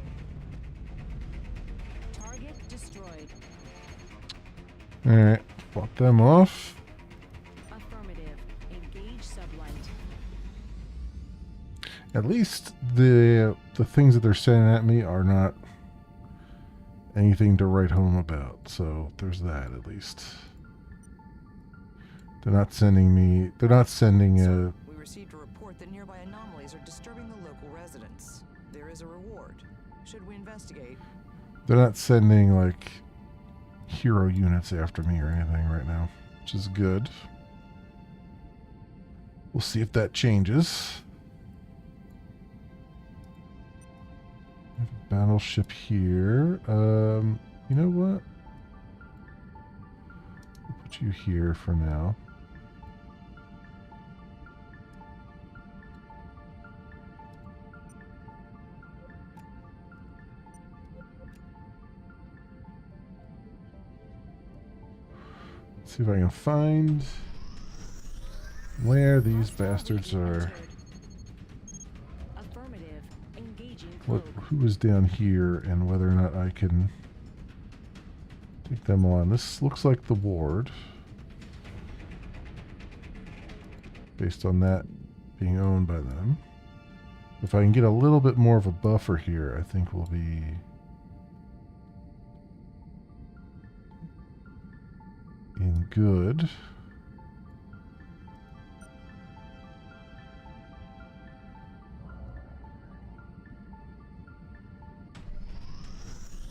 Target destroyed. Alright, fought them off. Affirmative. Engage sublight. At least the things that they're sending at me are not anything to write home about. So there's that at least. They're not sending a We received a report that nearby anomalies are disturbing the local residents. There is a reward. Should we investigate? they're not sending like hero units after me or anything right now, which is good. We'll see if that changes. I have a battleship here. You know what? We'll put you here for now. Let's see if I can find where these bastards are. Affirmative. Engaging What, cloak. who is down here and whether or not I can take them on. This looks like the ward. Based on that being owned by them. If I can get a little bit more of a buffer here, I think we'll be in good.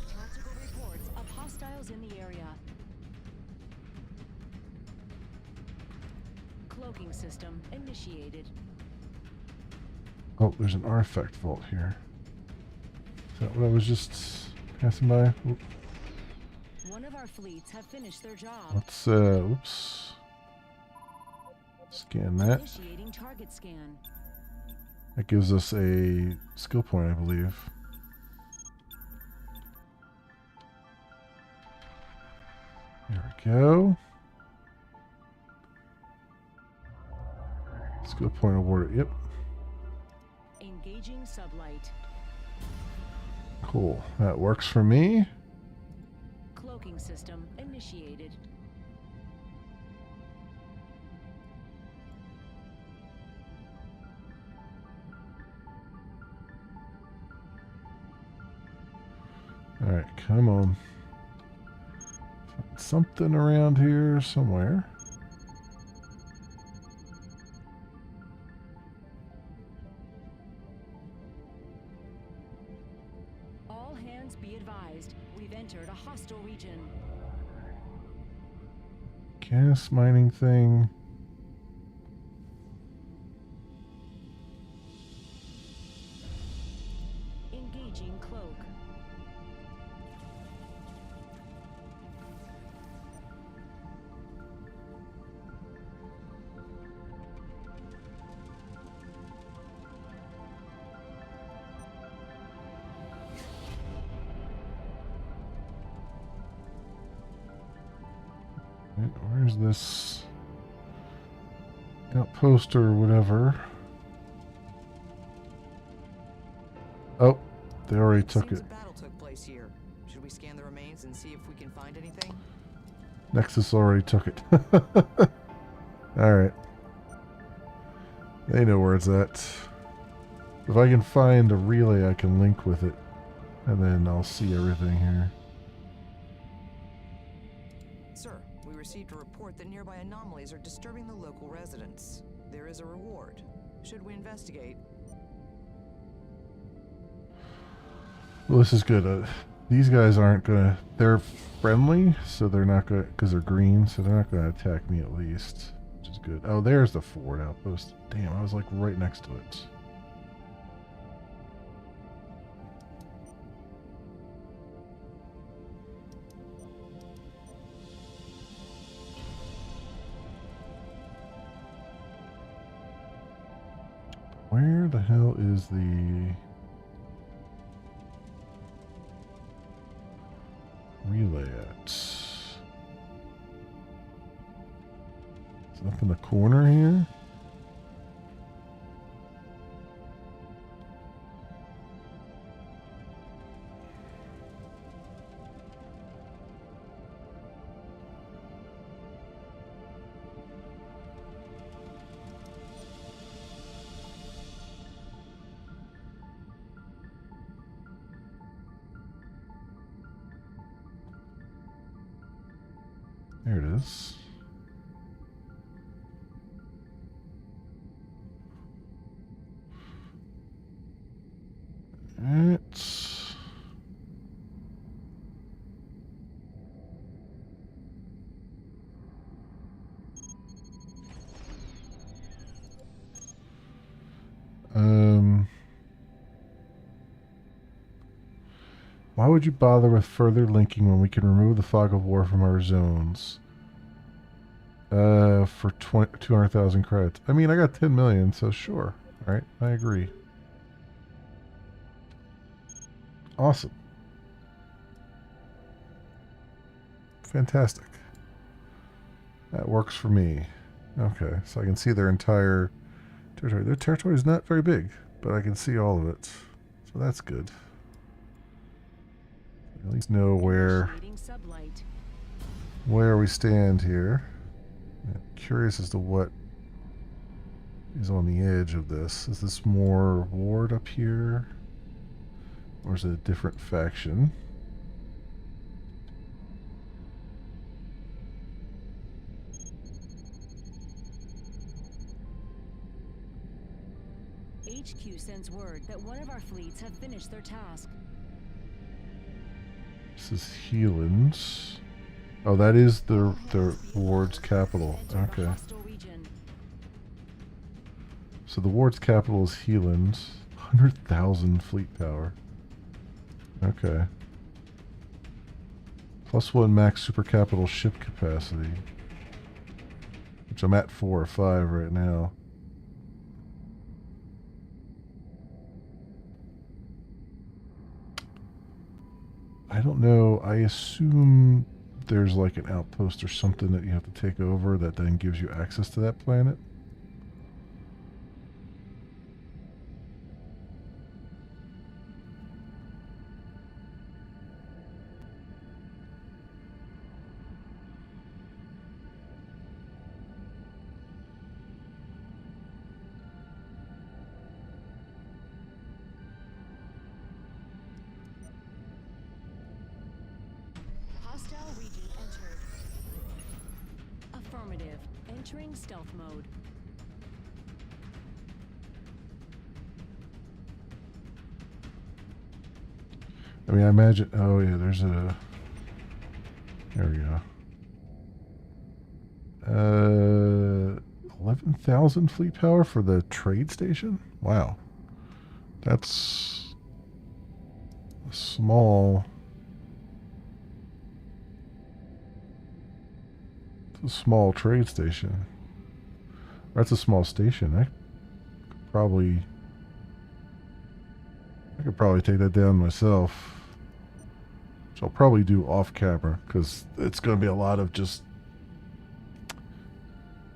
Tactical reports of hostiles in the area. Cloaking system initiated. Oh, there's an artifact vault here. Is that what I was just passing by? Oop. One of our fleets have finished their job. Let's, oops. Scan that. Initiating target scan. That gives us a skill point, I believe. There we go. Skill point awarded. Yep. Engaging sublight. Cool. That works for me. Cloaking system initiated. Alright, come on. Something around here somewhere. All hands be advised. We've entered a hostile region. Gas mining thing. Engaging cloak. Where's this outpost or whatever? Oh, they already took Seems it. a battle took place here. Should we scan the remains and see if we can find anything? Nexus already took it. Alright. They know where it's at. If I can find a relay, I can link with it. And then I'll see everything here. Sir, we received a report that nearby anomalies are disturbing the local residents. There is a reward. Should we investigate? Well, this is good. These guys aren't gonna... They're friendly, so they're not gonna... Because they're green, so they're not gonna attack me at least. Which is good. Oh, there's the forward outpost. Damn, I was like right next to it. Where the hell is the relay at? Is it up in the corner here? There it is. It's... Why would you bother with further linking when we can remove the fog of war from our zones? For 200,000 credits. I mean, I got 10 million, so sure. Alright, I agree. Awesome. Fantastic. That works for me. Okay, so I can see their entire territory. Their territory is not very big, but I can see all of it. So that's good. At least know where we stand here. I'm curious as to what is on the edge of this. Is this more ward up here? Or is it a different faction? HQ sends word that one of our fleets have finished their task. This is Heelands. Oh, that is the ward's capital. Okay. So the ward's capital is Heelands. 100,000 fleet power. Okay. +1 max super capital ship capacity. Which I'm at 4 or 5 right now. I don't know. I assume there's like an outpost or something that you have to take over that then gives you access to that planet. Hostile region entered. Affirmative. Entering stealth mode. I mean, I imagine... Oh, yeah, there's a... There we go. 11,000 fleet power for the trade station? Wow. That's... a small... It's a small trade station. That's a small station. I could probably take that down myself. Which I'll probably do off camera, because it's going to be a lot of just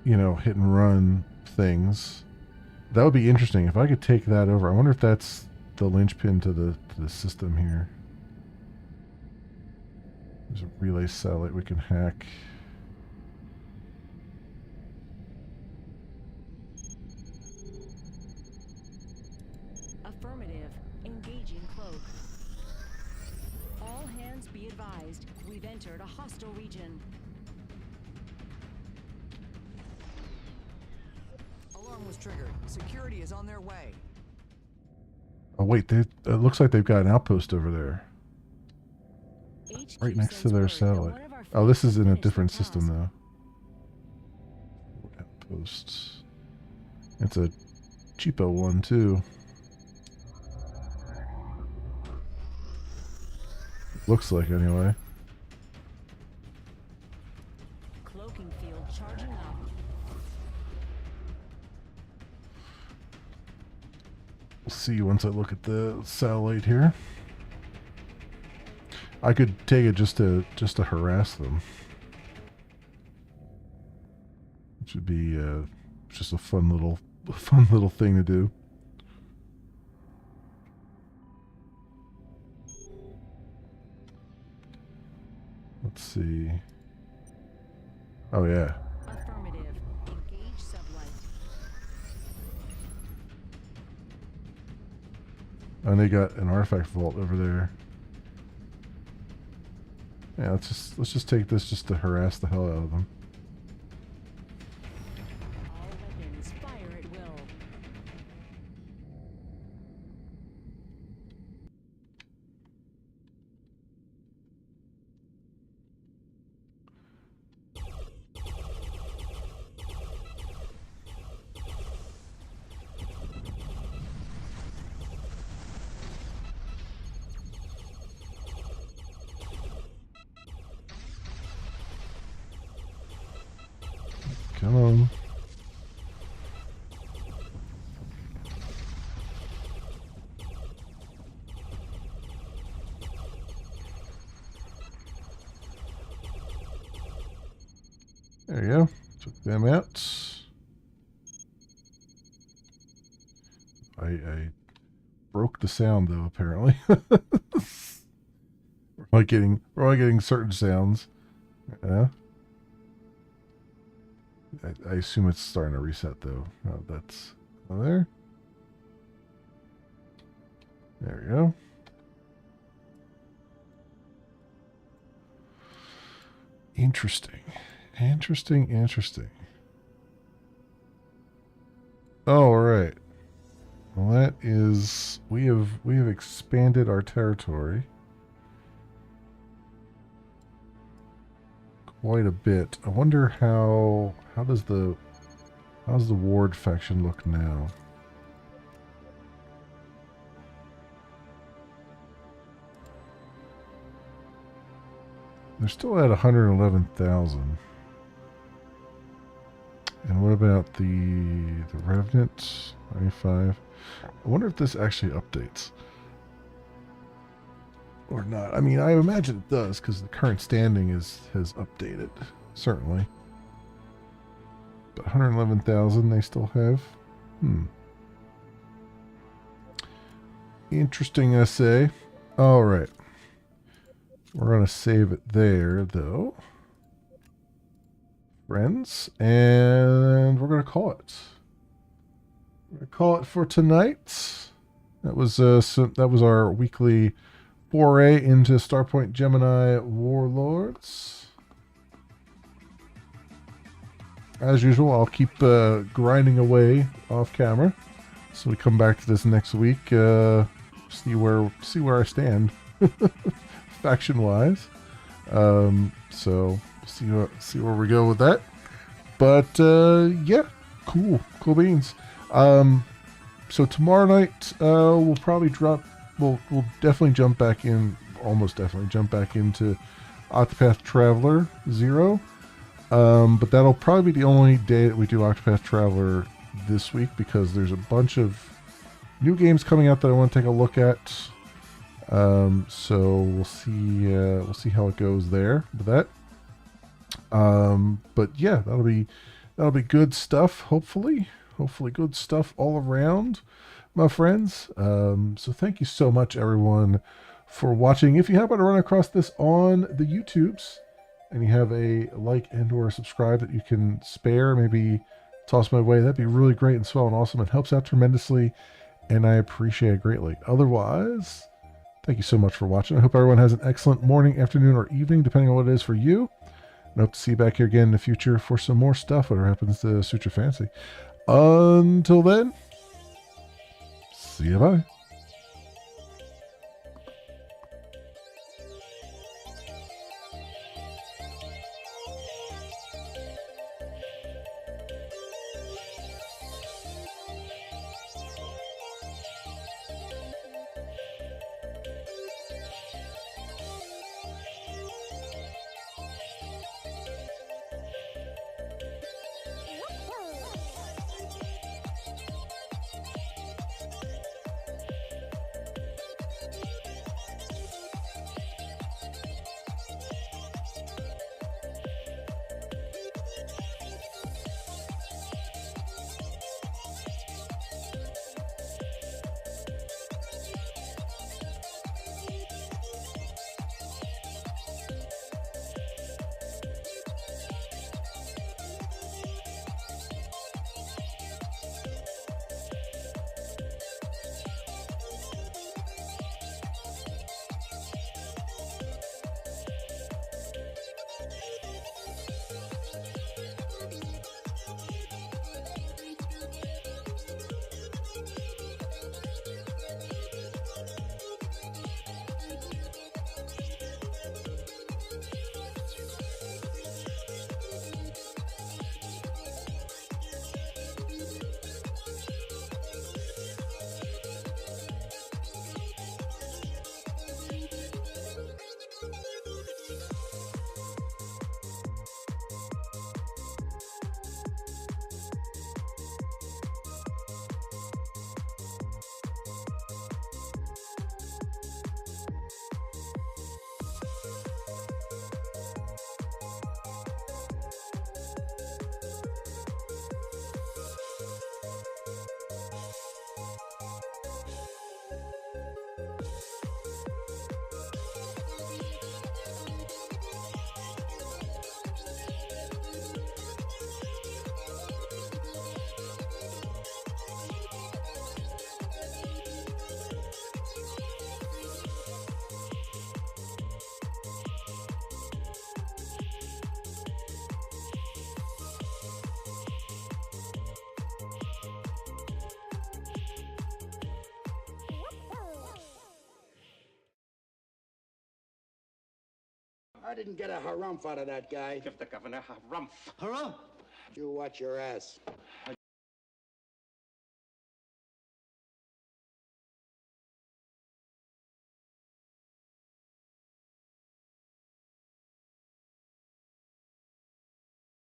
you know, hit and run things. That would be interesting if I could take that over. I wonder if that's the linchpin to the system here. There's a relay satellite we can hack. Affirmative. Engaging cloak. All hands be advised. We've entered a hostile region. Alarm was triggered. Security is on their way. Oh wait, it looks like they've got an outpost over there, right next to their satellite. Oh, this is in a different system though. Outposts. It's a cheapo one too. Looks like anyway. Cloaking field charging up. We'll see once I look at the satellite here. I could take it just to harass them, which would be just a fun little thing to do. Let's see. Oh yeah. Affirmative. Engage sublight. And they got an artifact vault over there. Yeah, let's just take this just to harass the hell out of them. All weapons fire at will. Come on. There you go. Took them out. I broke the sound though, apparently. we're only getting certain sounds. Yeah. I assume it's starting to reset though. Oh, that's there. There we go. Interesting. Interesting. All right. Well, that is we have expanded our territory quite a bit. I wonder how does the Ward faction look now? They're still at 111,000. And what about the Revenant 95? I wonder if this actually updates or not. I mean, I imagine it does because the current standing has updated, certainly. But 111,000 they still have. Interesting essay. All right. We're going to save it there, though. Friends. And we're going to call it. We're going to call it for tonight. That was our weekly foray into Starpoint Gemini Warlords. As usual, I'll keep grinding away off camera. So we come back to this next week. See where I stand. Faction wise, so see where we go with that. But yeah, cool beans. So tomorrow night we'll probably drop. We'll definitely jump back in. Almost definitely jump back into Octopath Traveler 0. But that'll probably be the only day that we do Octopath Traveler this week because there's a bunch of new games coming out that I want to take a look at. So we'll see how it goes there with that. But yeah, that'll be That'll be good stuff, hopefully. Hopefully good stuff all around, my friends. So thank you so much, everyone, for watching. If you happen to run across this on the YouTubes and you have a like and or subscribe that you can spare, maybe toss my way, that'd be really great and swell and awesome. It helps out tremendously, and I appreciate it greatly. Otherwise, thank you so much for watching. I hope everyone has an excellent morning, afternoon, or evening, depending on what it is for you. And I hope to see you back here again in the future for some more stuff, whatever happens to suit your fancy. Until then, see you, bye. I didn't get a harumph out of that guy. Give the governor a harumph. You watch your ass.